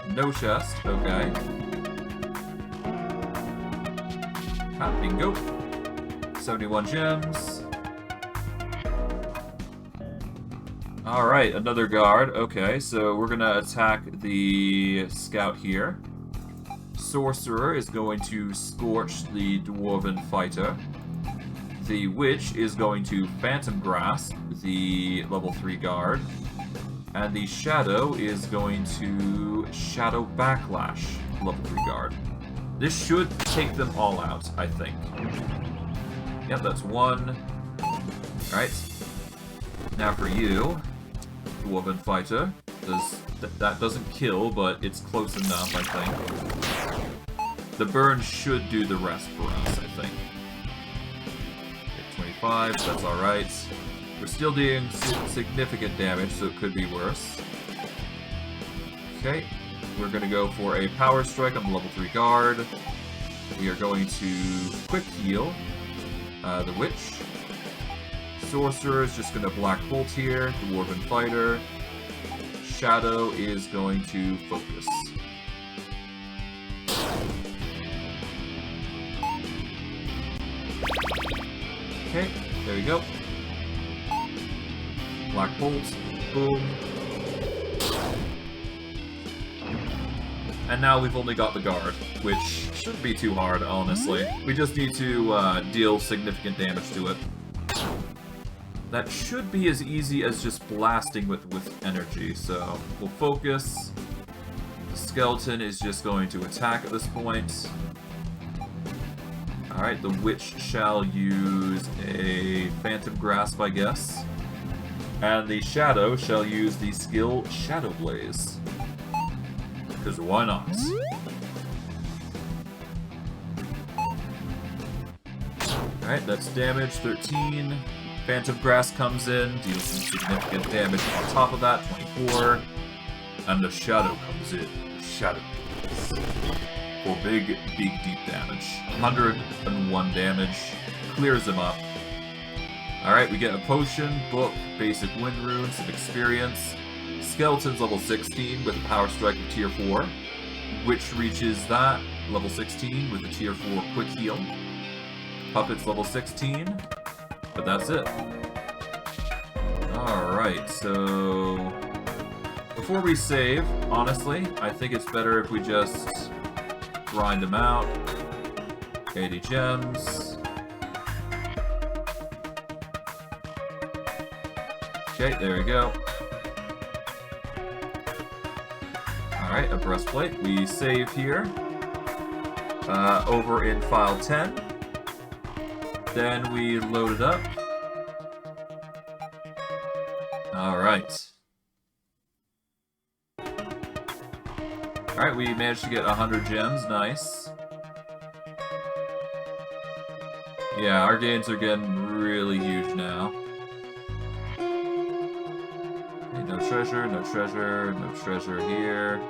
No chest, okay. Ah, bingo. 71 gems. Alright, another guard. Okay, so we're gonna attack the scout here. Sorcerer is going to scorch the dwarven fighter. The witch is going to phantom grasp the level 3 guard. And the shadow is going to shadow backlash level 3 guard. This should take them all out, I think. Yep, that's 1. Alright. Now for you, dwarven fighter. That doesn't kill, but it's close enough, I think. The burn should do the rest for us, I think. Okay, 25, that's alright. We're still doing significant damage, so it could be worse. Okay, we're going to go for a power strike on the level 3 guard. We are going to quick heal the witch. Sorcerer is just going to black bolt here. Dwarven fighter. Shadow is going to focus. Okay, there we go. Black bolt, boom. And now we've only got the guard, which shouldn't be too hard, honestly. We just need to deal significant damage to it. That should be as easy as just blasting with energy, so we'll focus. The skeleton is just going to attack at this point. Alright, the witch shall use a phantom grasp, I guess. And the shadow shall use the skill Shadow Blaze. Because why not? Alright, that's damage, 13. Phantom Grasp comes in, deals some significant damage on top of that, 24. And the shadow comes in, Shadow Blaze. For big, deep damage. 101 damage. Clears him up. Alright, we get a potion, book, basic wind runes, some experience. Skeleton's level 16 with a power strike of tier 4. Witch reaches that, level 16, with a tier 4 quick heal. Puppet's level 16, but that's it. Alright, so... before we save, honestly, I think it's better if we just grind them out. 80 gems. Okay, there we go. Alright, a breastplate. We save here. Over in file 10. Then we load it up. Alright. Alright, we managed to get 100 gems. Nice. Yeah, our gains are getting really huge now. Okay, no treasure, no treasure, no treasure here.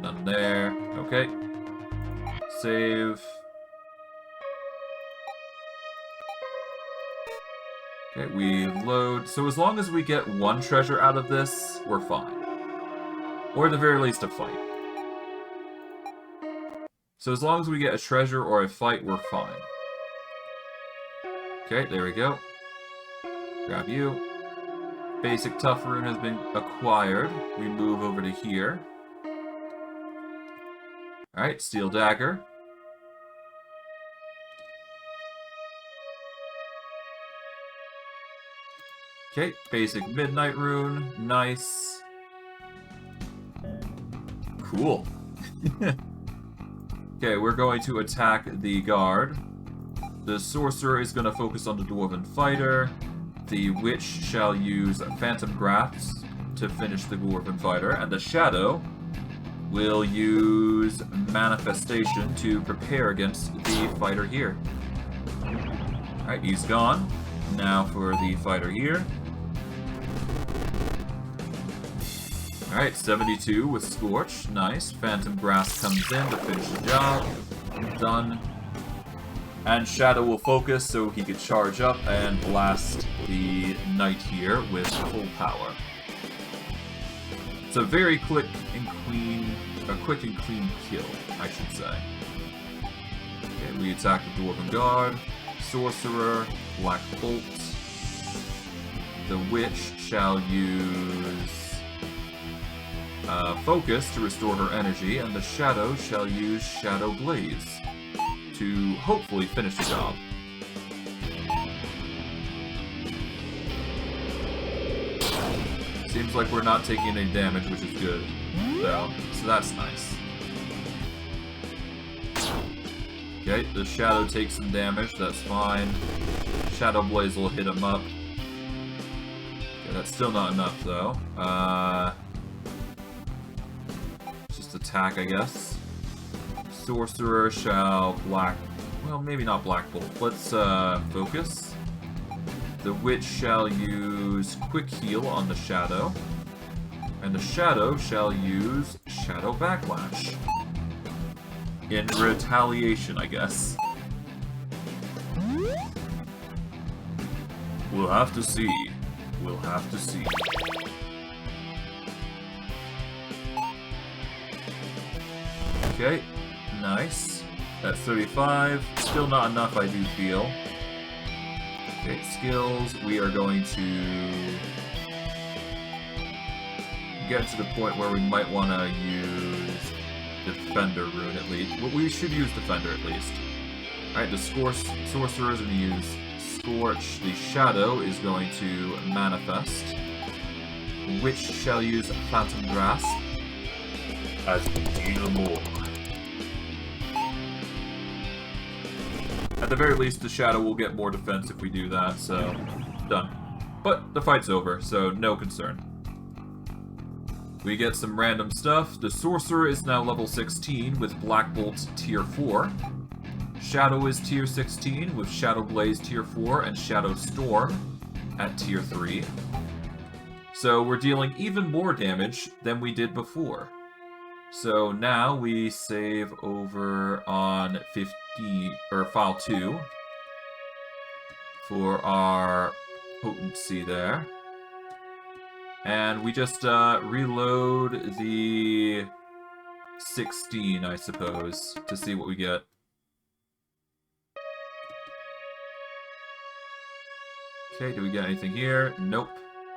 None there. Okay. Save. Okay, we load. So as long as we get one treasure out of this, we're fine. Or at the very least, a fight. So as long as we get a treasure or a fight, we're fine. Okay, there we go. Grab you. Basic tough rune has been acquired. We move over to here. Alright, steel dagger. Okay, basic midnight rune. Nice. Cool. Okay, we're going to attack the guard. The sorcerer is going to focus on the dwarven fighter. The witch shall use phantom grafts to finish the dwarven fighter. And the shadow will use manifestation to prepare against the fighter here. Alright, he's gone. Now for the fighter here. Alright, 72 with Scorch. Nice. Phantom Grasp comes in to finish the job. Done. And Shadow will focus so he could charge up and blast the knight here with full power. It's a very quick and clean kill, I should say. Okay, we attack the Dwarven Guard. Sorcerer, Black Bolt. The Witch shall use Focus to restore her energy, and the Shadow shall use Shadow Blaze to hopefully finish the job. Seems like we're not taking any damage, which is good, though, so that's nice. Okay, the Shadow takes some damage, that's fine. Shadow Blaze will hit him up. Okay, that's still not enough, though. Just attack, I guess. Sorcerer shall well, maybe not Black Bolt. Let's focus. The Witch shall use Quick Heal on the Shadow. And the Shadow shall use Shadow Backlash. In retaliation, I guess. We'll have to see. We'll have to see. Okay, nice. That's 35. Still not enough, I do feel. Okay, skills. We are going to get to the point where we might want to use Defender rune at least. Well, we should use Defender at least. Alright, the Sorcerer is going to use Scorch. The Shadow is going to Manifest. Witch shall use Phantom Grasp as we deal more. At the very least, the Shadow will get more defense if we do that, so done. But the fight's over, so no concern. We get some random stuff. The Sorcerer is now level 16 with Black Bolt tier 4. Shadow is tier 16 with Shadow Blaze tier 4 and Shadow Storm at tier 3. So we're dealing even more damage than we did before. So now we save over on file 2 for our potency there. And we just reload the 16, I suppose, to see what we get. Okay, do we get anything here? Nope.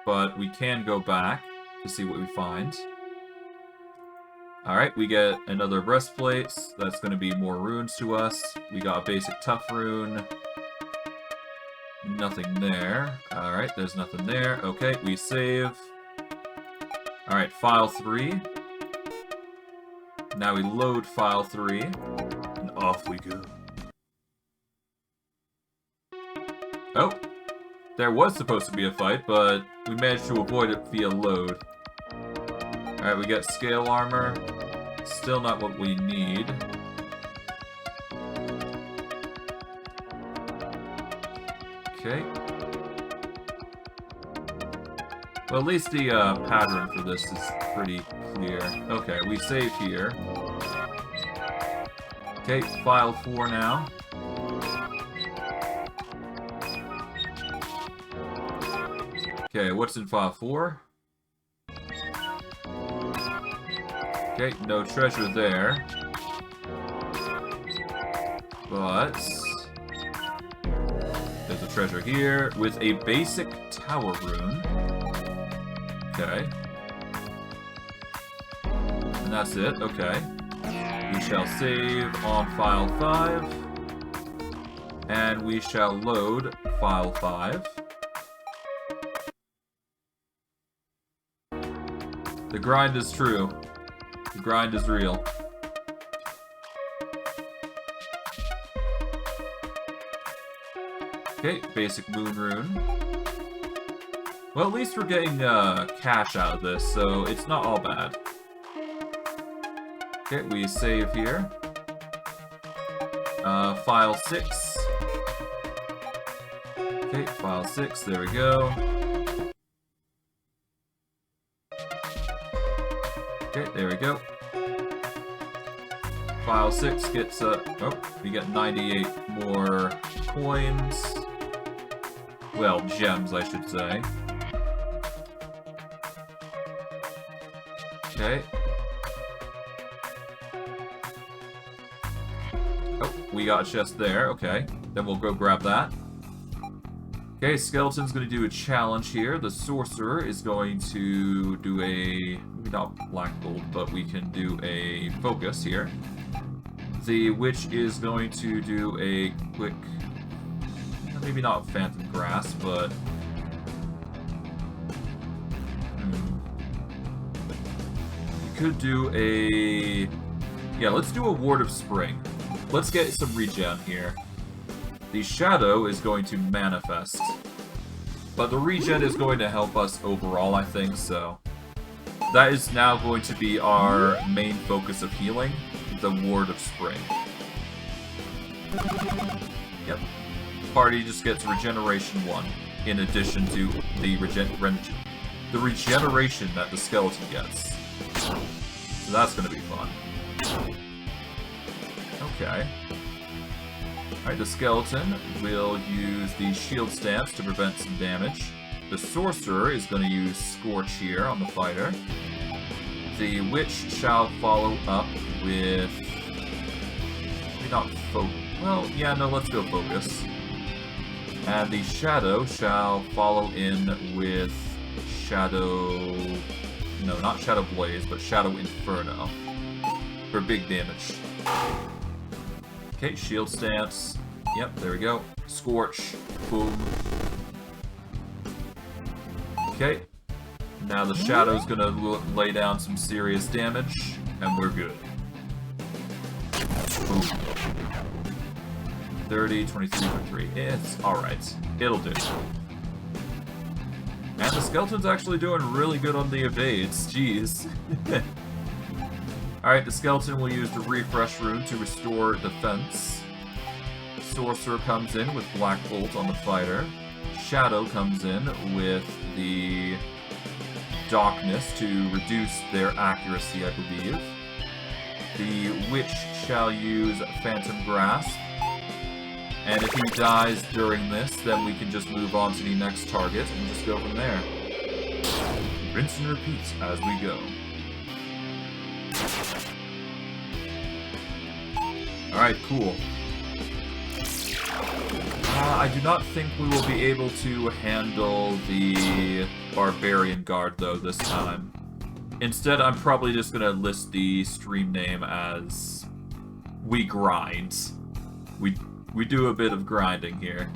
But we can go back to see what we find. Alright, we get another breastplate. That's going to be more runes to us. We got a basic tough rune. Nothing there. Alright, there's nothing there. Okay, we save. Alright, file 3. Now we load file 3. And off we go. Oh! There was supposed to be a fight, but we managed to avoid it via load. Alright, we get scale armor. Still not what we need. Okay. Well, at least the pattern for this is pretty clear. Okay, we save here. Okay, file 4 now. Okay, what's in file 4? Okay, no treasure there. But there's a treasure here with a basic tower rune. Okay. And that's it, okay. We shall save on file 5. And we shall load file 5. The grind is true. The grind is real. Okay, basic moon rune. Well, at least we're getting cash out of this, so it's not all bad. Okay, we save here. File 6. Okay, file 6, there we go. Okay, there we go. File 6 gets, oh, we get 98 more coins. Well, gems, I should say. Okay. Oh, we got a chest there, okay. Then we'll go grab that. Okay, Skeleton's going to do a challenge here. The Sorcerer is going to do a... maybe not Black Bolt, but we can do a focus here. The Witch is going to do a quick... maybe not Phantom Grasp, but... we could do a... yeah, let's do a Ward of Spring. Let's get some regen here. The Shadow is going to manifest. But the regen is going to help us overall, I think, so... that is now going to be our main focus of healing, the Ward of Spring. Yep. Party just gets Regeneration 1, in addition to the regeneration that the Skeleton gets. So that's going to be fun. Okay. Alright, the Skeleton will use the Shield Stance to prevent some damage. The Sorcerer is going to use Scorch here on the fighter. The Witch shall follow up with... maybe not focus. Well, yeah, no, let's go focus. And the Shadow shall follow in with Shadow... no, not Shadow Blaze, but Shadow Inferno. For big damage. Okay, Shield Stance. Yep, there we go. Scorch. Boom. Okay. Now the Shadow's gonna lay down some serious damage, and we're good. Boom. 30, 23, 23. It's alright. It'll do. And the Skeleton's actually doing really good on the evades. Jeez. Alright, the Skeleton will use the Refresh Rune to restore defense. Sorcerer comes in with Black Bolt on the fighter. Shadow comes in with the Darkness to reduce their accuracy, I believe. The Witch shall use Phantom Grasp. And if he dies during this, then we can just move on to the next target and just go from there. Rinse and repeat as we go. Alright, cool. I do not think we will be able to handle the Barbarian Guard, though, this time. Instead, I'm probably just gonna list the stream name as... We Grind. We do a bit of grinding here.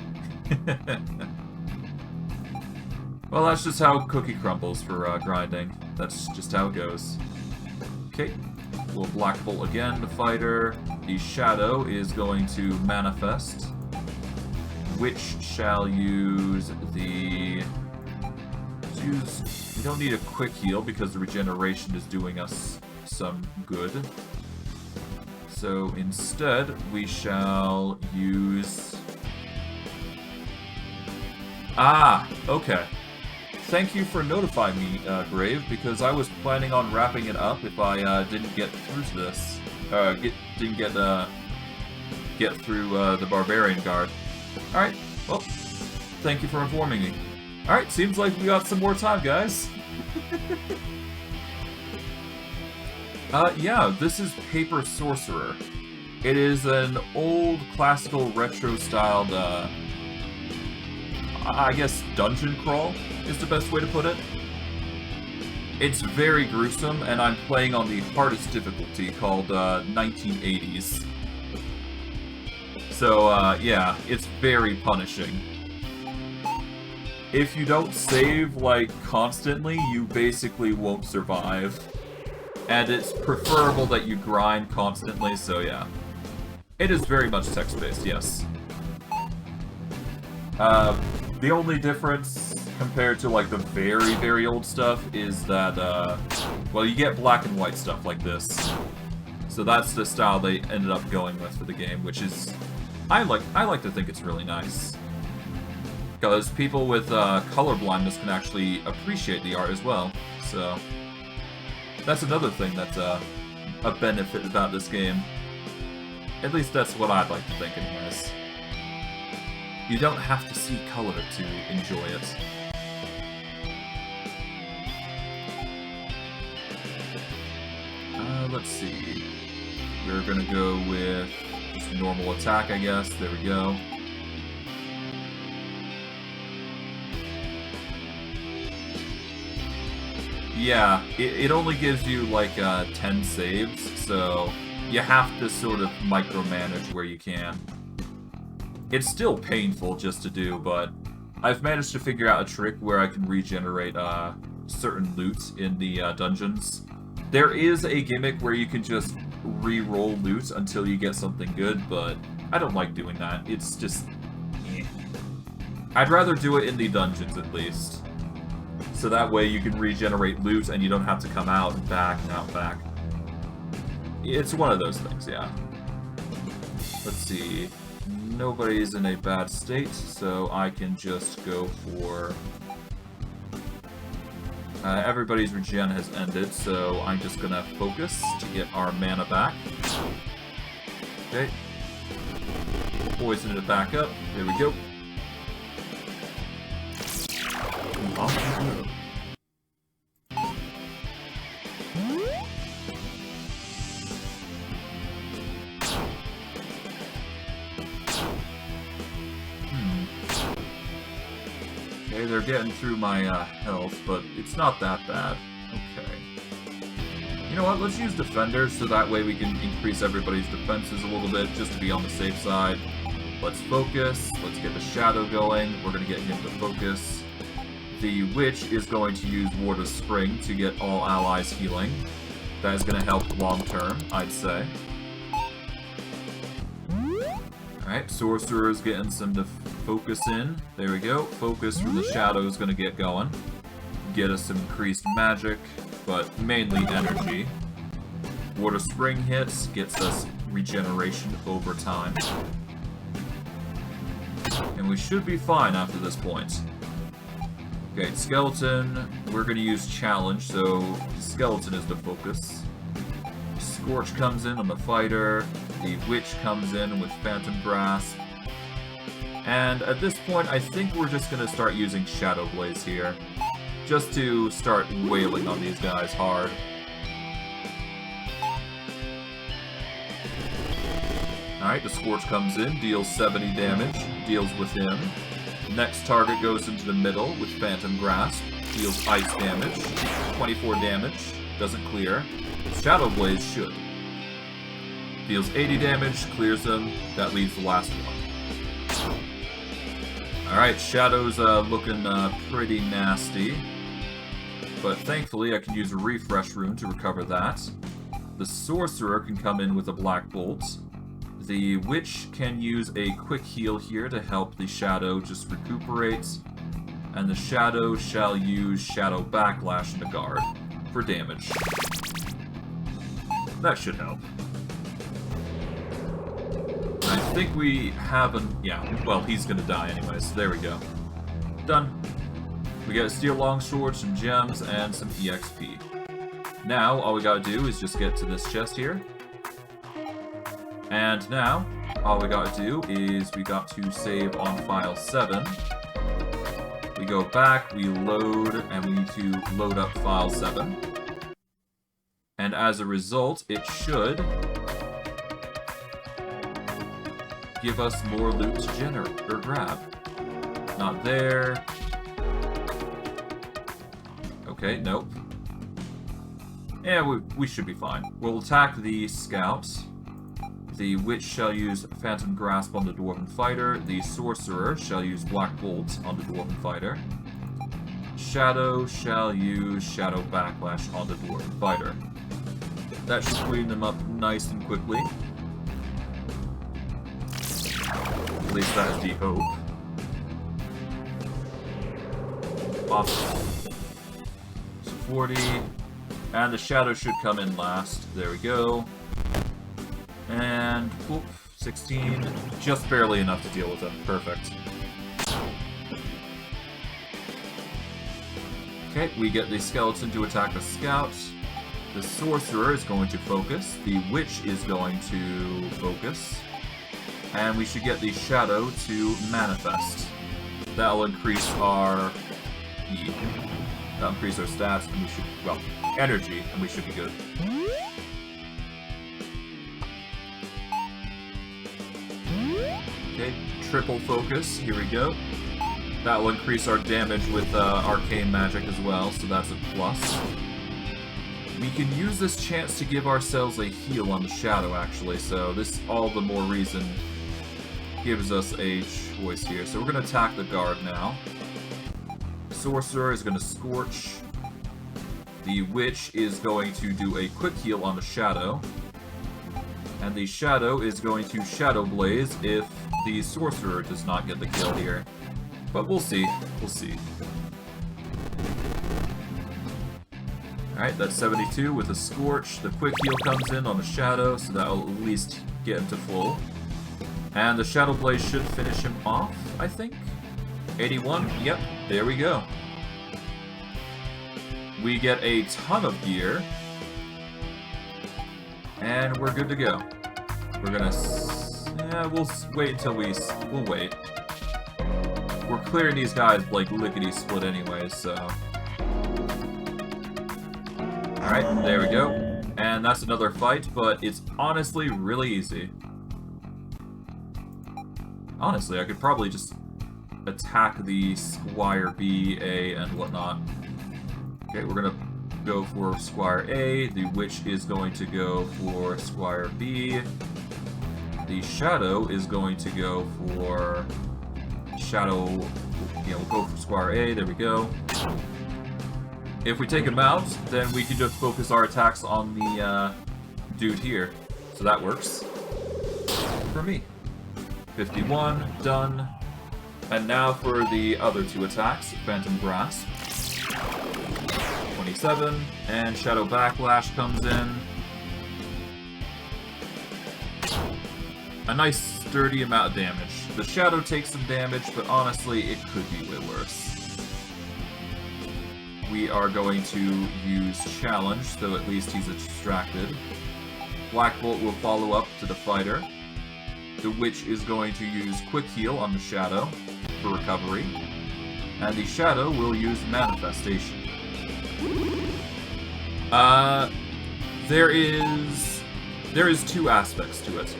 Well, that's just how cookie crumbles for grinding. That's just how it goes. Okay. We'll Black Bolt again, the fighter. The Shadow is going to manifest. Witch shall use the... we don't need a quick heal because the regeneration is doing us some good. So instead, we shall use... ah, okay. Thank you for notifying me, Grave, because I was planning on wrapping it up if I didn't get through to this. Didn't get get through the Barbarian guard. Alright, well, thank you for informing me. Alright, seems like we got some more time, guys. Yeah, this is Paper Sorcerer. It is an old, classical, retro-styled, I guess dungeon crawl is the best way to put it. It's very gruesome, and I'm playing on the hardest difficulty called 1980s. So, yeah, it's very punishing. If you don't save, like, constantly, you basically won't survive. And it's preferable that you grind constantly, so yeah. It is very much text-based, yes. The only difference compared to, like, the very, very old stuff is that, well, you get black and white stuff like this. So that's the style they ended up going with for the game, which is... I like to think it's really nice. Because people with color blindness can actually appreciate the art as well, so... That's another thing that's a benefit about this game. At least that's what I'd like to think anyways. You don't have to see color to enjoy it. Let's see. We're gonna go with just normal attack, I guess. There we go. Yeah, it only gives you like 10 saves, so you have to sort of micromanage where you can. It's still painful just to do, but I've managed to figure out a trick where I can regenerate certain loot in the dungeons. There is a gimmick where you can just re-roll loot until you get something good, but I don't like doing that. It's just... eh. I'd rather do it in the dungeons at least. So that way you can regenerate loot and you don't have to come out and back and out and back. It's one of those things, yeah. Let's see. Nobody's in a bad state, so I can just go for... everybody's regen has ended, so I'm just gonna focus to get our mana back. Okay. Poison it back up. There we go. Okay, they're getting through my health, but it's not that bad. Okay. You know what, let's use Defenders so that way we can increase everybody's defenses a little bit, just to be on the safe side. Let's focus, let's get the Shadow going, we're gonna get him to focus. The Witch is going to use Ward of Spring to get all allies healing. That is going to help long term, I'd say. Alright, Sorcerer is getting some focus in. There we go. Focus from the Shadow is going to get going. Get us some increased magic, but mainly energy. Ward of Spring hits, gets us regeneration over time. And we should be fine after this point. Okay, Skeleton, we're going to use Challenge, so Skeleton is the focus. Scorch comes in on the Fighter, the Witch comes in with Phantom Grasp. And at this point, I think we're just going to start using Shadow Blaze here, just to start wailing on these guys hard. Alright, the Scorch comes in, deals 70 damage, deals with him. Next target goes into the middle with Phantom Grasp, deals ice damage, 24 damage, doesn't clear. Shadow Blaze should. Deals 80 damage, clears them, that leaves the last one. Alright, Shadow's looking pretty nasty, but thankfully I can use a Refresh Rune to recover that. The Sorcerer can come in with a Black Bolt. The Witch can use a quick heal here to help the Shadow just recuperate, and the Shadow shall use Shadow Backlash in the guard for damage. That should help. I think we have an... yeah, well, he's gonna die anyways. There we go. Done. We got Steel Longsword, some gems, and some EXP. Now, all we gotta do is just get to this chest here. And now, all we gotta do is we got to save on file 7. We go back, we load, and we need to load up file 7. And as a result, it should give us more loot to generate, or grab. Not there. Okay, nope. Yeah, we should be fine. We'll attack the scout. The witch shall use Phantom Grasp on the Dwarven Fighter. The sorcerer shall use Black Bolt on the Dwarven Fighter. Shadow shall use Shadow Backlash on the Dwarven Fighter. That should clean them up nice and quickly. At least that is the hope. Awesome. So 40. And the shadow should come in last. There we go. And, whoop, 16. Just barely enough to deal with them. Perfect. Okay, we get the skeleton to attack the scout. The sorcerer is going to focus. The witch is going to focus. And we should get the shadow to manifest. That'll increase our E. That'll increase our stats, and we should, well, energy, and we should be good. Okay, triple focus, here we go. That will increase our damage with arcane magic as well, so that's a plus. We can use this chance to give ourselves a heal on the shadow, actually, so this all the more reason gives us a choice here. So we're going to attack the guard now. Sorcerer is going to Scorch. The Witch is going to do a quick heal on the Shadow. And the Shadow is going to Shadow Blaze if the Sorcerer does not get the kill here. But we'll see. We'll see. Alright, that's 72 with a Scorch. The quick heal comes in on the Shadow, so that'll at least get him to full. And the Shadow Blaze should finish him off, I think. 81, yep, there we go. We get a ton of gear. And we're good to go. We're gonna... yeah, we'll wait until we'll wait. We're clearing these guys like lickety-split anyway, so... Alright, there we go. And that's another fight, but it's honestly really easy. Honestly, I could probably just attack the Squire B, A, and whatnot. Okay, we're gonna go for Squire A. The Witch is going to go for Squire B. The Shadow is going to go for Shadow... yeah, we'll go for Squire A. There we go. If we take him out, then we can just focus our attacks on the dude here. So that works for me. 51, done. And now for the other two attacks, Phantom Grasp. 27, and Shadow Backlash comes in. A nice sturdy amount of damage. The Shadow takes some damage, but honestly, it could be way worse. We are going to use Challenge, so at least he's distracted. Black Bolt will follow up to the fighter. The Witch is going to use Quick Heal on the Shadow for recovery. And the Shadow will use Manifestation. There is two aspects to it.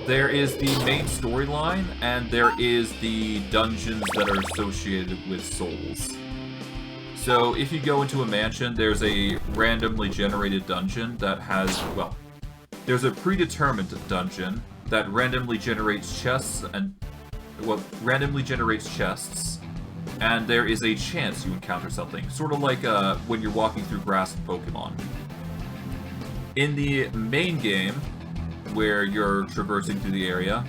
There is the main storyline, and there is the dungeons that are associated with souls. So if you go into a mansion, there's a randomly generated dungeon that has, well, there's a predetermined dungeon that randomly generates chests, and, well, randomly generates chests, and there is a chance you encounter something. Sort of like when you're walking through grass in Pokemon. In the main game, where you're traversing through the area,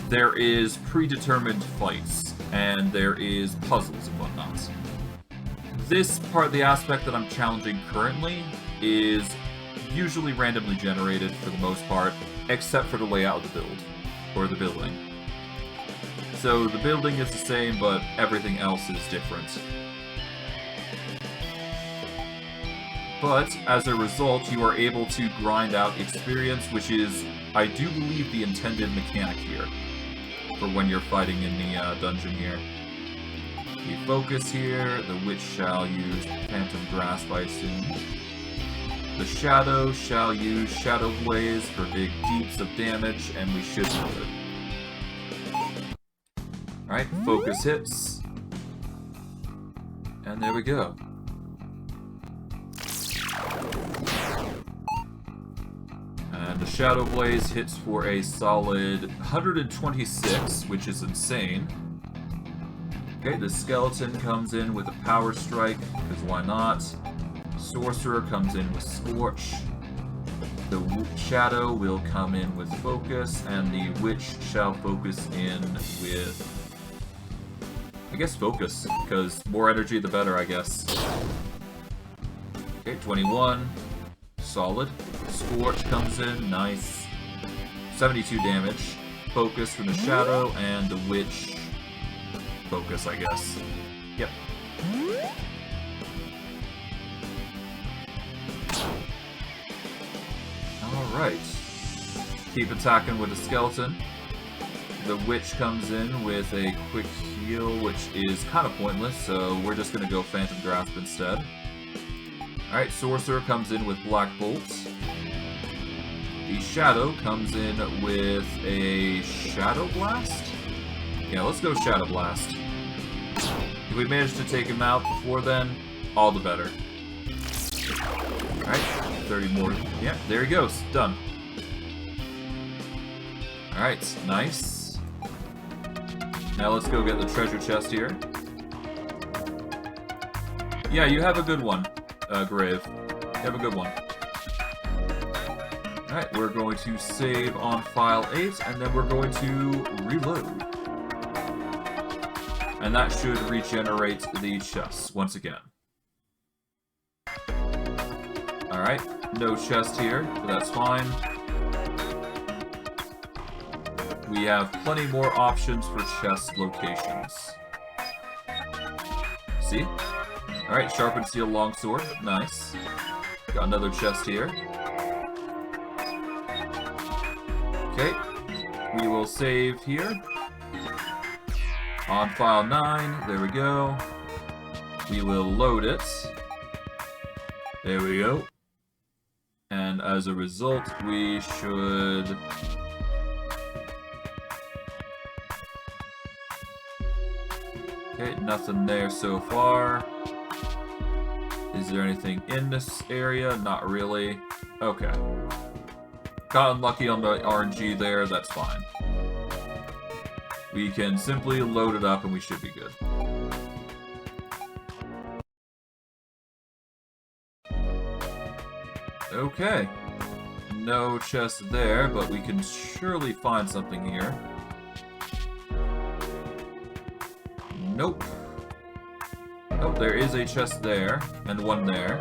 there is predetermined fights, and there is puzzles and whatnot. This part, the aspect that I'm challenging currently, is usually randomly generated for the most part, except for the layout of the build, or the building. So the building is the same, but everything else is different. But, as a result, you are able to grind out experience, which is, I do believe, the intended mechanic here. For when you're fighting in the dungeon here. We focus here, the Witch shall use Phantom Grasp, I assume. The Shadow shall use Shadow Blaze for big deeps of damage, and we should do it. Alright, focus hits. And there we go. And the Shadow Blaze hits for a solid 126, which is insane. Okay, the Skeleton comes in with a Power Strike, because why not? Sorcerer comes in with Scorch. The Shadow will come in with Focus, and the Witch shall focus in with... I guess Focus, because more energy the better, I guess. Okay, 21. Solid. Scorch comes in, nice. 72 damage. Focus from the Shadow, and the Witch... Focus, I guess. Yep. Alright. Keep attacking with the Skeleton. The Witch comes in with a quick heal, which is kind of pointless, so we're just gonna go Phantom Grasp instead. Alright, Sorcerer comes in with Black Bolt. The Shadow comes in with a Shadow Blast? Yeah, let's go Shadow Blast. If we manage to take him out before then, all the better. Alright, 30 more. Yeah, there he goes. Done. Alright, nice. Now let's go get the treasure chest here. Yeah, you have a good one, Grave. You have a good one. Alright, we're going to save on file 8, and then we're going to reload. And that should regenerate the chests once again. Alright, no chest here, but that's fine. We have plenty more options for chest locations. See? Alright, sharpened steel longsword, nice. Got another chest here. Okay, we will save here. On file 9, there we go. We will load it. There we go. And as a result, we should... Okay, nothing there so far. Is there anything in this area? Not really. Okay. Got unlucky on the RNG there, that's fine. We can simply load it up and we should be good. Okay. No chest there, but we can surely find something here. Nope. Oh, there is a chest there, and one there.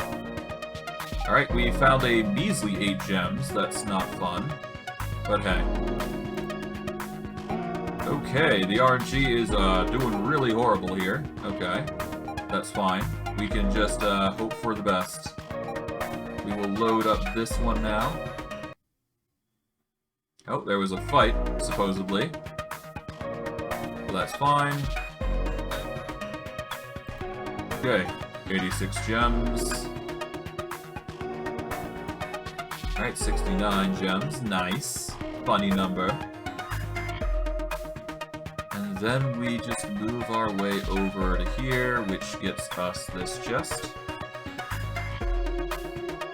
Alright, we found a measly 8 gems. That's not fun. But hey. Okay, the RNG is doing really horrible here. Okay, that's fine. We can just hope for the best. We will load up this one now. Oh, there was a fight, supposedly. Well, that's fine. Okay, 86 gems. Alright, 69 gems. Nice. Funny number. And then we just move our way over to here, which gets us this chest.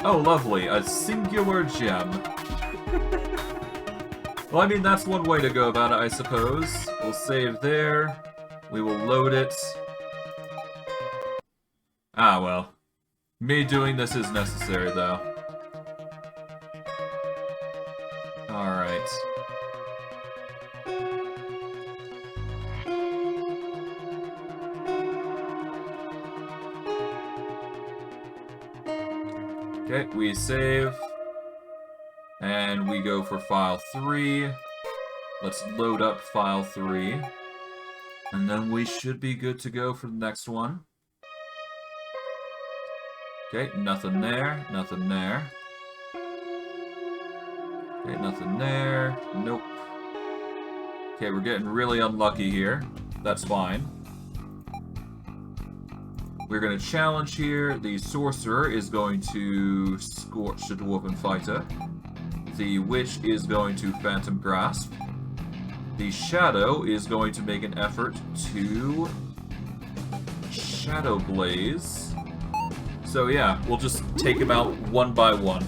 Oh, lovely. A singular gem. Well, I mean, that's one way to go about it, I suppose. We'll save there. We will load it. Ah, well. Me doing this is necessary, though. Alright. Okay, we save. And we go for file 3. Let's load up file 3. And then we should be good to go for the next one. Okay, nothing there, nothing there. Okay, nothing there. Nope. Okay, we're getting really unlucky here. That's fine. We're going to challenge here. The Sorcerer is going to Scorch the Dwarven Fighter. The Witch is going to Phantom Grasp. The Shadow is going to make an effort to Shadow Blaze. So yeah, we'll just take him out one by one.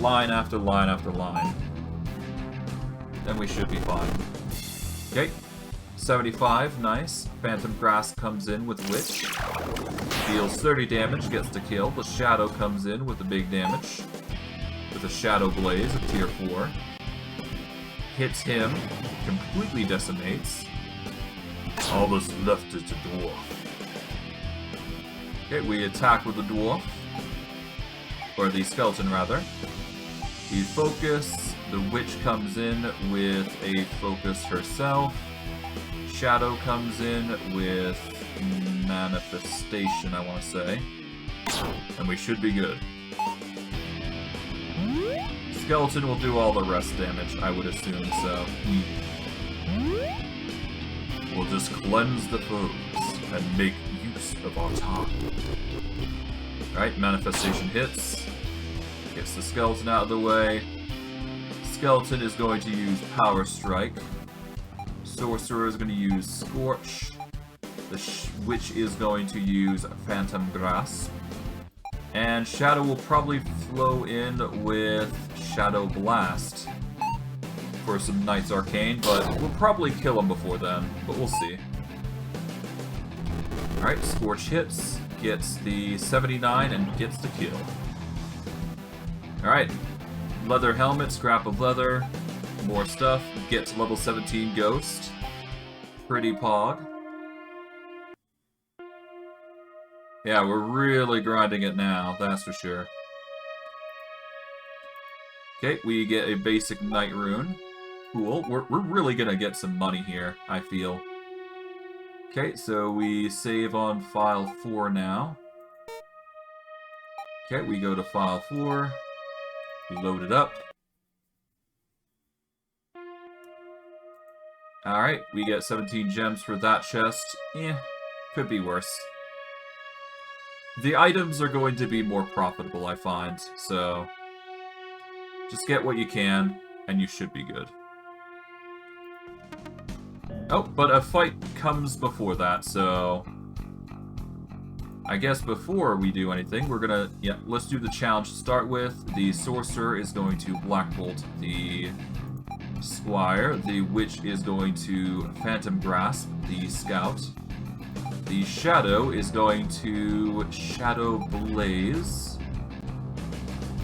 Line after line after line. Then we should be fine. Okay. 75, nice. Phantom Grasp comes in with Witch. Deals 30 damage, gets the kill. The Shadow comes in with the big damage. With a Shadow Blaze of tier 4. Hits him, completely decimates. All that's left is the Dwarf. Okay, we attack with the Dwarf. Or the Skeleton, rather. We focus. The Witch comes in with a focus herself. Shadow comes in with Manifestation, I want to say. And we should be good. Skeleton will do all the rest damage, I would assume, so... We'll just cleanse the foes and make use of our time. Alright, Manifestation hits. Gets the Skeleton out of the way. Skeleton is going to use Power Strike. Sorcerer is going to use Scorch. The Witch is going to use Phantom Grasp. And Shadow will probably flow in with Shadow Blast for some Knight's Arcane, but we'll probably kill him before then, but we'll see. Alright, Scorch hits, gets the 79, and gets the kill. Alright, Leather Helmet, Scrap of Leather, more stuff, get to level 17 Ghost. Pretty pog. Yeah, we're really grinding it now, that's for sure. Okay, we get a basic Night Rune. Cool, we're really gonna get some money here, I feel. Okay, so we save on file 4 now. Okay, we go to file 4. Load it up. Alright, we get 17 gems for that chest. Could be worse. The items are going to be more profitable, I find, so... Just get what you can, and you should be good. Oh, but a fight comes before that, so... I guess before we do anything, we're gonna... Yeah, let's do the challenge to start with. The Sorcerer is going to Black Bolt the Squire. The Witch is going to Phantom Grasp the Scout. The Shadow is going to Shadow Blaze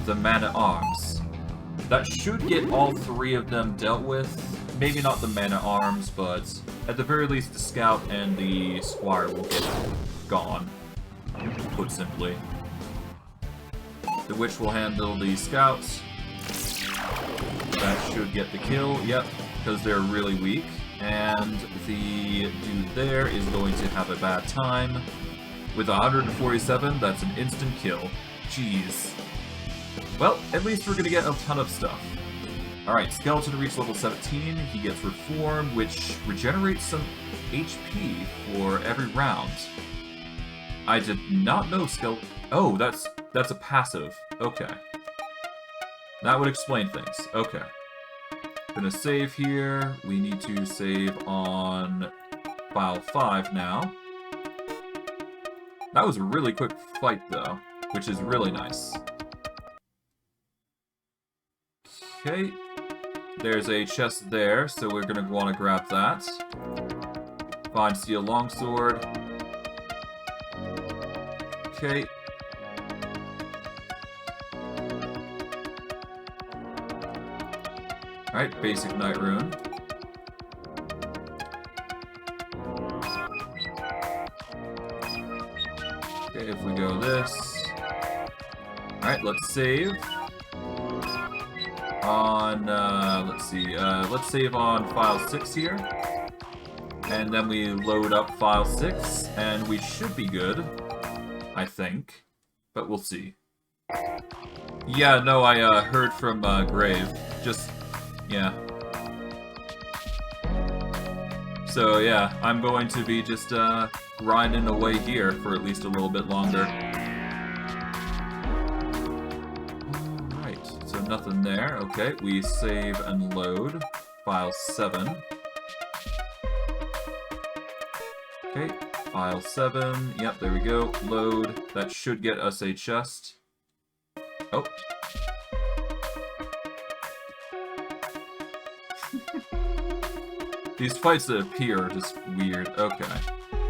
the Man-at-Arms. That should get all 3 of them dealt with. Maybe not the Man-at-Arms, but at the very least the Scout and the Squire will get gone, put simply. The Witch will handle the Scouts. That should get the kill, yep, because they're really weak. And the dude there is going to have a bad time. With 147, that's an instant kill. Jeez. Well, at least we're gonna get a ton of stuff. Alright, Skeleton to reach level 17, he gets Reform, which regenerates some HP for every round. I did not know Skeleton... Oh, that's a passive. Okay. That would explain things. Okay. Gonna save here. We need to save on file 5 now. That was a really quick fight, though, which is really nice. Okay. There's a chest there, so we're gonna want to grab that. Find Steel Longsword. Okay. Alright, basic Night Rune. Okay, if we go this... Alright, let's save. On, let's see, let's save on file 6 here. And then we load up file 6, and we should be good. I think. But we'll see. Yeah, no, I heard from Grave. Just, yeah. So yeah, I'm going to be just grinding away here for at least a little bit longer. Alright, so nothing there. Okay, we save and load. File 7. Okay, file 7. Yep, there we go. Load. That should get us a chest. Oh. These fights that appear are just weird. Okay.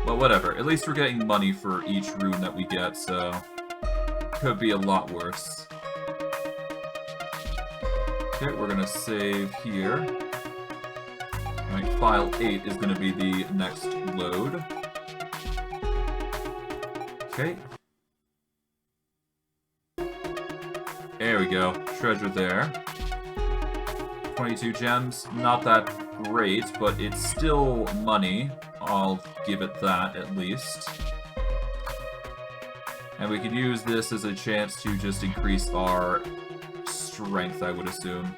Well, whatever. At least we're getting money for each rune that we get, so... could be a lot worse. Okay, we're gonna save here. Alright, file 8 is gonna be the next load. Okay. There we go. Treasure there. 22 gems. Not that great, but it's still money. I'll give it that, at least. And we could use this as a chance to just increase our strength, I would assume.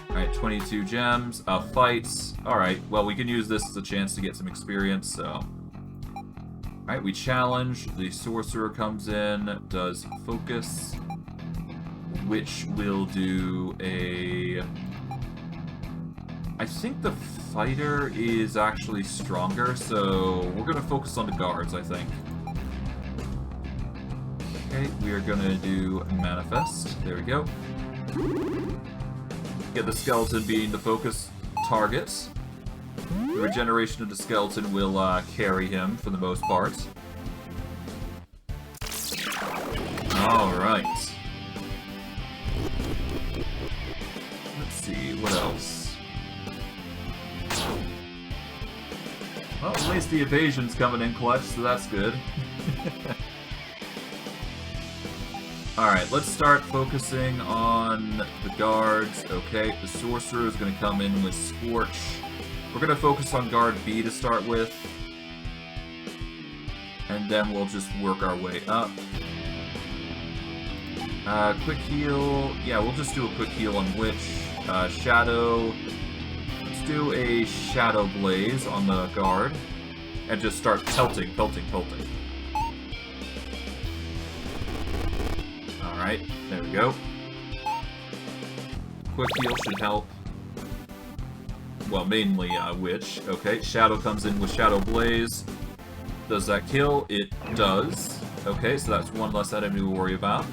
Alright, 22 gems. Fights. Alright, well, we can use this as a chance to get some experience, so... Alright, we challenge. The Sorcerer comes in, does focus, which will do a... I think the fighter is actually stronger, so we're going to focus on the guards, I think. Okay, we are going to do manifest. There we go. Get the skeleton being the focus target. The regeneration of the skeleton will carry him for the most part. Alright. Let's see, what else? Well, at least the evasion's coming in clutch, so that's good. Alright, let's start focusing on the guards. Okay, the Sorcerer is going to come in with Scorch. We're going to focus on guard B to start with. And then we'll just work our way up. Quick heal. Yeah, we'll just do a quick heal on Witch. Shadow. Let's do a Shadow Blaze on the guard. And just start pelting, pelting, pelting. Alright, there we go. Quick heal should help. Well, mainly Witch. Okay, Shadow comes in with Shadow Blaze. Does that kill? It does. Okay, so that's one less enemy to worry about.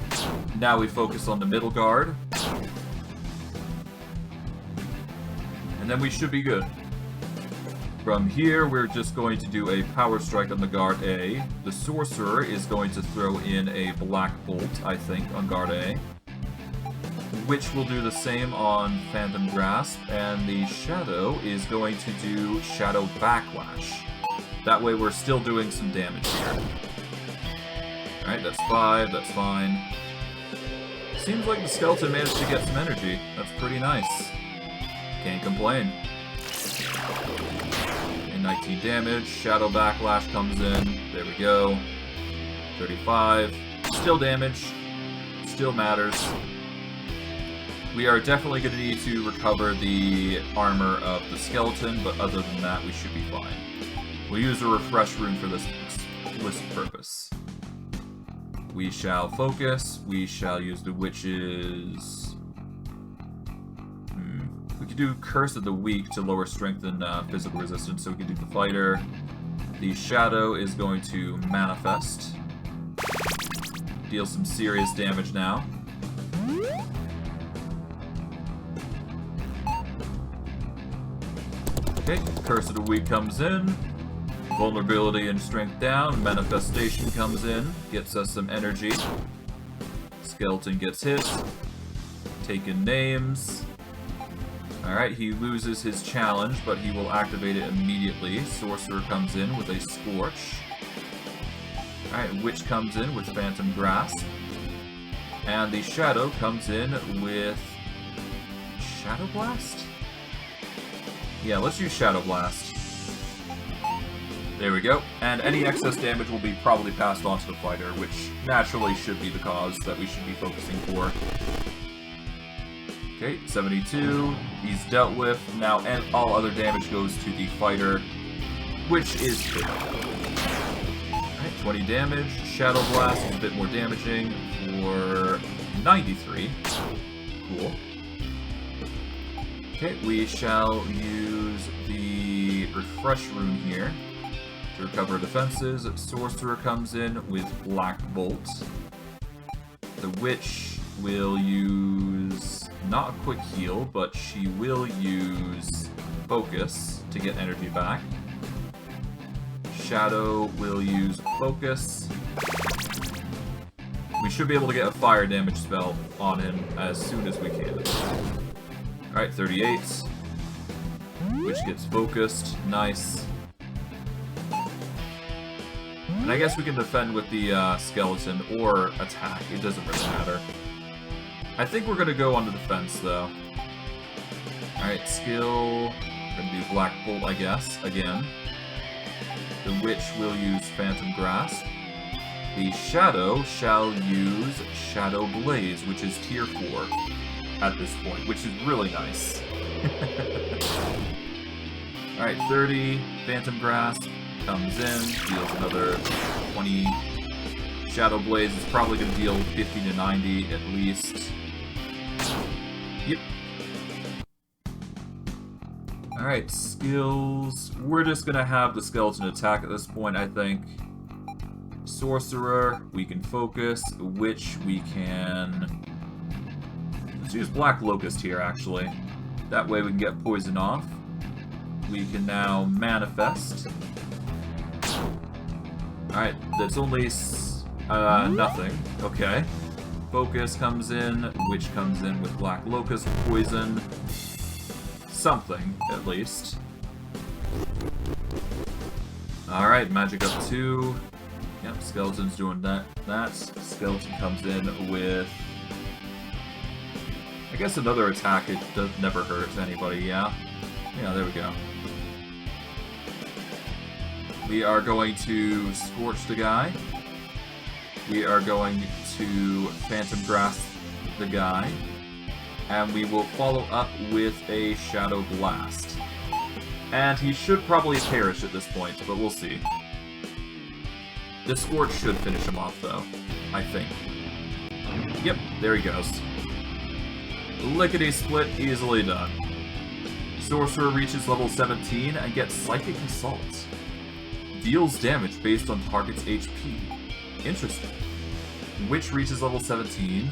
Now we focus on the middle guard. And then we should be good. From here, we're just going to do a Power Strike on the guard A. The Sorcerer is going to throw in a Black Bolt, I think, on guard A. Witch will do the same on Phantom Grasp, and the Shadow is going to do Shadow Backlash. That way we're still doing some damage here. Alright, that's 5, that's fine. Seems like the skeleton managed to get some energy. That's pretty nice. Can't complain. And 19 damage, Shadow Backlash comes in. There we go. 35. Still damage. Still matters. We are definitely going to need to recover the armor of the skeleton, but other than that, we should be fine. We'll use a refresh rune for this purpose. We shall focus. We shall use the Witch's... We could do Curse of the Weak to lower strength and physical resistance, so we can do the fighter. The Shadow is going to manifest. Deal some serious damage now. Okay, Curse of the Weak comes in. Vulnerability and strength down. Manifestation comes in. Gets us some energy. Skeleton gets hit. Taken names. Alright, he loses his challenge, but he will activate it immediately. Sorcerer comes in with a Scorch. Alright, Witch comes in with Phantom Grasp. And the Shadow comes in with... Shadow Blast? Yeah, let's use Shadow Blast. There we go. And any excess damage will be probably passed on to the fighter, which naturally should be the cause that we should be focusing for. Okay, 72. He's dealt with. Now, and all other damage goes to the fighter, which is fair. Alright, 20 damage. Shadow Blast is a bit more damaging for 93. Cool. Okay, we shall use the Refresh rune here to recover defenses. Sorcerer comes in with Black Bolt. The Witch will use not a quick heal, but she will use Focus to get energy back. Shadow will use Focus. We should be able to get a fire damage spell on him as soon as we can. Alright, 38. Which gets focused. Nice. And I guess we can defend with the skeleton or attack. It doesn't really matter. I think we're going to go on the defense, though. Alright, skill. We're going to do Black Bolt, I guess, again. The Witch will use Phantom Grasp. The Shadow shall use Shadow Blaze, which is tier 4 at this point, which is really nice. Alright, 30. Phantom Grasp comes in, deals another 20. Shadow Blaze is probably going to deal 50 to 90 at least. Yep. Alright, skills. We're just going to have the skeleton attack at this point, I think. Sorcerer, we can focus. Witch, we can... Let's use Black Locust here, actually. That way we can get poison off. We can now manifest. Alright, that's only nothing. Okay. Focus comes in, Witch comes in with Black Locust, poison. Something, at least. Alright, magic up 2. Yep, skeleton's doing that. Skeleton comes in with... I guess another attack, it does never hurt anybody, yeah? Yeah, there we go. We are going to Scorch the guy. We are going to Phantom Grasp the guy. And we will follow up with a Shadow Blast. And he should probably perish at this point, but we'll see. The Scorch should finish him off, though, I think. Yep, there he goes. Lickety-split, easily done. Sorcerer reaches level 17 and gets Psychic Assault. Deals damage based on target's HP. Interesting. Witch reaches level 17.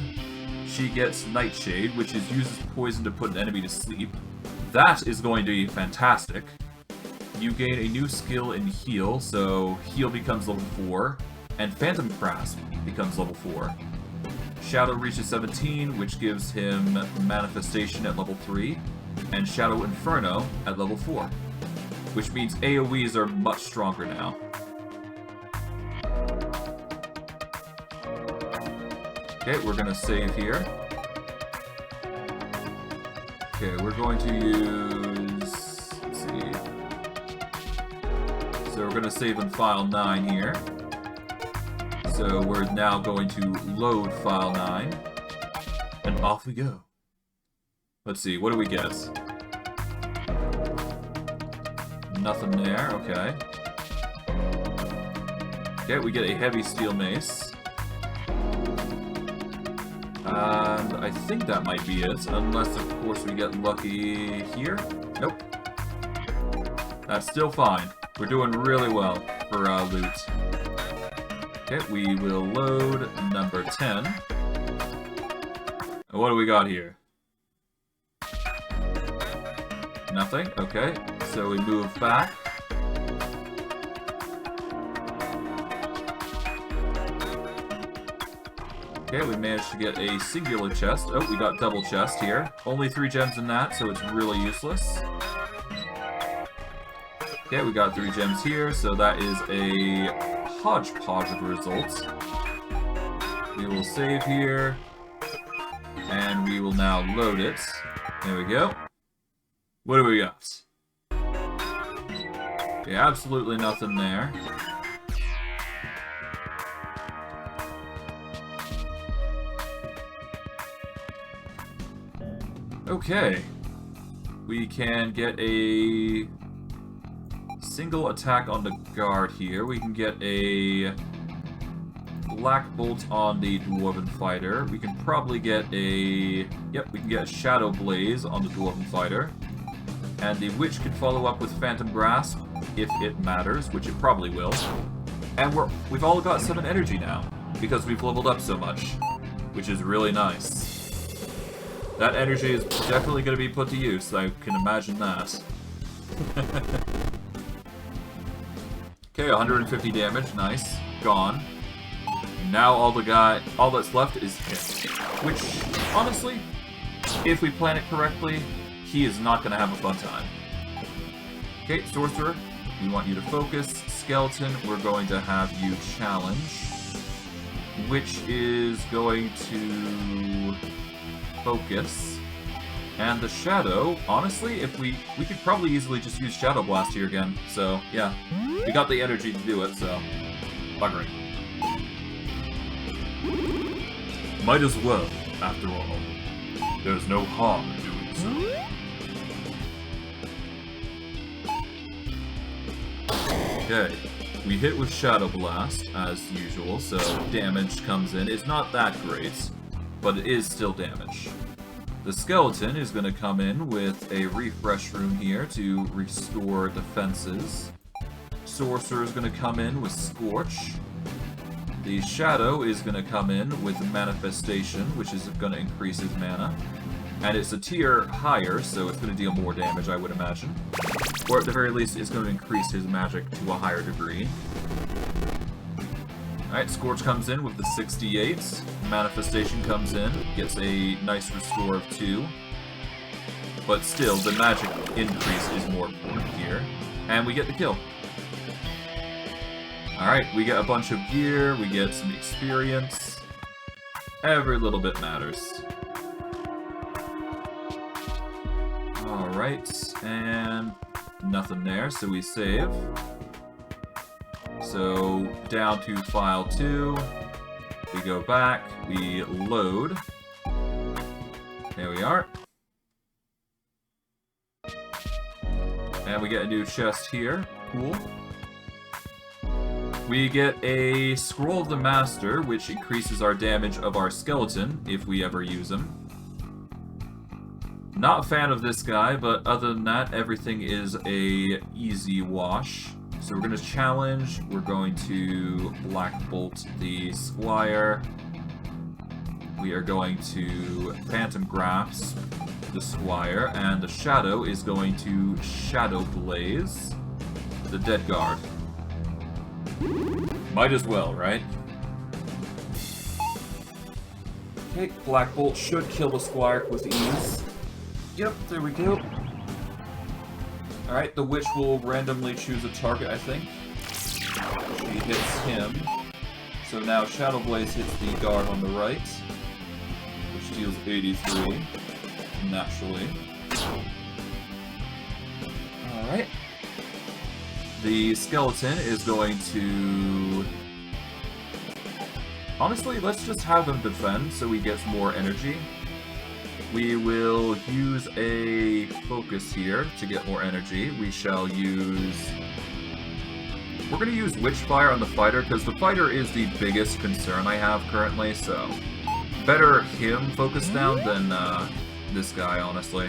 She gets Nightshade, which uses poison to put an enemy to sleep. That is going to be fantastic. You gain a new skill in Heal, so Heal becomes level 4, and Phantom Grasp becomes level 4. Shadow reaches 17, which gives him Manifestation at level 3, and Shadow Inferno at level 4. Which means AoEs are much stronger now. Okay, we're gonna save here. Okay, we're going to use... let's see... So we're gonna save in file 9 here. So we're now going to load file 9. And off we go. Let's see, what do we get? Nothing there, okay. Okay, we get a heavy steel mace. And I think that might be it, unless of course we get lucky here. Nope. That's still fine. We're doing really well for loot. Okay, we will load number 10. And what do we got here? Nothing, okay. So we move back. Okay, we managed to get a singular chest. Oh, we got double chest here. Only 3 gems in that, so it's really useless. Okay, we got 3 gems here, so that is a hodgepodge of results. We will save here. And we will now load it. There we go. What do we got? Okay, absolutely nothing there. Okay. We can get a single attack on the guard here. We can get a black bolt on the dwarven fighter. We can probably get a... Yep, we can get a shadow blaze on the dwarven fighter. And the witch can follow up with phantom grasp if it matters, which it probably will. And we've all got 7 energy now because we've leveled up so much, which is really nice. That energy is definitely going to be put to use, I can imagine that. Okay, 150 damage, nice. Gone. Now all that's left is him. Which, honestly, if we plan it correctly, he is not going to have a fun time. Okay, Sorcerer, we want you to focus. Skeleton, we're going to have you challenge. Which is going to focus. And the Shadow, honestly, if we could probably easily just use Shadow Blast here again. So, yeah. We got the energy to do it, so... buggering. Might as well, after all. There's no harm in doing so. Okay. We hit with Shadow Blast, as usual, so damage comes in. It's not that great, but it is still damage. The Skeleton is going to come in with a refresh rune here to restore defenses. Sorcerer is going to come in with Scorch. The Shadow is going to come in with Manifestation, which is going to increase his mana. And it's a tier higher, so it's going to deal more damage, I would imagine. Or at the very least, it's going to increase his magic to a higher degree. Alright, Scorch comes in with the 68. Manifestation comes in, gets a nice restore of 2. But still, the magic increase is more important here. And we get the kill. Alright, we get a bunch of gear, we get some experience. Every little bit matters. Alright, and nothing there, so we save. So, down to file 2. We go back, we load. There we are. And we get a new chest here. Cool. We get a Scroll of the Master, which increases our damage of our skeleton, if we ever use him. Not a fan of this guy, but other than that, everything is a easy wash. So we're going to challenge, we're going to Black Bolt the Squire. We are going to Phantom Grasp the Squire, and the Shadow is going to Shadow Blaze the Dead Guard. Might as well, right? Okay, Black Bolt should kill the Squire with ease. Yep, there we go. Alright, the Witch will randomly choose a target, I think. She hits him. So now Shadow Blaze hits the guard on the right, which deals 83, naturally. Alright. The Skeleton is going to... Honestly, let's just have him defend so he gets more energy. We will use a focus here to get more energy. We shall use... We're going to use Witchfire on the fighter, because the fighter is the biggest concern I have currently, so... Better him focus down than this guy, honestly.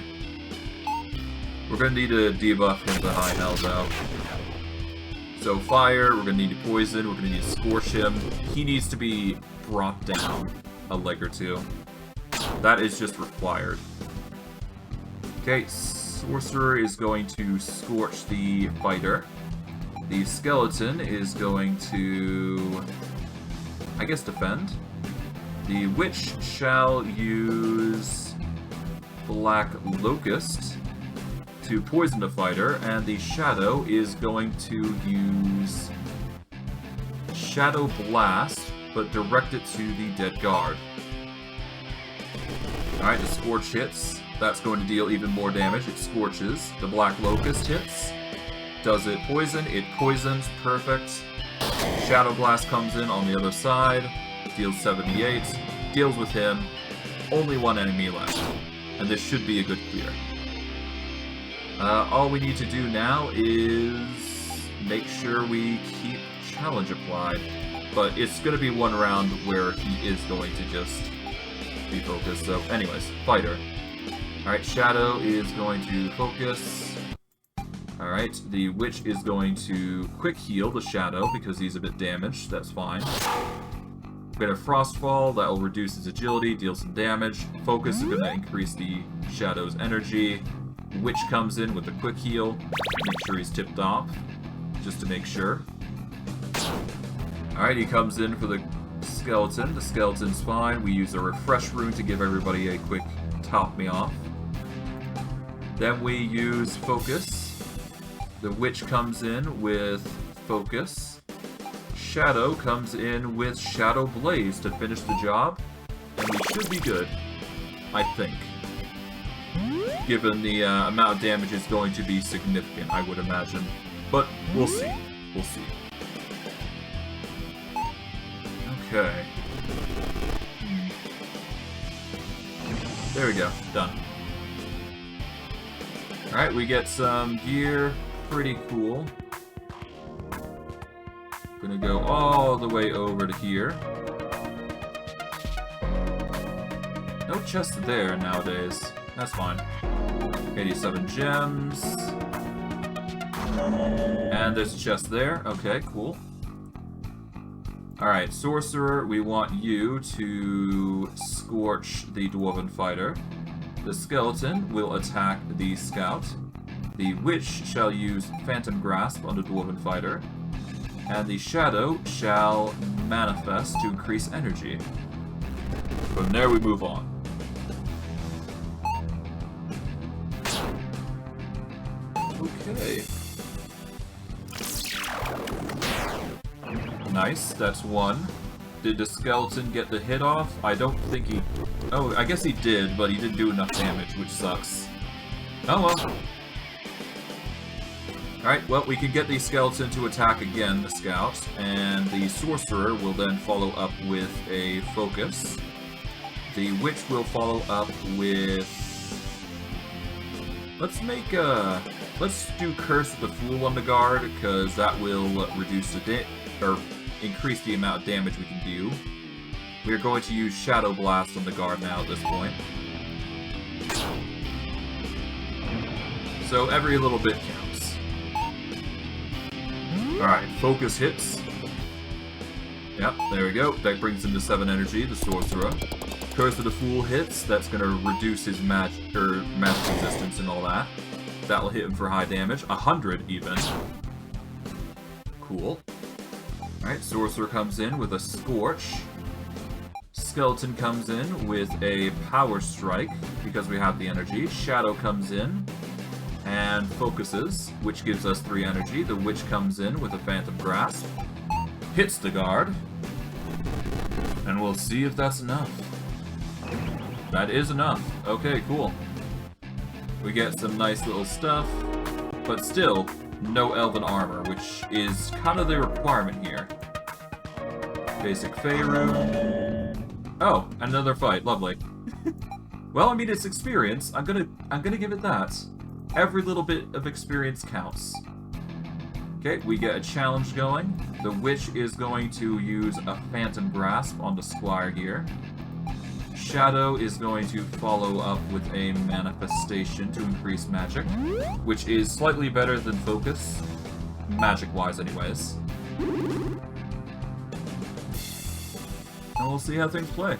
We're going to need to debuff him to high health, though. So fire, we're going to need to poison, we're going to need to scorch him. He needs to be brought down a leg or two. That is just required. Okay, Sorcerer is going to scorch the fighter. The Skeleton is going to, I guess, defend. The Witch shall use Black Locust to poison the fighter, and the Shadow is going to use Shadow Blast, but direct it to the dead guard. Alright, the Scorch hits. That's going to deal even more damage. It scorches. The Black Locust hits. Does it poison? It poisons. Perfect. Shadow Blast comes in on the other side. Deals 78. Deals with him. Only one enemy left. And this should be a good clear. All we need to do now is make sure we keep challenge applied. But it's going to be one round where he is going to just be focused. So anyways, fighter. Alright, Shadow is going to focus. Alright, the Witch is going to quick heal the Shadow because he's a bit damaged. That's fine. We're going to Frostfall. That will reduce his agility, deal some damage. Focus is going to increase the Shadow's energy. Witch comes in with a quick heal. Make sure he's tipped off. Just to make sure. Alright, he comes in for the Skeleton. The Skeleton's fine. We use a Refresh Rune to give everybody a quick top me off. Then we use Focus. The Witch comes in with Focus. Shadow comes in with Shadow Blaze to finish the job. And we should be good, I think. Given the amount of damage is going to be significant, I would imagine. But we'll see. We'll see. Okay. There we go. Done. Alright, we get some gear. Pretty cool. Gonna go all the way over to here. No chest there nowadays. That's fine. 87 gems. And there's a chest there. Okay, cool. Alright, Sorcerer, we want you to scorch the Dwarven Fighter. The Skeleton will attack the Scout. The Witch shall use Phantom Grasp on the Dwarven Fighter. And the Shadow shall manifest to increase energy. From there we move on. Okay. Nice, that's one. Did the Skeleton get the hit off? I don't think he... Oh, I guess he did, but he didn't do enough damage, which sucks. Oh well. Alright, well, we can get the Skeleton to attack again, the Scout, and the Sorcerer will then follow up with a Focus. The Witch will follow up with... Let's do Curse of the Fool on the guard, because that will reduce the increase the amount of damage we can do. We are going to use Shadow Blast on the guard now at this point. So every little bit counts. Alright, Focus hits. Yep, there we go. That brings him to 7 energy, the Sorcerer. Curse of the Fool hits. That's going to reduce his magic resistance and all that. That'll hit him for high damage. 100 even. Cool. Alright, Sorcerer comes in with a Scorch. Skeleton comes in with a Power Strike, because we have the energy. Shadow comes in and focuses, which gives us 3 energy. The Witch comes in with a Phantom Grasp. Hits the guard. And we'll see if that's enough. That is enough. Okay, cool. We get some nice little stuff, but still, no Elven Armor, which is kind of the requirement here. Basic Faerun. Oh, another fight. Lovely. Well, I mean, it's experience. I'm gonna give it that. Every little bit of experience counts. Okay, we get a challenge going. The Witch is going to use a Phantom Grasp on the Squire here. Shadow is going to follow up with a Manifestation to increase magic, which is slightly better than Focus, magic-wise anyways. And we'll see how things play.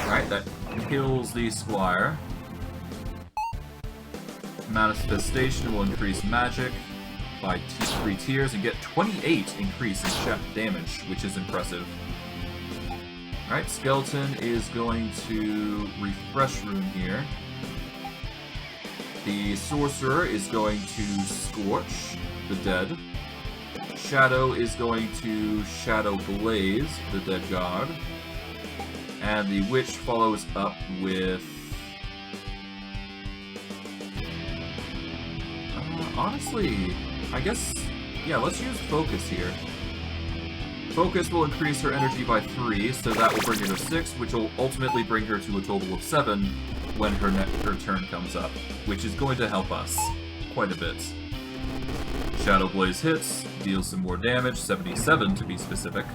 Alright, that kills the Squire. Manifestation will increase magic by 3 tiers and get 28 increase in damage, which is impressive. Alright, Skeleton is going to Refresh Rune here. The Sorcerer is going to Scorch the dead. Shadow is going to Shadow Blaze the dead guard. And the Witch follows up with... honestly, I guess, yeah, let's use focus here. Focus will increase her energy by 3, so that will bring her to 6, which will ultimately bring her to a total of 7 when her turn comes up, which is going to help us quite a bit. Shadow Blaze hits, deals some more damage, 77 to be specific.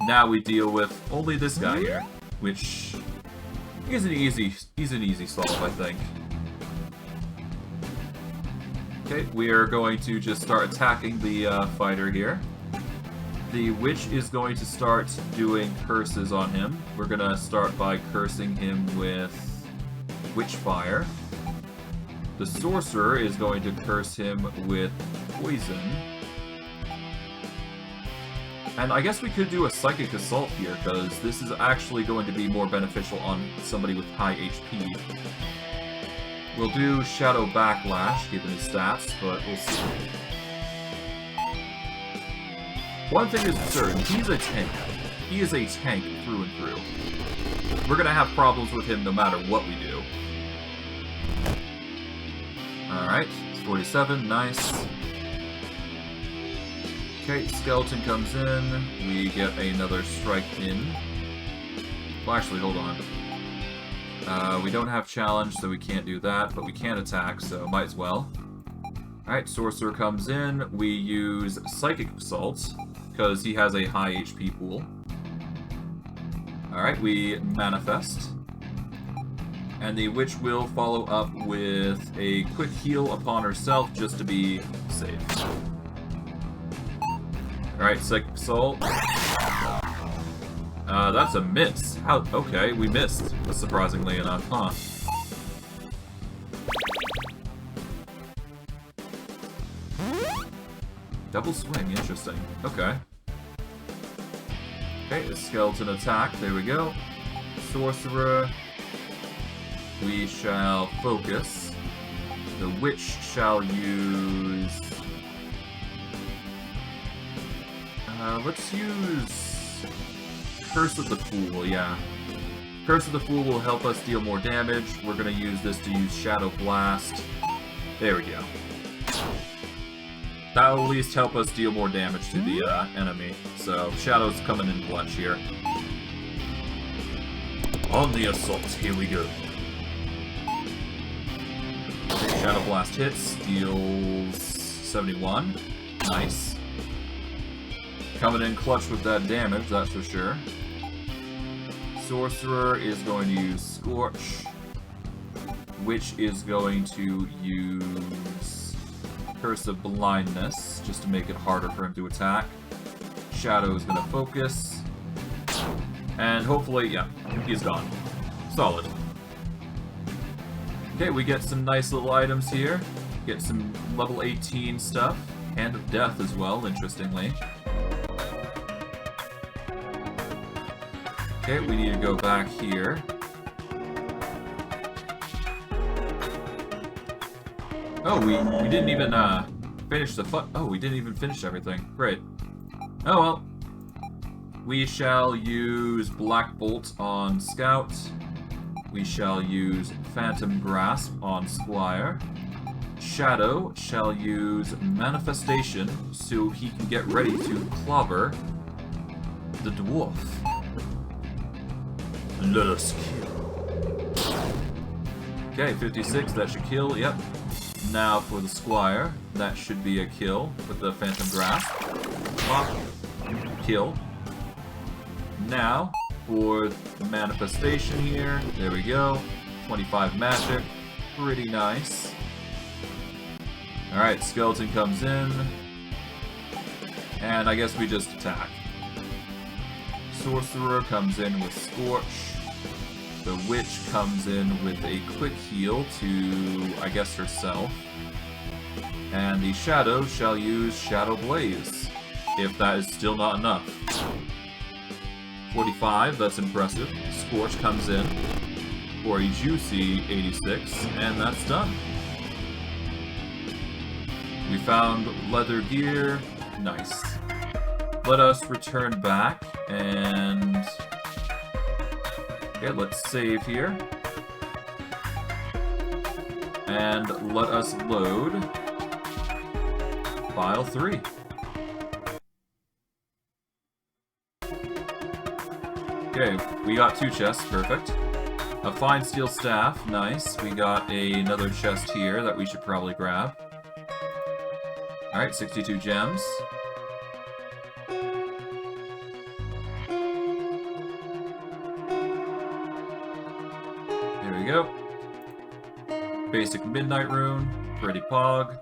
Now we deal with only this guy here, which is an easy solve, I think. Okay, we are going to just start attacking the fighter here. The witch is going to start doing curses on him. We're gonna start by cursing him with Witchfire. The sorcerer is going to curse him with poison. And I guess we could do a psychic assault here, because this is actually going to be more beneficial on somebody with high HP. We'll do Shadow Backlash, given his stats, but we'll see. One thing is certain, he's a tank. He is a tank through and through. We're gonna have problems with him no matter what we do. Alright, it's 47, nice. Okay, Skeleton comes in, we get another strike in. Well, actually, hold on. We don't have challenge, so we can't do that, but we can attack, so might as well. Alright, Sorcerer comes in, we use Psychic Assault, because he has a high HP pool. Alright, we manifest. And the witch will follow up with a quick heal upon herself, just to be safe. Alright, Psychic Assault. That's a miss. How? Okay, we missed, surprisingly enough, huh? Double swing, interesting. Okay. Okay, a skeleton attack, there we go. Sorcerer. We shall focus. The witch shall use... let's use... Curse of the Fool, yeah. Curse of the Fool will help us deal more damage. We're gonna use this to use Shadow Blast. There we go. That will at least help us deal more damage to the enemy. So, Shadow's coming in clutch here. On the assault, here we go. Okay, Shadow Blast hits, deals 71. Nice. Coming in clutch with that damage, that's for sure. Sorcerer is going to use Scorch. Witch is going to use Curse of Blindness, just to make it harder for him to attack. Shadow is going to focus. And hopefully, yeah, he's gone. Solid. Okay, we get some nice little items here. Get some level 18 stuff. Hand of Death as well, interestingly. Okay, we need to go back here. Oh, we didn't even finish the oh, we didn't even finish everything. Great. Oh well. We shall use Black Bolt on Scout. We shall use Phantom Grasp on Squire. Shadow shall use Manifestation so he can get ready to clobber the dwarf. Let us kill. Okay, 56, that should kill, yep. Now for the Squire, that should be a kill with the Phantom Grasp. Pop. Kill. Now, for Manifestation here, there we go. 25 magic, pretty nice. Alright, Skeleton comes in. And I guess we just attack. Sorcerer comes in with Scorch. The Witch comes in with a quick heal to, I guess, herself. And the Shadow shall use Shadow Blaze, if that is still not enough. 45, that's impressive. Scorch comes in for a juicy 86, and that's done. We found leather gear. Nice. Let us return back and... Okay, let's save here. And let us load file 3. Okay, we got 2 chests, perfect. A fine steel staff, nice. We got another chest here that we should probably grab. Alright, 62 gems. There we go. Basic Midnight Rune, pretty pog.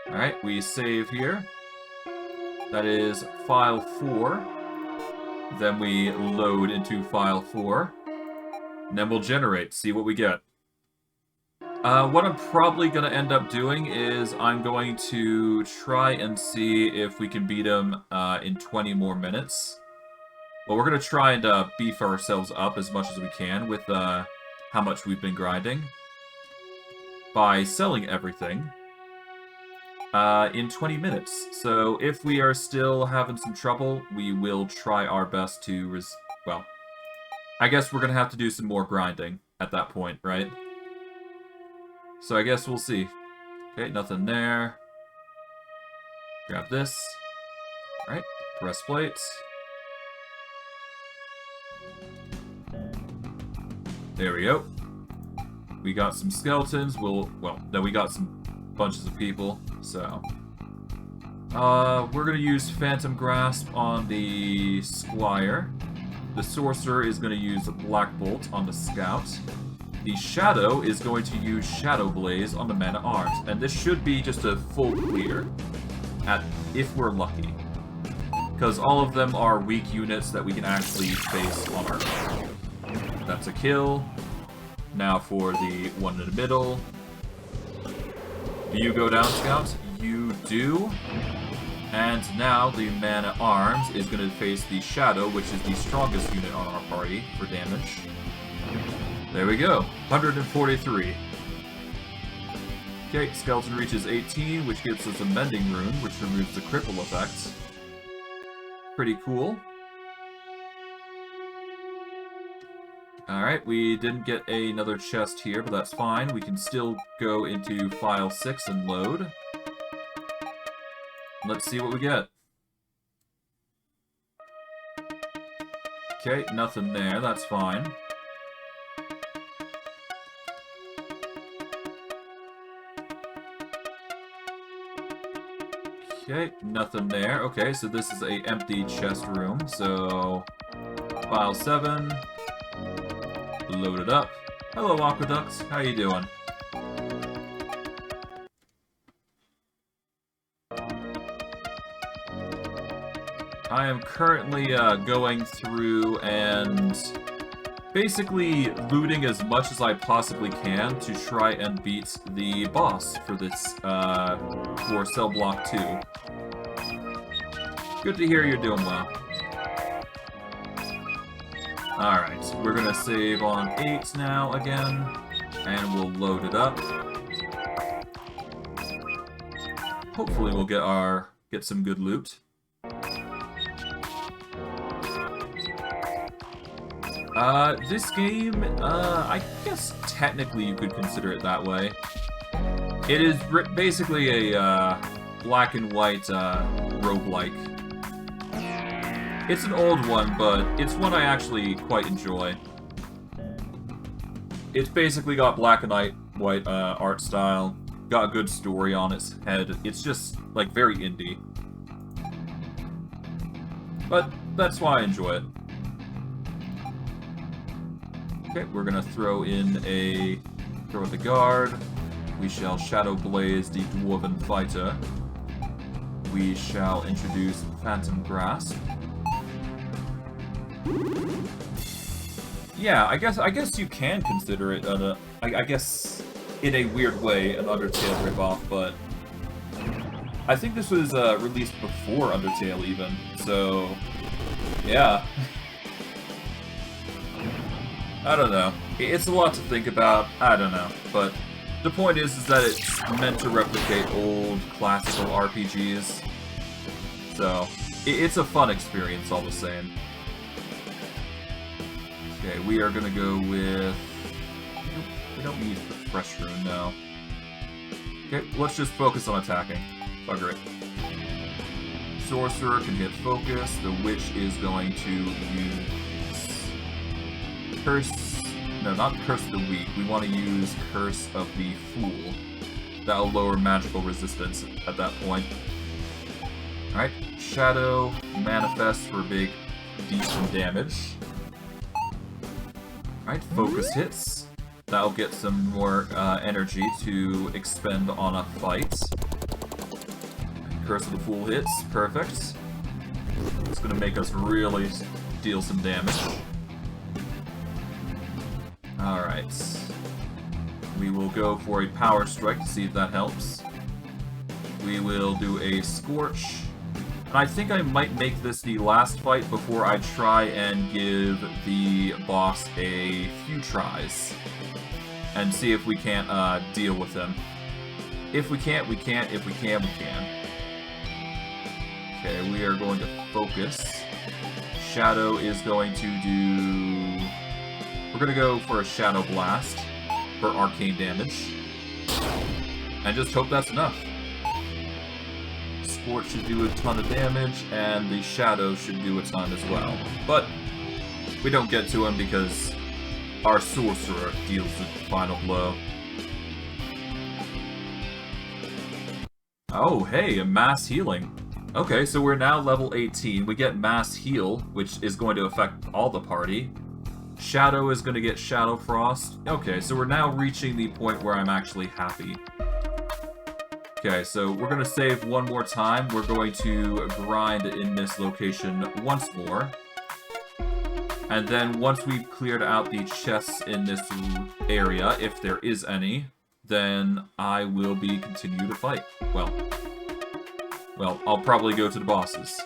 Alright, we save here. That is file 4. Then we load into file 4. And then we'll generate, see what we get. What I'm probably going to end up doing is I'm going to try and see if we can beat him in 20 more minutes. Well, we're going to try and beef ourselves up as much as we can with how much we've been grinding by selling everything in 20 minutes. So if we are still having some trouble, we will try our best to well, I guess we're going to have to do some more grinding at that point, right? So I guess we'll see. Okay, nothing there. Grab this. Alright, breastplate. There we go. We got some skeletons. Well, no, we got some bunches of people, so... we're gonna use Phantom Grasp on the Squire. The Sorcerer is gonna use Black Bolt on the Scout. The Shadow is going to use Shadow Blaze on the Man-at-Arms, and this should be just a full clear, if we're lucky. Because all of them are weak units that we can actually face on our own. That's a kill. Now for the one in the middle. Do you go down, Scout? You do. And now the Man-at-Arms is going to face the Shadow, which is the strongest unit on our party for damage. There we go. 143. Okay, Skeleton reaches 18, which gives us a Mending Rune, which removes the cripple effect. Pretty cool. Alright, we didn't get another chest here, but that's fine. We can still go into file 6 and load. Let's see what we get. Okay, nothing there, that's fine. Okay, nothing there. Okay, so this is a empty chest room, so... File 7... Load it up. Hello, Aqueducts. How you doing? I am currently going through and basically looting as much as I possibly can to try and beat the boss for this, for Cell Block 2. Good to hear you're doing well. Alright, we're gonna save on 8 now again, and we'll load it up. Hopefully we'll get some good loot. This game, I guess technically you could consider it that way. It is basically a black and white roguelike. It's an old one, but it's one I actually quite enjoy. It's basically got black and white art style, got a good story on its head. It's just, like, very indie. But that's why I enjoy it. Okay, we're gonna throw in throw the guard. We shall Shadow Blaze the Dwarven Fighter. We shall introduce Phantom Grasp. Yeah, I guess you can consider it I guess in a weird way an Undertale ripoff, but I think this was released before Undertale even, so yeah. I don't know. It's a lot to think about. I don't know, but the point is that it's meant to replicate old classical RPGs, so it's a fun experience all the same. Okay, we are gonna go with... We don't need the fresh rune, no. Okay, let's just focus on attacking. Bugger it. Sorcerer can hit focus. The Witch is going to use... Curse... No, not Curse of the Weak. We want to use Curse of the Fool. That'll lower magical resistance at that point. Alright, Shadow manifests for big, decent damage. Alright, focus hits. That'll get some more energy to expend on a fight. Curse of the Fool hits, perfect. It's gonna make us really deal some damage. Alright. We will go for a Power Strike to see if that helps. We will do a Scorch. And I think I might make this the last fight before I try and give the boss a few tries. And see if we can't deal with him. If we can't, we can't. If we can, we can. Okay, we are going to focus. Shadow is going to do... We're going to go for a Shadow Blast for arcane damage. And just hope that's enough. Scorch should do a ton of damage, and the Shadow should do a ton as well. But we don't get to him because our Sorcerer deals the final blow. Oh, hey, a mass healing. Okay, so we're now level 18. We get mass heal, which is going to affect all the party. Shadow is going to get Shadow Frost. Okay, so we're now reaching the point where I'm actually happy. Okay, so we're going to save one more time. We're going to grind in this location once more. And then once we've cleared out the chests in this area, if there is any, then I will be continue to fight. Well, I'll probably go to the bosses.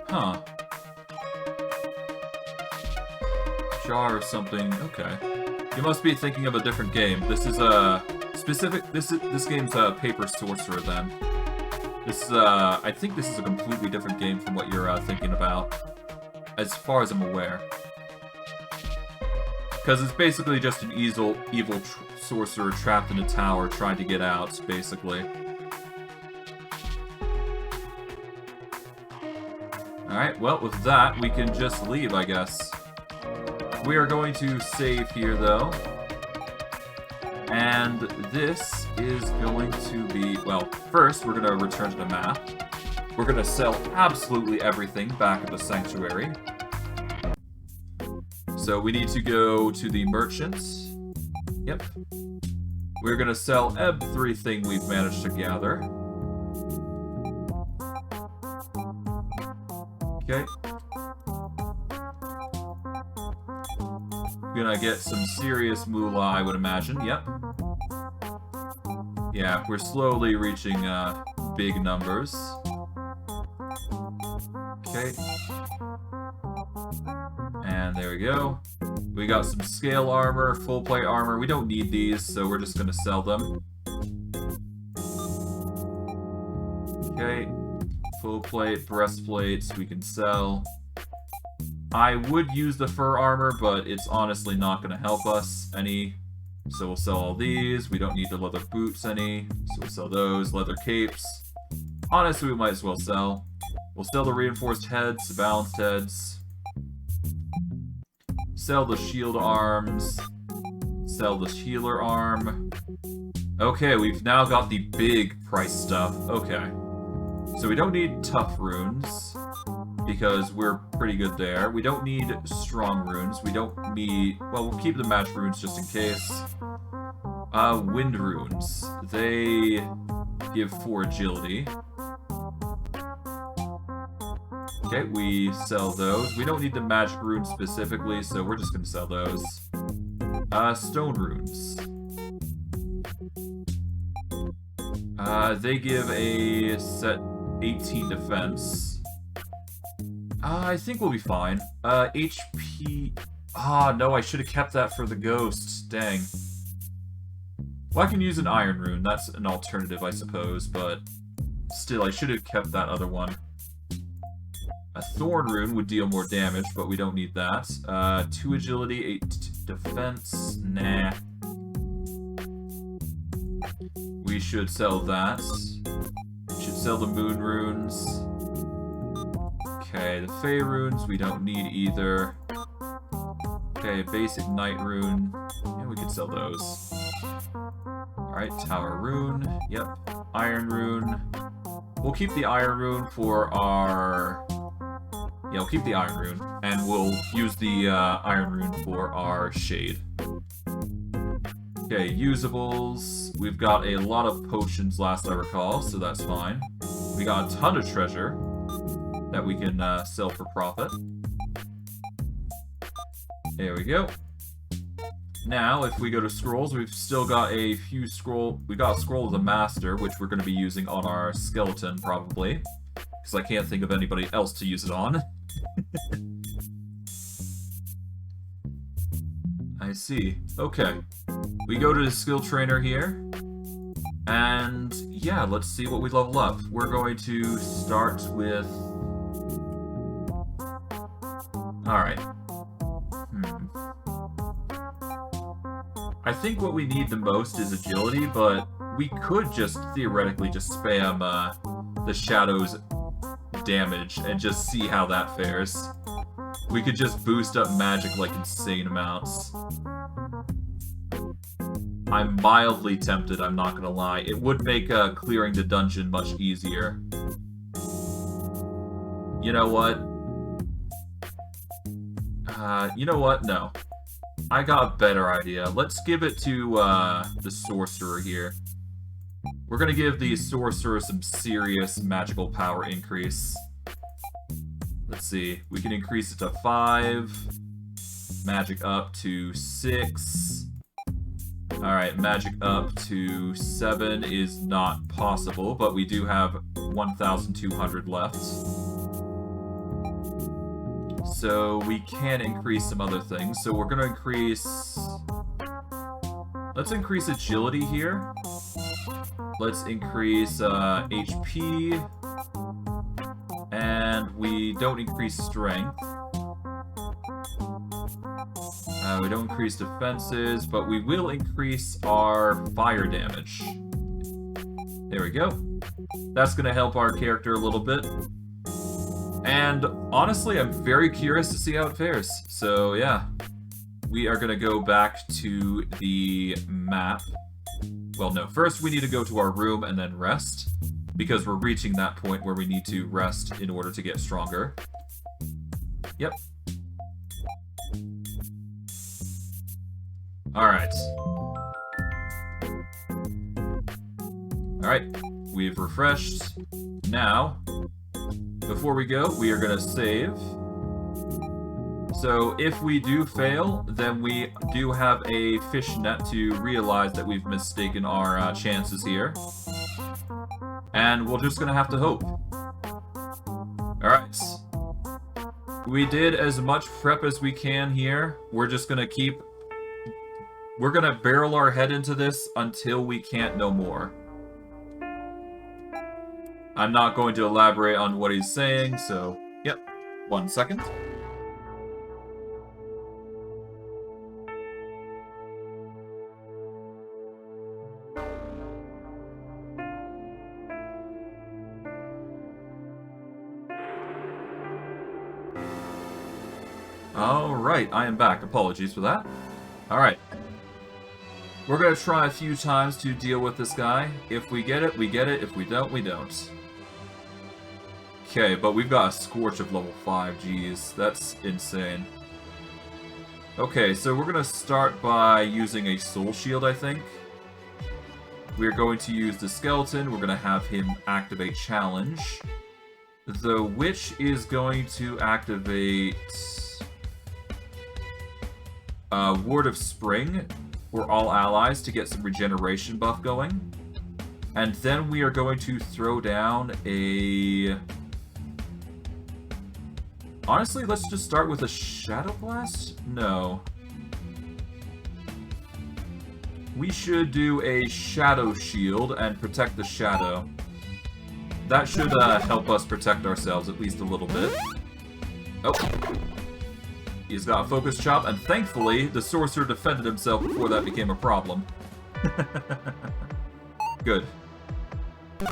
Huh. Jar or something. Okay. You must be thinking of a different game. This is a specific. This game's a Paper Sorcerer. Then. This is I think this is a completely different game from what you're thinking about, as far as I'm aware. Because it's basically just an evil sorcerer trapped in a tower trying to get out, basically. Alright, well, with that, we can just leave, I guess. We are going to save here, though. And this is going to be... Well, first, we're going to return to the map. We're going to sell absolutely everything back at the Sanctuary. So we need to go to the merchants. Yep. We're going to sell everything we've managed to gather. Okay. Gonna get some serious moolah, I would imagine. Yep. Yeah, we're slowly reaching big numbers. Okay. And there we go. We got some scale armor, full plate armor. We don't need these, so we're just gonna sell them. Okay. Full plate, breastplates, we can sell. I would use the fur armor, but it's honestly not going to help us any. So we'll sell all these. We don't need the leather boots any, so we'll sell those. Leather capes. Honestly, we might as well sell. We'll sell the reinforced heads, the balanced heads. Sell the shield arms. Sell the healer arm. Okay, we've now got the big price stuff. Okay. So we don't need tough runes, because we're pretty good there. We don't need strong runes. We don't need... Well, we'll keep the match runes just in case. Wind runes. They give 4 agility. Okay, we sell those. We don't need the magic runes specifically, so we're just going to sell those. Stone runes. They give a set 18 defense. I think we'll be fine. HP... Ah, no, I should have kept that for the ghosts. Dang. Well, I can use an iron rune. That's an alternative, I suppose, but... Still, I should have kept that other one. A Thorn Rune would deal more damage, but we don't need that. 2 agility, 8 defense. Nah. We should sell that. We should sell the Moon Runes. Okay, the Fey Runes we don't need either. Okay, basic Night Rune. Yeah, we could sell those. Alright, Tower Rune. Yep. Iron Rune. We'll keep the Iron Rune for our... Yeah, we'll keep the Iron Rune. And we'll use the Iron Rune for our Shade. Okay, usables. We've got a lot of potions last I recall, so that's fine. We got a ton of treasure that we can sell for profit. There we go. Now, if we go to scrolls, we've still got a few we got a Scroll of the Master, which we're going to be using on our skeleton, probably. Because I can't think of anybody else to use it on. I see. Okay. We go to the skill trainer here. And, yeah, let's see what we level up. We're going to start with... Alright. I think what we need the most is agility, but we could just theoretically just spam the Shadow's damage and just see how that fares. We could just boost up magic like insane amounts. I'm mildly tempted, I'm not gonna lie. It would make clearing the dungeon much easier. You know what? You know what? No. I got a better idea. Let's give it to the Sorcerer here. We're gonna give the Sorcerer some serious magical power increase. Let's see. We can increase it to 5. Magic up to 6. Alright, magic up to 7 is not possible, but we do have 1,200 left. So we can increase some other things. So we're going to increase... Let's increase agility here. Let's increase HP. And we don't increase strength. We don't increase defenses, but we will increase our fire damage. There we go. That's going to help our character a little bit. And honestly, I'm very curious to see how it fares. So yeah, we are going to go back to the map. Well, no, first we need to go to our room and then rest, because we're reaching that point where we need to rest in order to get stronger. Yep. Alright. Alright, we've refreshed. Now, before we go, we are going to save. So if we do fail, then we do have a fishnet to realize that we've mistaken our chances here. And we're just going to have to hope. Alright. We did as much prep as we can here. We're just going to keep... We're going to barrel our head into this until we can't no more. I'm not going to elaborate on what he's saying, so... Yep. 1 second. Alright, I am back. Apologies for that. Alright. We're going to try a few times to deal with this guy. If we get it, we get it. If we don't, we don't. Okay, but we've got a Scorch of level 5. Jeez, that's insane. Okay, so we're going to start by using a Soul Shield, I think. We're going to use the Skeleton. We're going to have him activate Challenge. The Witch is going to activate... Word of Spring for all allies to get some regeneration buff going. And then we are going to throw down a... Honestly, let's just start with a Shadow Blast? No. We should do a Shadow Shield and protect the Shadow. That should help us protect ourselves at least a little bit. Oh. He's got a focus chop, and thankfully, the sorcerer defended himself before that became a problem. Good.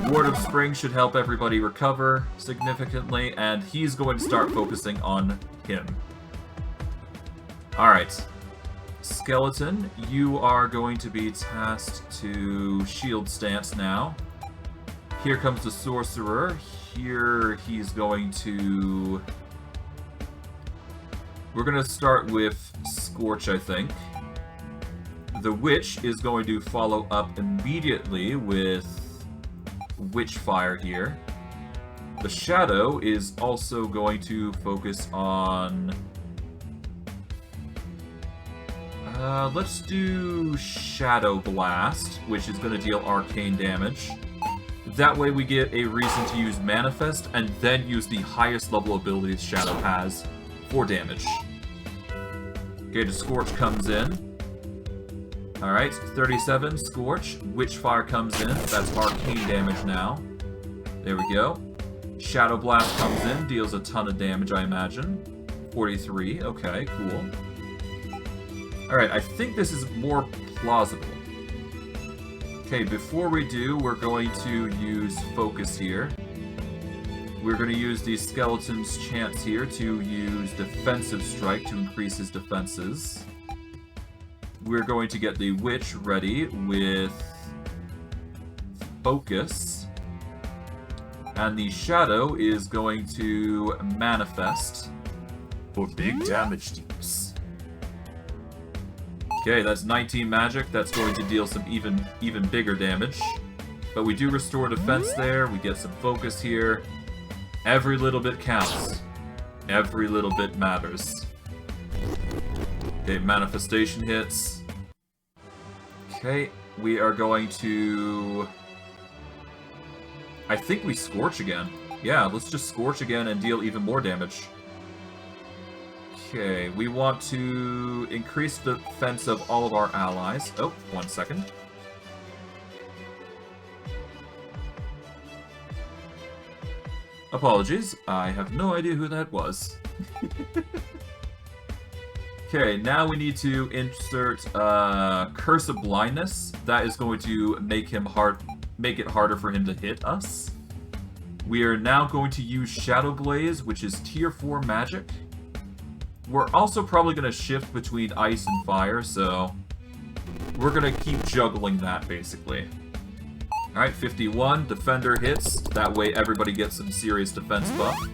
Ward of Spring should help everybody recover significantly, and he's going to start focusing on him. Alright. Skeleton, you are going to be tasked to shield stance now. Here comes the sorcerer. Here he's going to... We're going to start with Scorch, I think. The Witch is going to follow up immediately with Witchfire here. The Shadow is also going to focus on... let's do Shadow Blast, which is going to deal arcane damage. That way we get a reason to use Manifest, and then use the highest level abilities Shadow has for damage. Okay, the Scorch comes in. Alright, 37, Scorch. Witchfire comes in. That's arcane damage now. There we go. Shadow Blast comes in, deals a ton of damage, I imagine. 43, okay, cool. Alright, I think this is more plausible. Okay, before we do, we're going to use Focus here. We're going to use the Skeleton's chance here to use Defensive Strike to increase his defenses. We're going to get the Witch ready with Focus. And the Shadow is going to Manifest for big damage deals. Okay, that's 19 magic. That's going to deal some even bigger damage. But we do restore defense there. We get some focus here. Every little bit counts. Every little bit matters. Okay, manifestation hits. Okay, we are going to... I think we Scorch again. Yeah, let's just Scorch again and deal even more damage. Okay, we want to increase the defense of all of our allies. Oh, 1 second. Apologies, I have no idea who that was. Okay, now we need to insert Curse of Blindness. That is going to make it harder for him to hit us. We are now going to use Shadow Blaze, which is tier 4 magic. We're also probably going to shift between ice and fire, so we're going to keep juggling that, basically. Alright, 51. Defender hits. That way everybody gets some serious defense buff.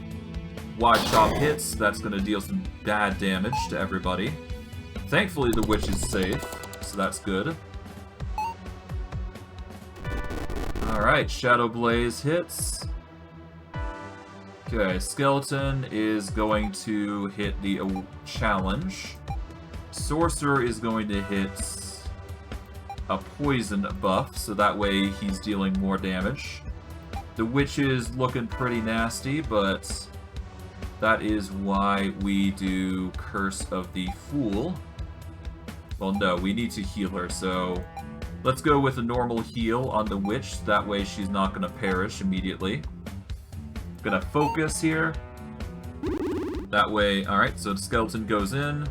Wide Chop hits. That's going to deal some bad damage to everybody. Thankfully, the Witch is safe, so that's good. Alright, Shadow Blaze hits. Okay, Skeleton is going to hit the challenge. Sorcerer is going to hit a poison buff, so that way he's dealing more damage. The Witch is looking pretty nasty, but that is why we do Curse of the Fool. Well, no, we need to heal her, so let's go with a normal heal on the Witch. That way she's not going to perish immediately. Gonna focus here. That way, alright, so the Skeleton goes in.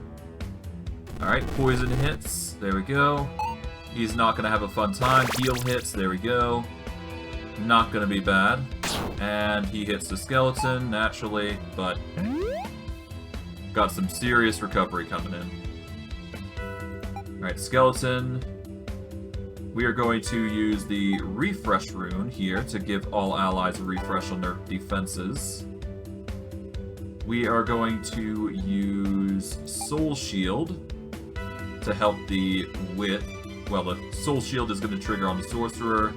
Alright, poison hits. There we go. He's not gonna have a fun time. Heal hits. There we go. Not gonna be bad. And he hits the Skeleton, naturally, but got some serious recovery coming in. Alright, Skeleton. We are going to use the Refresh rune here to give all allies a refresh on their defenses. We are going to use Soul Shield to help the Witch. Well, the Soul Shield is going to trigger on the Sorcerer.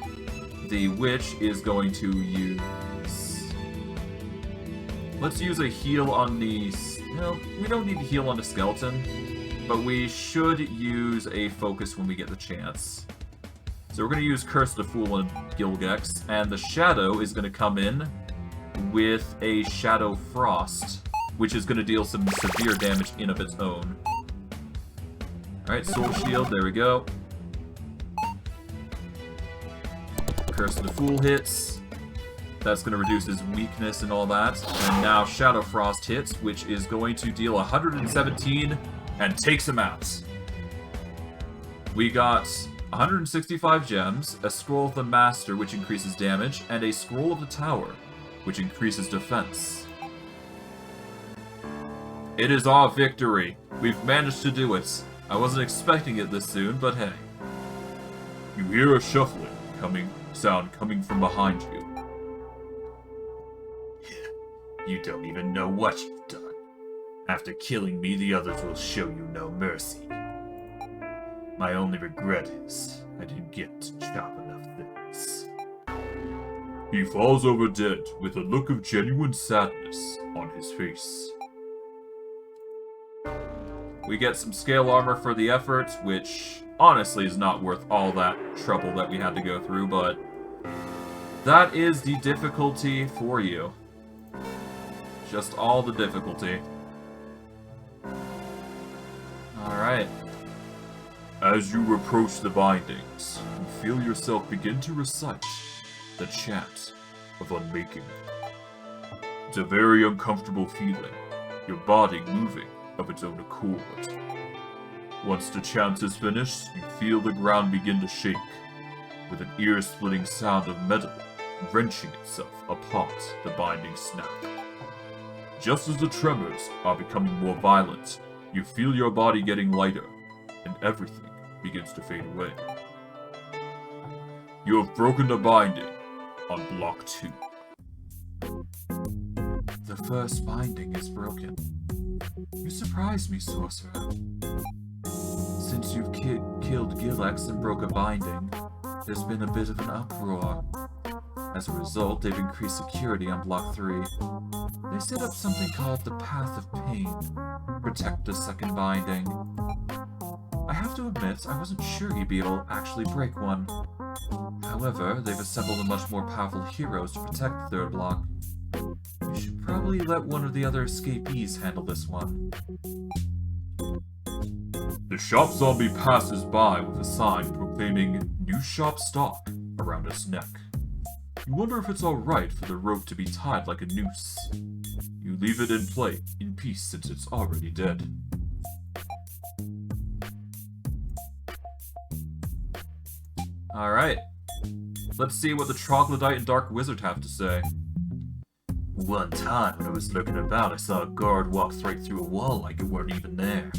The Witch is going to use... Let's use a heal on the... No, we don't need to heal on the Skeleton, but we should use a focus when we get the chance. So we're going to use Curse of the Fool on Gilgex, and the Shadow is going to come in with a Shadow Frost, which is going to deal some severe damage in of its own. Alright, Soul Shield, there we go. Curse of the Fool hits. That's going to reduce his weakness and all that. And now Shadow Frost hits, which is going to deal 117 and takes him out. We got 165 gems, a Scroll of the Master, which increases damage, and a Scroll of the Tower, which increases defense. It is our victory. We've managed to do it. I wasn't expecting it this soon, but hey. You hear a shuffling sound coming from behind you. You don't even know what you've done. After killing me, the others will show you no mercy. My only regret is I didn't get to chop enough things. He falls over dead with a look of genuine sadness on his face. We get some scale armor for the effort, which honestly is not worth all that trouble that we had to go through, but that is the difficulty for you. Just all the difficulty. Alright. As you approach the bindings, you feel yourself begin to recite the chant of unmaking. It's a very uncomfortable feeling, your body moving of its own accord. Once the chant is finished, you feel the ground begin to shake, with an ear-splitting sound of metal wrenching itself apart the binding snap. Just as the tremors are becoming more violent, you feel your body getting lighter, and everything begins to fade away. You have broken the binding on block 2. The first binding is broken. You surprise me, Sorcerer. Since you've killed Gilgex and broke a binding, there's been a bit of an uproar. As a result, they've increased security on Block 3. They set up something called the Path of Pain. Protect the second binding. I have to admit, I wasn't sure you'd be able to actually break one. However, they've assembled a much more powerful heroes to protect the third block. You should probably let one of the other escapees handle this one. The shop zombie passes by with a sign proclaiming "New Shop Stock" around its neck. You wonder if it's alright for the rope to be tied like a noose. You leave it in play, in peace, since it's already dead. Alright. Let's see what the Troglodyte and Dark Wizard have to say. One time when I was looking about, I saw a guard walk right through a wall like it weren't even there.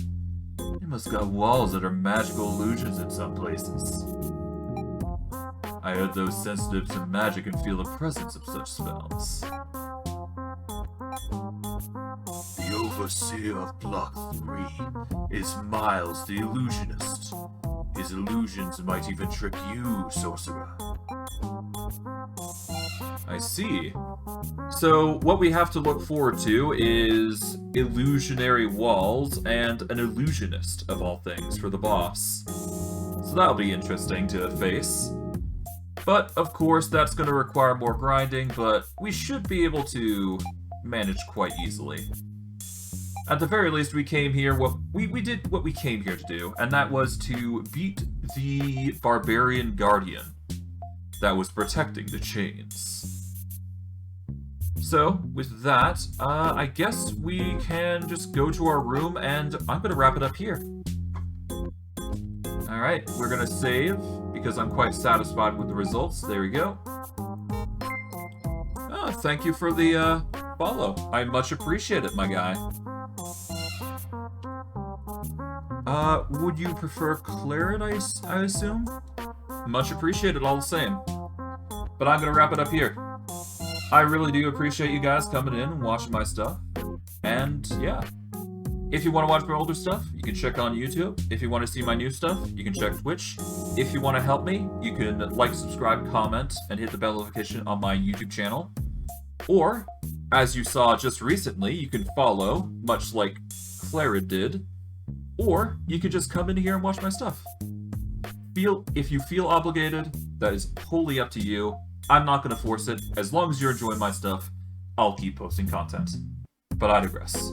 They must got walls that are magical illusions in some places. I heard those sensitive to magic and feel the presence of such spells. The Overseer of Block 3 is Miles the Illusionist. His illusions might even trick you, Sorcerer. I see. So, what we have to look forward to is illusionary walls and an illusionist, of all things, for the boss. So that'll be interesting to face. But, of course, that's going to require more grinding, but we should be able to manage quite easily. At the very least, we came here, we did what we came here to do, and that was to beat the Barbarian Guardian that was protecting the chains. So, with that, I guess we can just go to our room, and I'm going to wrap it up here. Alright, we're going to save, because I'm quite satisfied with the results. There we go. Oh, thank you for the follow. I much appreciate it, my guy. Would you prefer Claret, I assume? Much appreciated all the same. But I'm going to wrap it up here. I really do appreciate you guys coming in and watching my stuff. And, yeah. If you want to watch my older stuff, you can check on YouTube. If you want to see my new stuff, you can check Twitch. If you want to help me, you can like, subscribe, comment, and hit the bell notification on my YouTube channel. Or, as you saw just recently, you can follow, much like Claret did. Or, you could just come in here and watch my stuff. If you feel obligated, that is wholly up to you. I'm not going to force it. As long as you're enjoying my stuff, I'll keep posting content. But I digress.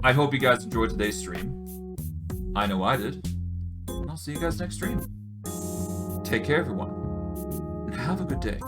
I hope you guys enjoyed today's stream. I know I did. And I'll see you guys next stream. Take care, everyone. And have a good day.